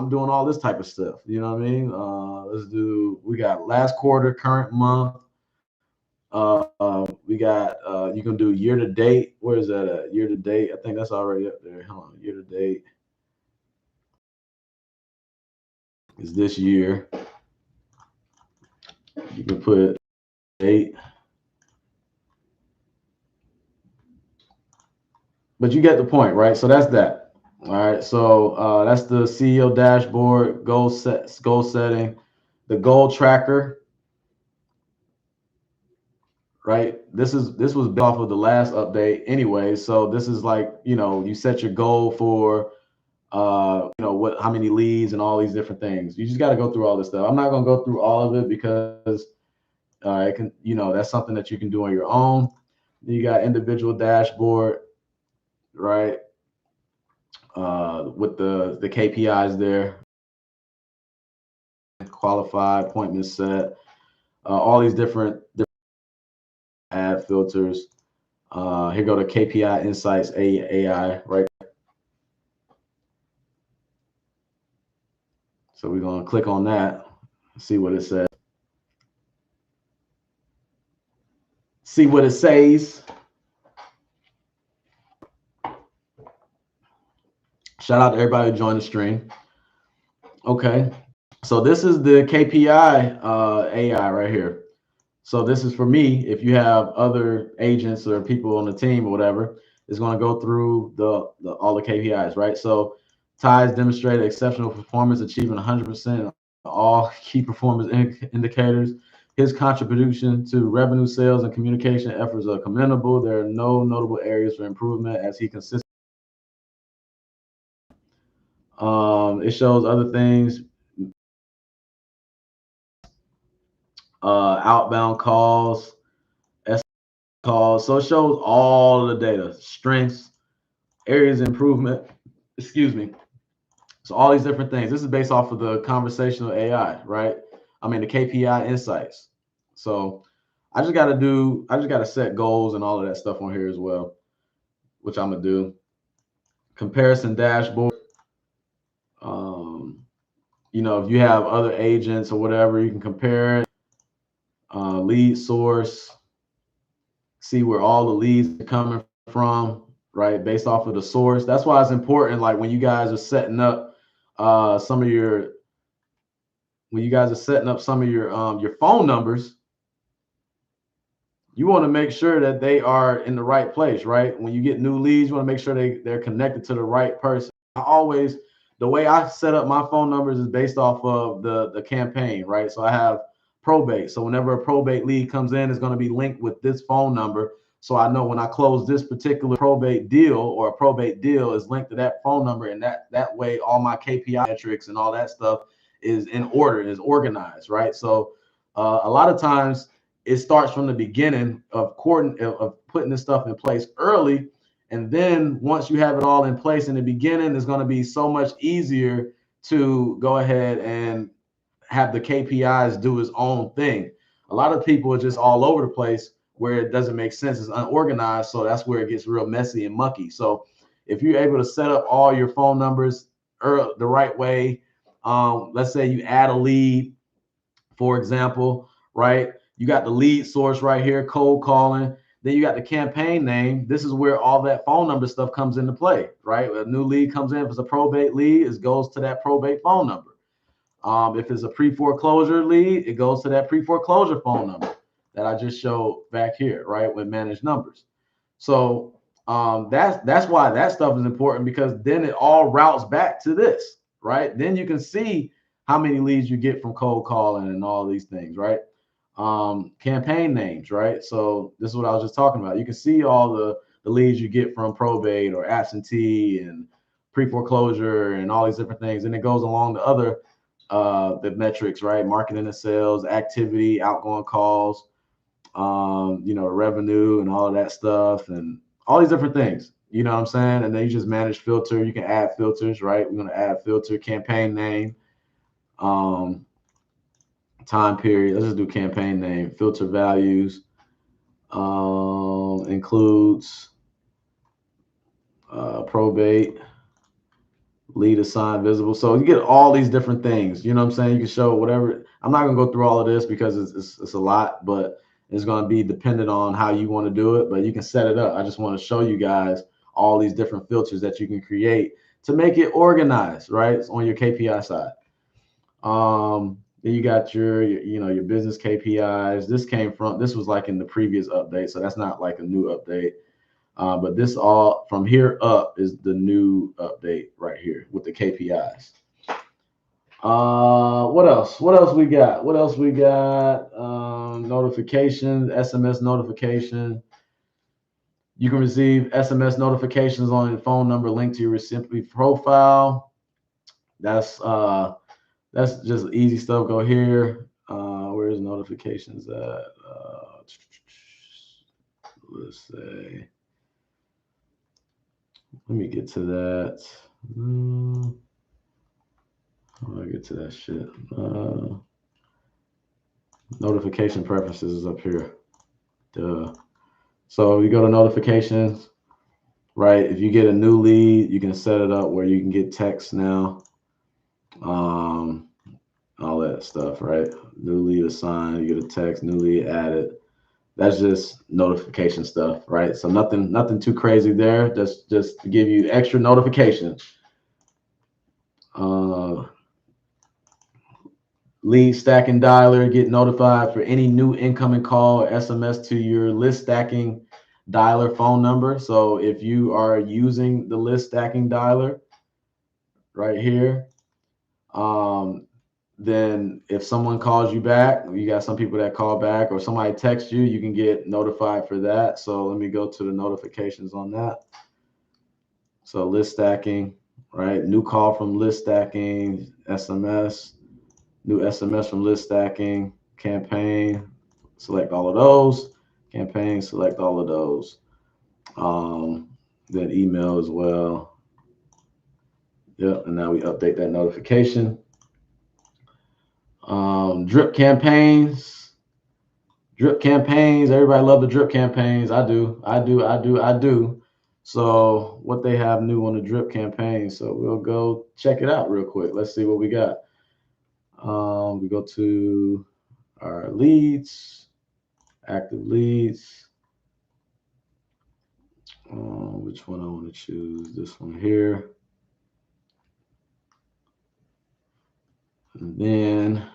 doing all this type of stuff. You know what I mean? We got last quarter, current month. We got, you can do year to date. Where is that at? Year to date. I think that's already up there. Hold on. Year to date is this year. You can put date. But you get the point, right? So that's that. All right. So that's the CEO dashboard, goal setting, the goal tracker. Right. This was built off of the last update anyway. So this is like, you set your goal for how many leads and all these different things. You just got to go through all this stuff. I'm not going to go through all of it because it can, that's something that you can do on your own. You got individual dashboard, right? With the KPIs there, qualified, appointment set, all these different ad filters. Here go to KPI Insights AI, right? So we're going to click on that, see what it says. See what it says. Shout out to everybody who joined the stream. Okay. So this is the KPI AI right here. So this is for me. If you have other agents or people on the team or whatever, it's going to go through all the KPIs, right? So Ties demonstrated exceptional performance, achieving 100% all key performance indicators. His contribution to revenue, sales, and communication efforts are commendable. There are no notable areas for improvement as he consistently. It shows other things. Outbound calls, calls. So it shows all the data, strengths, areas of improvement. Excuse me. So all these different things. This is based off of the conversational AI, right? I mean the KPI insights. So I just got to set goals and all of that stuff on here as well, which I'm gonna do. Comparison dashboard. If you have other agents or whatever, you can compare it. Lead source. See where all the leads are coming from, right? Based off of the source. That's why it's important. Like when you guys are setting up some of your when you guys are setting up some of your phone numbers, you want to make sure that they are in the right place, right? When you get new leads, you want to make sure they're connected to the right person. The way I set up my phone numbers is based off of the campaign, right? So I have probate. So whenever a probate lead comes in, it's going to be linked with this phone number. So I know when I close this particular probate deal, or a probate deal is linked to that phone number, and that way all my KPI metrics and all that stuff is in order, is organized, right? So a lot of times it starts from the beginning of putting this stuff in place early. And then once you have it all in place in the beginning, it's going to be so much easier to go ahead and have the KPIs do its own thing. A lot of people are just all over the place where it doesn't make sense. It's unorganized. So that's where it gets real messy and mucky. So if you're able to set up all your phone numbers the right way, let's say you add a lead, for example, right? You got the lead source right here, cold calling. Then you got the campaign name. This is where all that phone number stuff comes into play, right? A new lead comes in. If it's a probate lead, it goes to that probate phone number. If it's a pre-foreclosure lead, it goes to that pre-foreclosure phone number that I just showed back here, right? With managed numbers. So that's why that stuff is important, because then it all routes back to this, right? Then you can see how many leads you get from cold calling and all these things, right? Campaign names, right? So this is what I was just talking about. You can see all the leads you get from probate or absentee and pre-foreclosure and all these different things. And it goes along the other the metrics, right? Marketing and sales, activity, outgoing calls, revenue and all of that stuff, and all these different things. You know what I'm saying? And then you just manage filter. You can add filters, right? We're going to add filter, campaign name, time period. Let's just do campaign name, filter values, includes probate, lead assigned visible. So you get all these different things. You know what I'm saying? You can show whatever. I'm not going to go through all of this because it's a lot, but it's going to be dependent on how you want to do it. But you can set it up. I just want to show you guys all these different filters that you can create to make it organized, right? It's on your KPI side. Then you got your business KPIs. This was like in the previous update, so that's not like a new update. But this all from here up is the new update right here with the KPIs. What else? What else we got? Notifications, SMS notification. You can receive SMS notifications on your phone number linked to your Resimpli profile. That's just easy stuff. Go here. Where's notifications at? Let's say. Let me get to that. How do I get to that shit? Notification preferences is up here. Duh. So you go to notifications, right? If you get a new lead, you can set it up where you can get text now. All that stuff, right? New lead assigned, you get a text, new lead added. That's just notification stuff, right? So nothing too crazy there. Just to give you extra notifications. Lead stacking dialer, get notified for any new incoming call or SMS to your list stacking dialer phone number. So if you are using the list stacking dialer right here, then if someone calls you back, you got some people that call back, or somebody texts you, you can get notified for that. So let me go to the notifications on that. So list stacking, right? New call from list stacking, SMS, new SMS from list stacking, campaign, select all of those, campaign, select all of those. Then email as well. Yep, and now we update that notification. Drip campaigns. Everybody love the drip campaigns. I do. So what they have new on the drip campaign. So we'll go check it out real quick. Let's see what we got. We go to our leads, active leads. Which one I want to choose? This one here. And then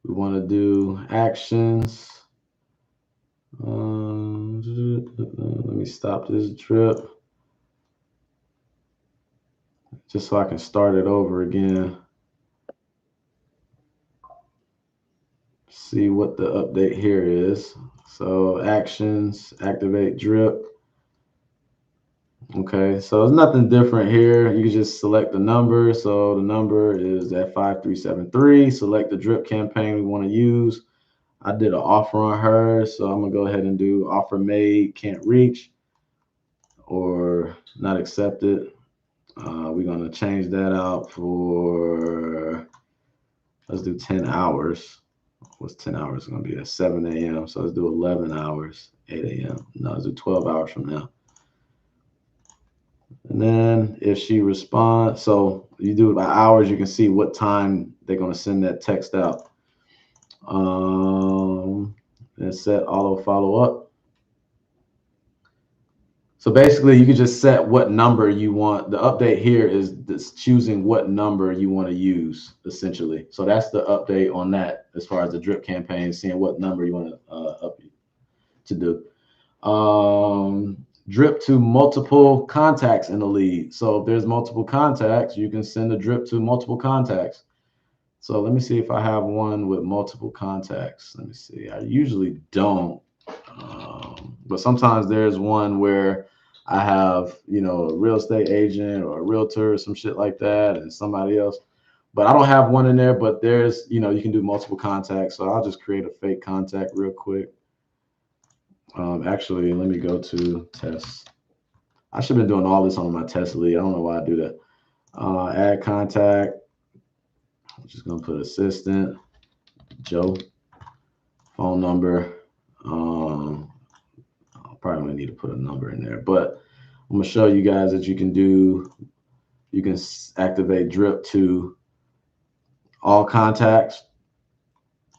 We want to do actions. Let me stop this drip just so I can start it over again. See what the update here is. So actions, activate drip. Okay, so there's nothing different here. You can just select the number. So the number is at 5373. Select the drip campaign we want to use. I did an offer on her, so I'm gonna go ahead and do offer made, can't reach, or not accepted. We're gonna change that out for, let's do 10 hours. What's 10 hours gonna be? At 7 a.m. So let's do 11 hours, 8 a.m. No, let's do 12 hours from now. And then if she responds, so you do it by hours, you can see what time they're gonna send that text out. And set auto follow up. So basically, you can just set what number you want. The update here is this, choosing what number you want to use, essentially. So that's the update on that as far as the drip campaign, seeing what number you want to do. Drip to multiple contacts in the lead. So if there's multiple contacts, you can send a drip to multiple contacts. So let me see if I have one with multiple contacts. Let me see. I usually don't. But sometimes there's one where I have, a real estate agent or a realtor or some shit like that and somebody else. But I don't have one in there, but there's, you can do multiple contacts. So I'll just create a fake contact real quick. Actually, let me go to tests. I should have been doing all this on my test lead. I don't know why I do that. Add contact. I'm just going to put assistant, Joe, phone number. Probably gonna need to put a number in there, but I'm gonna show you guys that you can activate drip to all contacts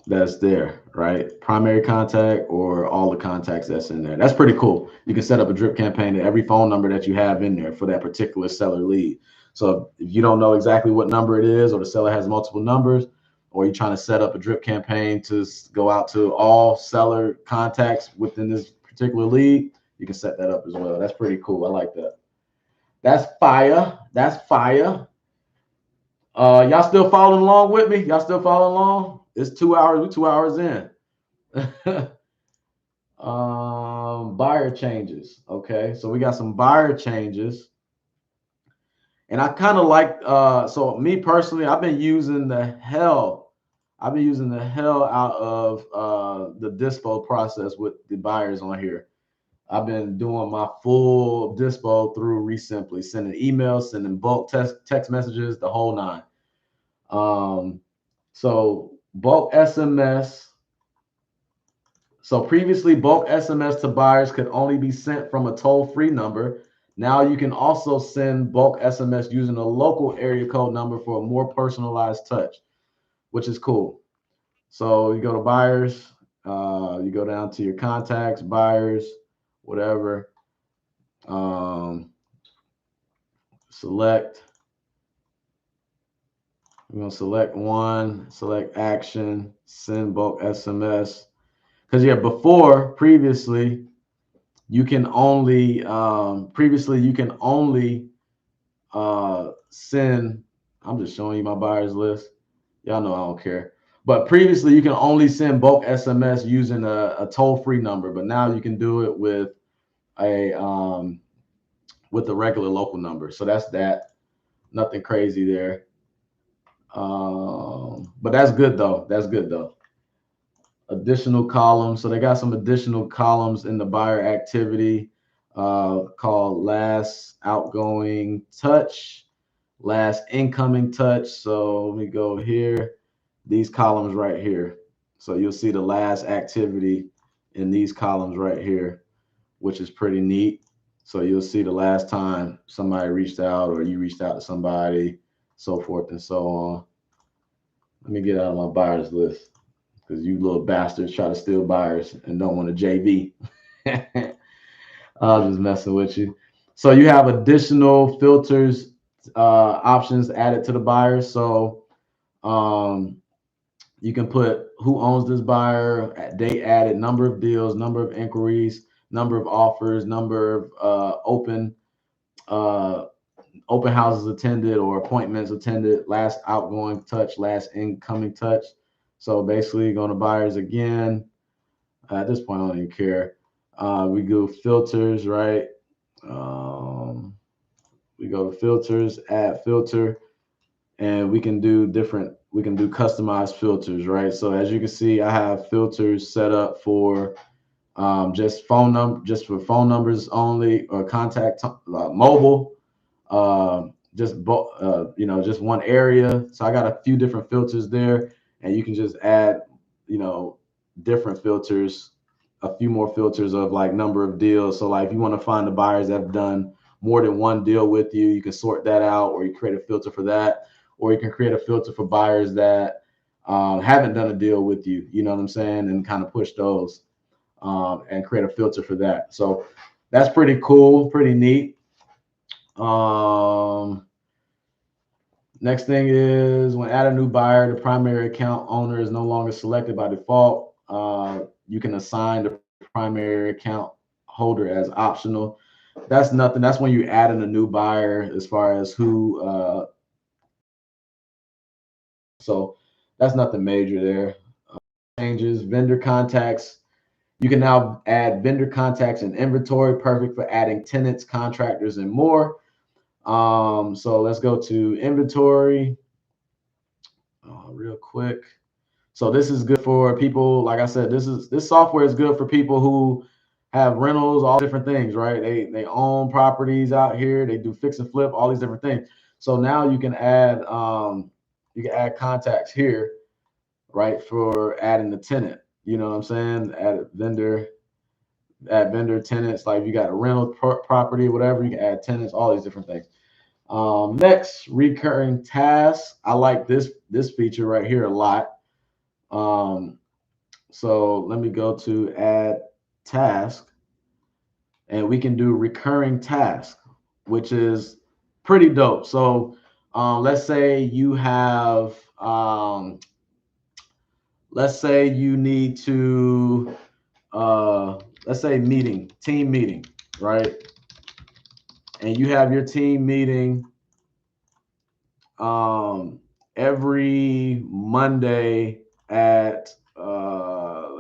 that's there, right? Primary contact or all the contacts that's in there. That's pretty cool. You can set up a drip campaign to every phone number that you have in there for that particular seller lead. So if you don't know exactly what number it is, or the seller has multiple numbers, or you're trying to set up a drip campaign to go out to all seller contacts within this particular lead, you can set that up as well. That's pretty cool. I like that. That's fire. That's fire. Y'all still following along with me? Y'all still following along? It's 2 hours. We're 2 hours in. Buyer changes. Okay, so we got some buyer changes. And I kind of like, so me personally, I've been using the hell out of the dispo process with the buyers on here. I've been doing my full dispo through Resimpli, sending emails, sending bulk text messages, the whole nine. So bulk SMS. So previously, bulk SMS to buyers could only be sent from a toll-free number. Now you can also send bulk SMS using a local area code number for a more personalized touch, which is cool. So you go to buyers, you go down to your contacts, buyers, whatever. Select. We're going to select one, select action, send bulk SMS. Because previously, you can only send, I'm just showing you my buyers list. Y'all know I don't care. But previously, you can only send bulk SMS using a toll-free number, but now you can do it with a regular local number. So that's that. Nothing crazy there. But that's good though. Additional columns. So they got some additional columns in the buyer activity called last outgoing touch, last incoming touch. So let me go here. These columns right here. So you'll see the last activity in these columns right here, which is pretty neat. So you'll see the last time somebody reached out or you reached out to somebody, so forth and so on. Let me get out of my buyers list because you little bastards try to steal buyers and don't want a JV. I was just messing with you. So you have additional filters, options added to the buyers. So You can put who owns this buyer, date added, number of deals, number of inquiries, number of offers, number of uh, open houses attended or appointments attended, last outgoing touch, last incoming touch. So basically, going to buyers again. At this point, I don't even care. We go filters, right? We go to filters, add filter, and we can do customized filters, right? So as you can see, I have filters set up for just for phone numbers only, or contact mobile, just one area. So I got a few different filters there, and you can just add, different filters, a few more filters of like number of deals. So like if you want to find the buyers that have done more than one deal with you, you can sort that out, or you create a filter for that, or you can create a filter for buyers that haven't done a deal with you. You know what I'm saying, and kind of push those and create a filter for that. So that's pretty cool, pretty neat. Next thing is when add a new buyer, the primary account owner is no longer selected by default. You can assign the primary account holder as optional. That's nothing. That's when you add in a new buyer as far as who. So that's nothing major there. Changes, vendor contacts. You can now add vendor contacts and inventory, perfect for adding tenants, contractors, and more. So let's go to inventory real quick. So this is good for people. Like I said, this software is good for people who have rentals, all different things, right? They own properties out here. They do fix and flip, all these different things. So now you can add contacts here, right, for adding the tenant. You know what I'm saying? Add vendor tenants. Like if you got a rental property, whatever, you can add tenants, all these different things. Next, recurring tasks. I like this feature right here a lot. So let me go to add task, and we can do recurring task, which is pretty dope. So let's say you have, let's say you need to, let's say team meeting, right? And you have your team meeting every Monday at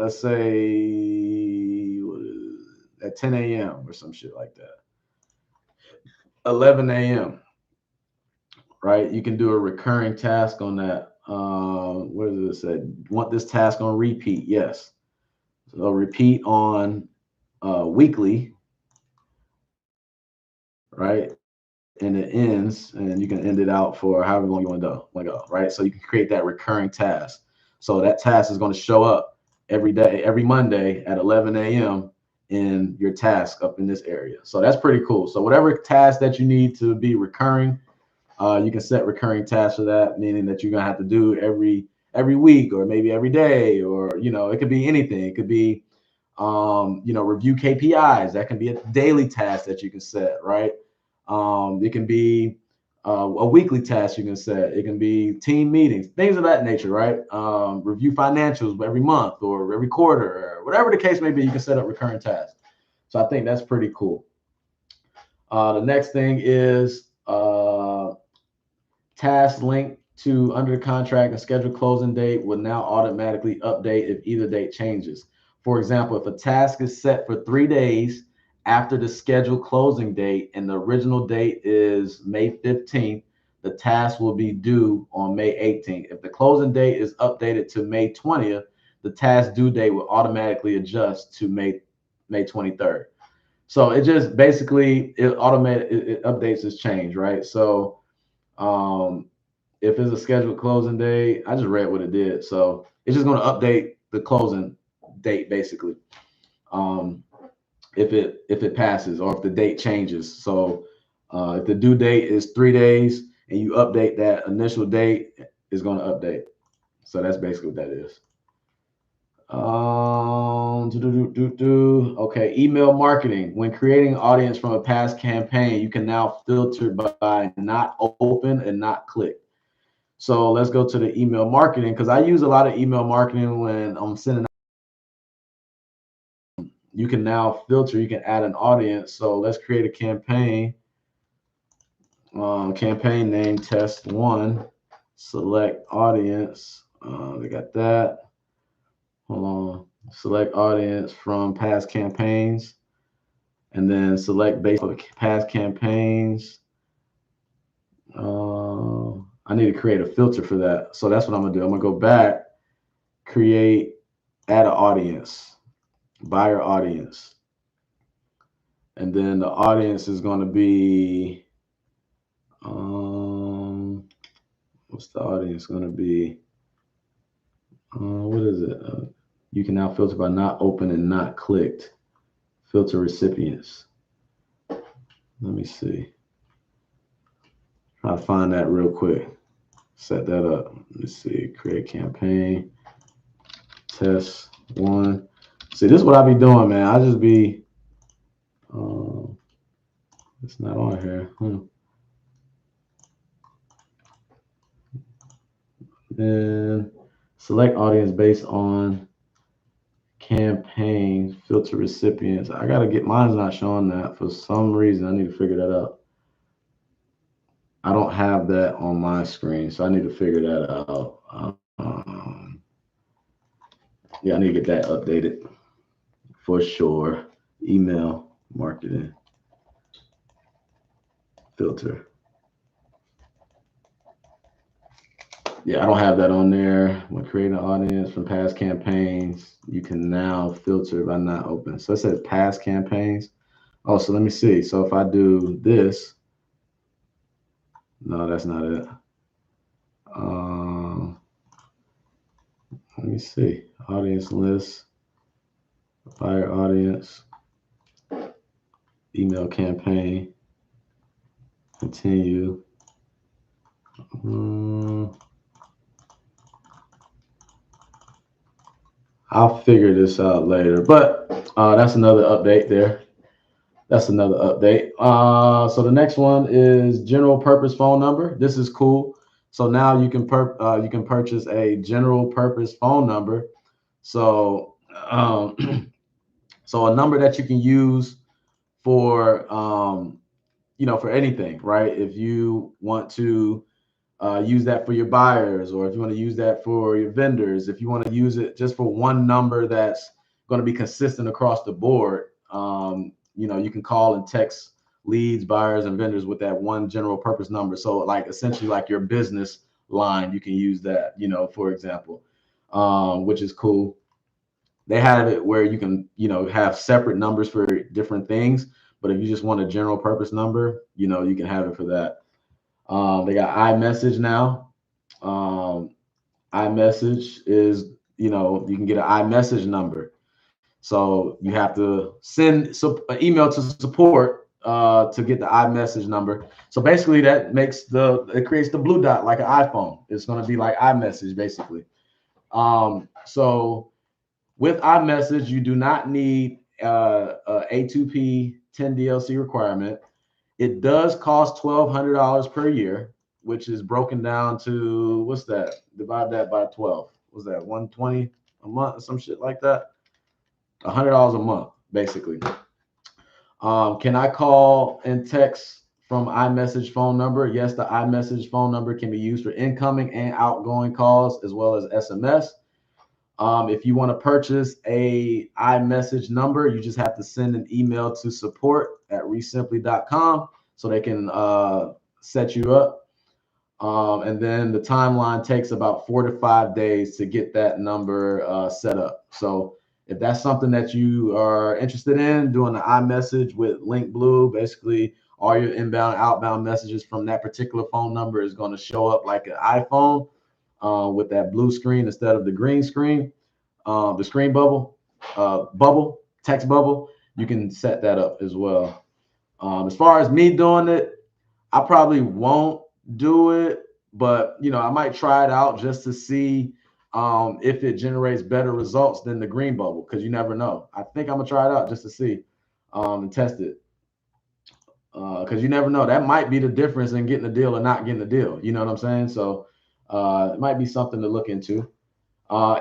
let's say at 10 a.m. or some shit like that. 11 a.m. Right? You can do a recurring task on that. Where does it say? Want this task on repeat? Yes. So repeat on weekly, right? And it ends, and you can end it out for however long you want to go, right? So you can create that recurring task. So that task is going to show up every day, every Monday at 11 a.m. in your task up in this area. So that's pretty cool. So whatever task that you need to be recurring, you can set recurring tasks for that, meaning that you're gonna have to do every week or maybe every day, or it could be anything. It could be review KPIs. That can be a daily task that you can set, right? It can be a weekly task you can set. It can be team meetings, things of that nature, right? Review financials every month or every quarter, or whatever the case may be. You can set up recurring tasks. So I think that's pretty cool. The next thing is task linked to under the contract and scheduled closing date will now automatically update if either date changes. For example, if a task is set for 3 days after the scheduled closing date and the original date is May 15th, the task will be due on May 18th. If the closing date is updated to May 20th, the task due date will automatically adjust to May 23rd. So it just basically it updates this change, right? So if it's a scheduled closing date, I just read what it did. So it's just going to update the closing date basically. If it passes or if the date changes. So if the due date is 3 days and you update that initial date, it's going to update. So that's basically what that is. Okay, email marketing. When creating an audience from a past campaign, you can now filter by not open and not click. So let's go to the email marketing, because I use a lot of email marketing when I'm sending. You can now filter, you can add an audience. So let's create a campaign. Campaign name test 1, select audience. We got that. Hold on. Select audience from past campaigns, and then select based on past campaigns. I need to create a filter for that. So that's what I'm gonna do. I'm gonna go back, create, add an audience, buyer audience. And then the audience is gonna be, what's the audience gonna be? What is it? You can now filter by not open and not clicked. Filter recipients. Let me see. Try to find that real quick. Set that up. Let's see. Create campaign. Test 1. See, this is what I be doing, man. I just be. It's not on here. Then select audience based on campaign. Filter recipients. I gotta get, mine's not showing that for some reason. I need to figure that out. I don't have that on my screen, so I need to figure that out. Yeah, I need to get that updated for sure. Email marketing filter. Yeah, I don't have that on there. When creating an audience from past campaigns, you can now filter by not open. So it says past campaigns. Oh, so let me see. So if I do this, no, that's not it. Let me see. Audience list, buyer audience, email campaign, continue. I'll figure this out later, but that's another update there. That's another update. So the next one is general purpose phone number. This is cool. So now you can purchase a general purpose phone number. So so a number that you can use for for anything, right? If you want to use that for your buyers, or if you want to use that for your vendors, if you want to use it just for one number that's going to be consistent across the board, you can call and text leads, buyers, and vendors with that one general purpose number. So like essentially like your business line, you can use that, for example, which is cool. They have it where you can, have separate numbers for different things. But if you just want a general purpose number, you can have it for that. They got iMessage now. iMessage is, you can get an iMessage number. So you have to send an email to support to get the iMessage number. So basically that it creates the blue dot like an iPhone. It's going to be like iMessage basically. So with iMessage, you do not need a A2P 10 DLC requirement. It does cost $1,200 per year, which is broken down to, what's that? Divide that by 12. What's that? 120 a month or some shit like that? $100 a month, basically. Can I call and text from iMessage phone number? Yes, the iMessage phone number can be used for incoming and outgoing calls, as well as SMS. If you want to purchase a iMessage number, you just have to send an email to support@resimpli.com so they can set you up. And then the timeline takes about 4 to 5 days to get that number set up. So if that's something that you are interested in, doing the iMessage with Link Blue, basically all your inbound, outbound messages from that particular phone number is going to show up like an iPhone with that blue screen instead of the green screen, the screen text bubble. You can set that up as well. As far as me doing it, I probably won't do it, but I might try it out just to see if it generates better results than the green bubble, because you never know. I think I'm gonna try it out just to see and test it, because you never know. That might be the difference in getting a deal or not getting a deal. You know what I'm saying? So It might be something to look into.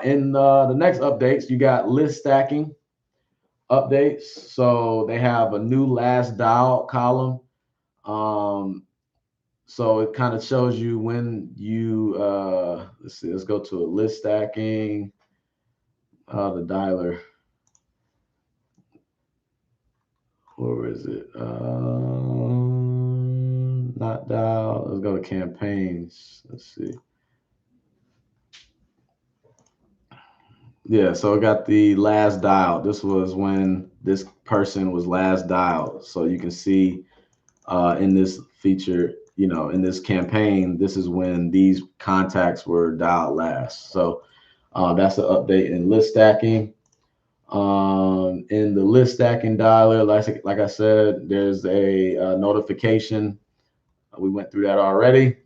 In the next updates, you got list stacking updates. So they have a new last dial column. So it kind of shows you when you, let's see, let's go to a list stacking, the dialer. Where is it? Not dial. Let's go to campaigns. Let's see. Yeah, so I got the last dial. This was when this person was last dialed. So you can see in this feature, in this campaign, this is when these contacts were dialed last. So that's an update in list stacking. In the list stacking dialer, like I said, there's a notification. We went through that already.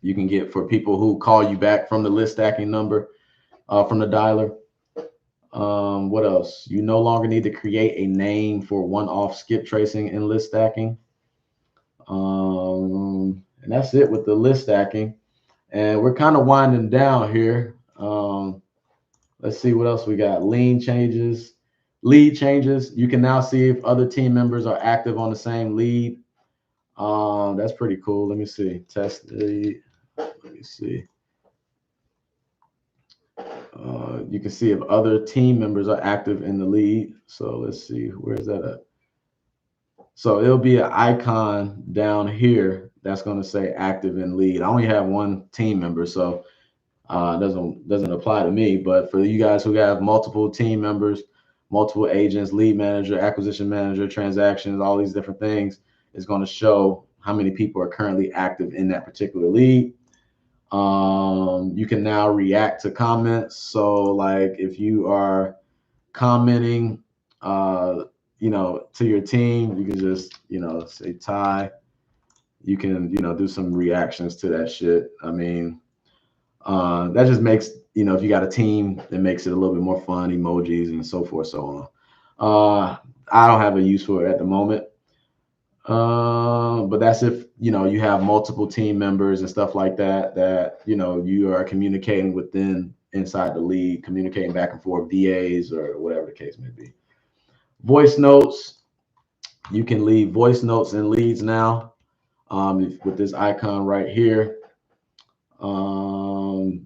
You can get for people who call you back from the list stacking number from the dialer. What else? You no longer need to create a name for one-off skip tracing and list stacking. And that's it with the list stacking. And we're kind of winding down here. Let's see what else we got. Lead changes. You can now see if other team members are active on the same lead. That's pretty cool. Let me see. Test lead. Let me see. You can see if other team members are active in the lead. So let's see, where's that at? So it'll be an icon down here that's going to say active in lead. I only have one team member, so doesn't apply to me. But for you guys who have multiple team members, multiple agents, lead manager, acquisition manager, transactions, all these different things, it's going to show how many people are currently active in that particular lead. You can now react to comments. So like if you are commenting, to your team, you can just, say Ty. You can, do some reactions to that shit. I mean, that just makes, if you got a team, it makes it a little bit more fun, emojis and so forth, so on. I don't have a use for it at the moment. But that's if, you have multiple team members and stuff like that, you are communicating inside the league, communicating back and forth, VAs or whatever the case may be. Voice notes, you can leave voice notes and leads now with this icon right here. I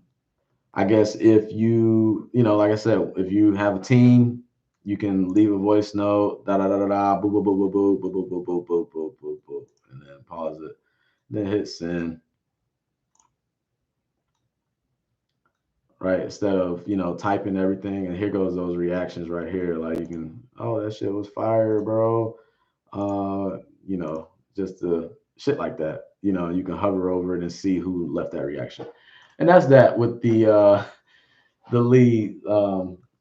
guess if you, like I said, if you have a team, you can leave a voice note, da da da da da, boo boo boo boo boo boo boo boo boo boo boo boo, and then pause it, then hit send. Right, instead of typing everything, and here goes those reactions right here. Like you can, oh, that shit was fire, bro. Just the shit like that. You can hover over it and see who left that reaction, and that's that with the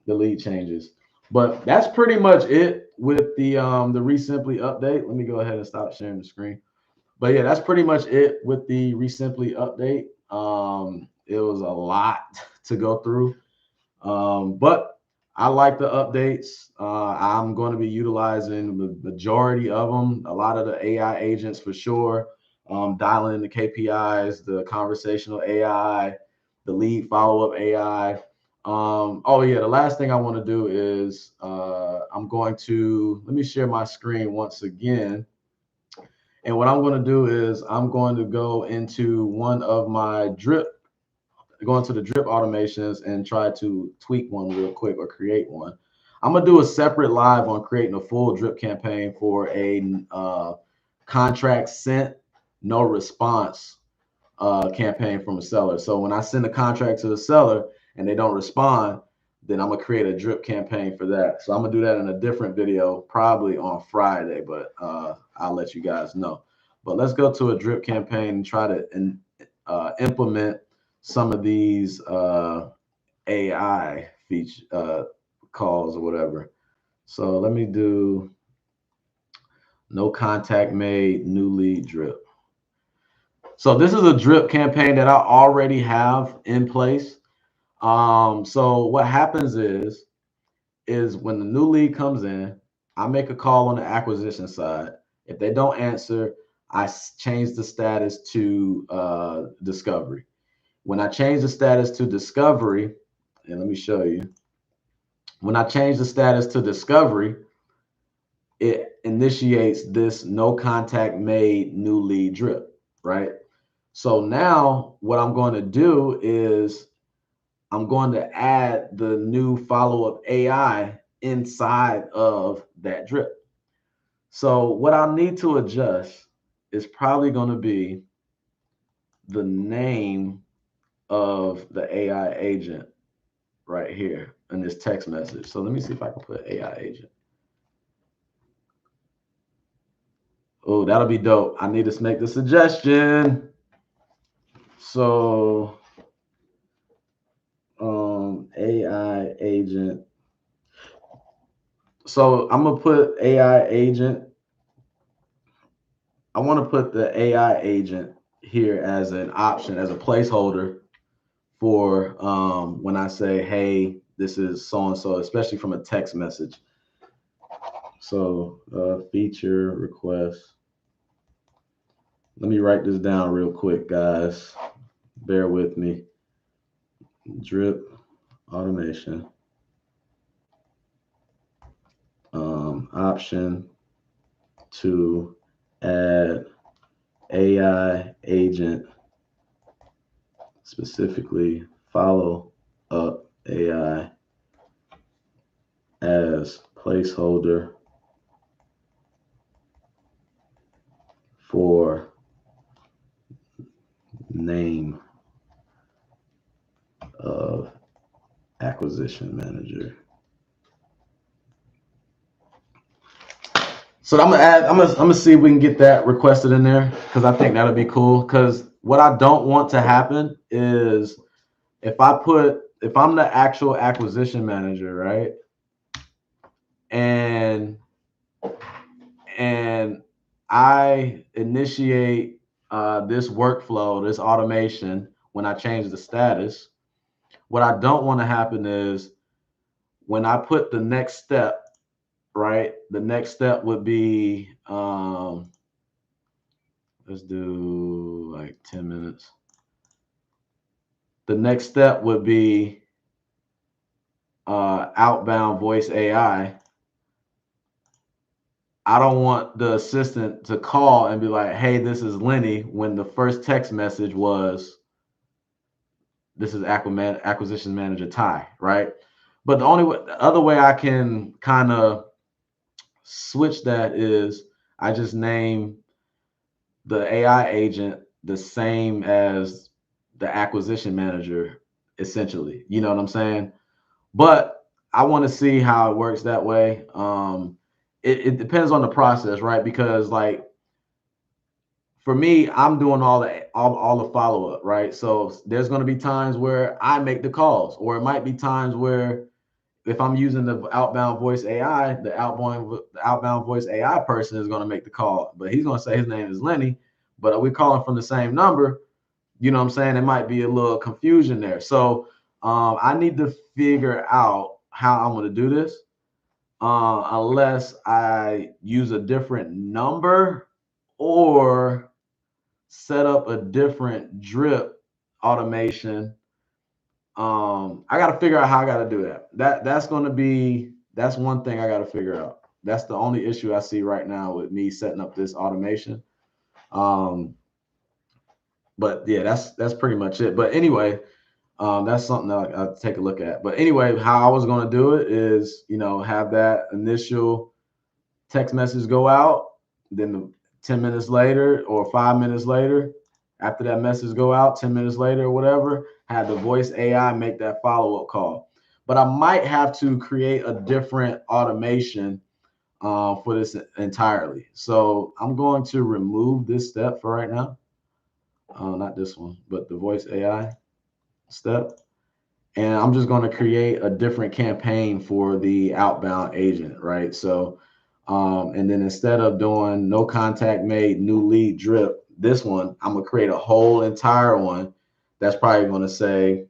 lead changes. But that's pretty much it with the Resimpli update. Let me go ahead and stop sharing the screen. But yeah, that's pretty much it with the Resimpli update. It was a lot to go through, but I like the updates. I'm going to be utilizing the majority of them. A lot of the AI agents for sure. Dialing in the KPIs, the conversational AI, the lead follow-up AI. Oh yeah, the last thing I want to do is let me share my screen once again. And what I'm going to do is I'm going to go into go into the drip automations and try to tweak one real quick or create one. I'm going to do a separate live on creating a full drip campaign for a contract sent, no response campaign from a seller. So when I send a contract to the seller and they don't respond, then I'm going to create a drip campaign for that. So I'm going to do that in a different video, probably on Friday, but I'll let you guys know. But let's go to a drip campaign and try to implement some of these AI feature calls or whatever. So let me do no contact made, new lead drip. So this is a drip campaign that I already have in place. So what happens is when the new lead comes in, I make a call on the acquisition side. If they don't answer, I change the status to discovery. When I change the status to discovery, and let me show you. When I change the status to discovery, it initiates this no contact made new lead drip, right? So now what I'm going to do is I'm going to add the new follow-up AI inside of that drip. So what I need to adjust is probably going to be the name of the AI agent right here in this text message. So let me see if I can put AI agent. Oh, that'll be dope. I need to make the suggestion. So AI agent. So I'm gonna put AI agent. I want to put the AI agent here as an option, as a placeholder for when I say, hey, this is so-and-so, especially from a text message. So feature request. Let me write this down real quick, guys. Bear with me. Drip automation. Option to add AI agent, specifically follow up AI as placeholder for name of acquisition manager. So I'm gonna see if we can get that requested in there, because I think that'll be cool. Because what I don't want to happen is if I'm the actual acquisition manager, right? And I initiate this workflow, this automation when I change the status. What I don't want to happen is when I put the next step, right? The next step would be let's do like 10 minutes. The next step would be outbound voice AI. I don't want the assistant to call and be like, hey, this is Lenny, when the first text message was, this is acquisition manager Ty, right? But the other way I can kind of switch that is I just name the AI agent the same as the acquisition manager, essentially. You know what I'm saying? But I want to see how it works that way. It depends on the process, right? Because like for me, I'm doing all the follow up, right? So there's going to be times where I make the calls, or it might be times where if I'm using the outbound voice AI, the outbound voice AI person is going to make the call, but he's going to say his name is Lenny, but we're calling from the same number. You know what I'm saying? It might be a little confusion there. So I need to figure out how I'm going to do this, unless I use a different number or set up a different drip automation. I got to figure out how I got to do that. That's one thing I got to figure out. That's the only issue I see right now with me setting up this automation. But yeah, that's pretty much it. But anyway, that's something that I'll take a look at. But anyway, how I was going to do it is, have that initial text message go out, then 10 minutes later or 5 minutes later, after that message go out, 10 minutes later or whatever, have the voice AI make that follow-up call. But I might have to create a different automation for this entirely. So I'm going to remove this step for right now. Not this one, but the voice AI step. And I'm just going to create a different campaign for the outbound agent, right? So, and then instead of doing no contact made, new lead drip, this one, I'm going to create a whole entire one that's probably going to say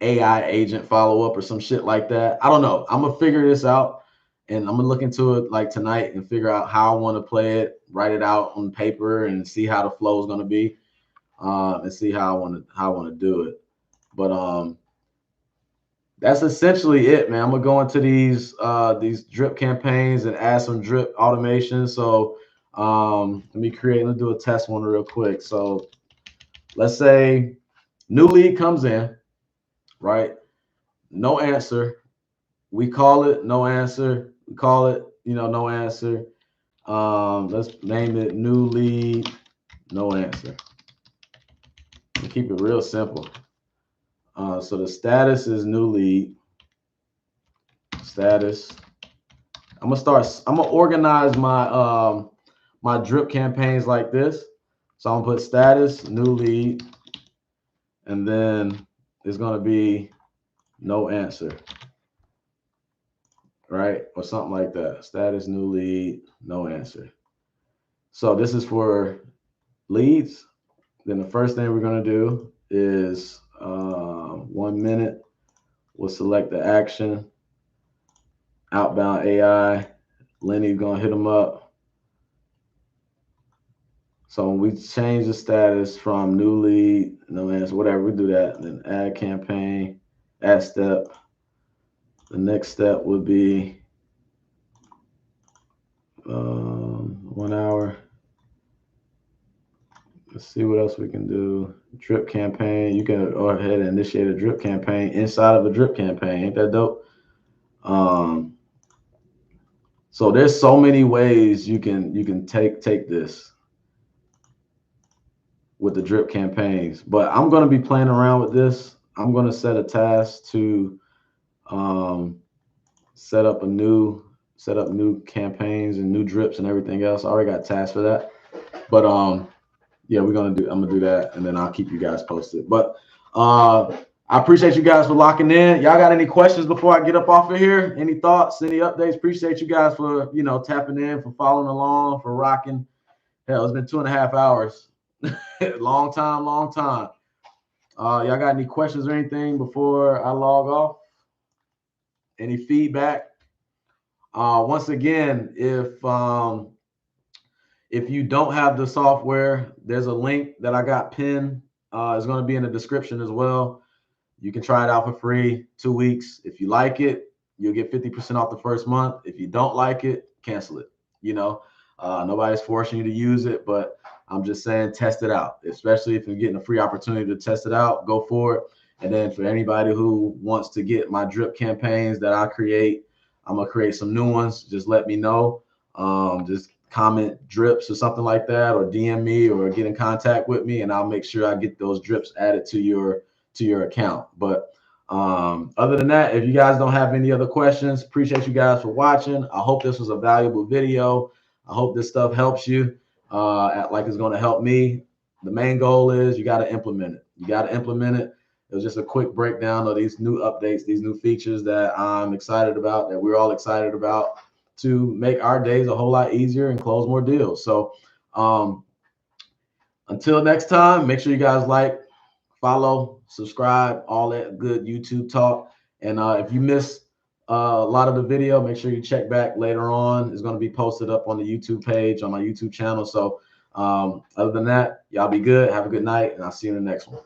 AI agent follow up or some shit like that. I don't know. I'm going to figure this out, and I'm going to look into it like tonight and figure out how I want to play it, write it out on paper and see how the flow is going to be. and see how I want to do it. But that's essentially it, man. I'm gonna go into these drip campaigns and add some drip automation. So let's do a test one real quick. So let's say new lead comes in, right? No answer. We call it no answer. We call it, no answer. Let's name it new lead, no answer. And keep it real simple. So the status is new lead. Status. I'm gonna organize my my drip campaigns like this. So I'm gonna put status, new lead, and then it's gonna be no answer, right? Or something like that. Status, new lead, no answer. So this is for leads. Then the first thing we're gonna do is 1 minute. We'll select the action. Outbound AI. Lenny's gonna hit them up. So when we change the status from new lead, no answer, whatever, we do that. Then add campaign, add step. The next step would be 1 hour. Let's see what else we can do. Drip campaign. You can go ahead and initiate a drip campaign inside of a drip campaign. Ain't that dope? So there's so many ways you can take this with the drip campaigns, but I'm going to be playing around with this. I'm going to set a task to set up new campaigns and new drips and everything else. I already got tasks for that, but yeah, I'm gonna do that, and then I'll keep you guys posted. But I appreciate you guys for locking in. Y'all got any questions before I get up off of here? Any thoughts, any updates? Appreciate you guys for tapping in, for following along, for rocking. Hell, it's been 2.5 hours. Long time. Y'all got any questions or anything before I log off? Any feedback? Once again, if you don't have the software, there's a link that I got pinned. It's going to be in the description as well. You can try it out for free, 2 weeks. If you like it, you'll get 50% off the first month. If you don't like it, cancel it. Nobody's forcing you to use it, but I'm just saying test it out. Especially if you're getting a free opportunity to test it out, go for it. And then for anybody who wants to get my drip campaigns that I create, I'm gonna create some new ones. Just let me know. Just comment drips or something like that, or DM me or get in contact with me, and I'll make sure I get those drips added to your account. But other than that, if you guys don't have any other questions, appreciate you guys for watching. I hope this was a valuable video. I hope this stuff helps you like it's going to help me. The main goal is you got to implement it. It was just a quick breakdown of these new updates, these new features that I'm excited about, that we're all excited about, to make our days a whole lot easier and close more deals. So until next time, make sure you guys like, follow, subscribe, all that good YouTube talk. And if you missed a lot of the video, make sure you check back later on. It's going to be posted up on the YouTube page, on my YouTube channel. So other than that, y'all be good. Have a good night, and I'll see you in the next one.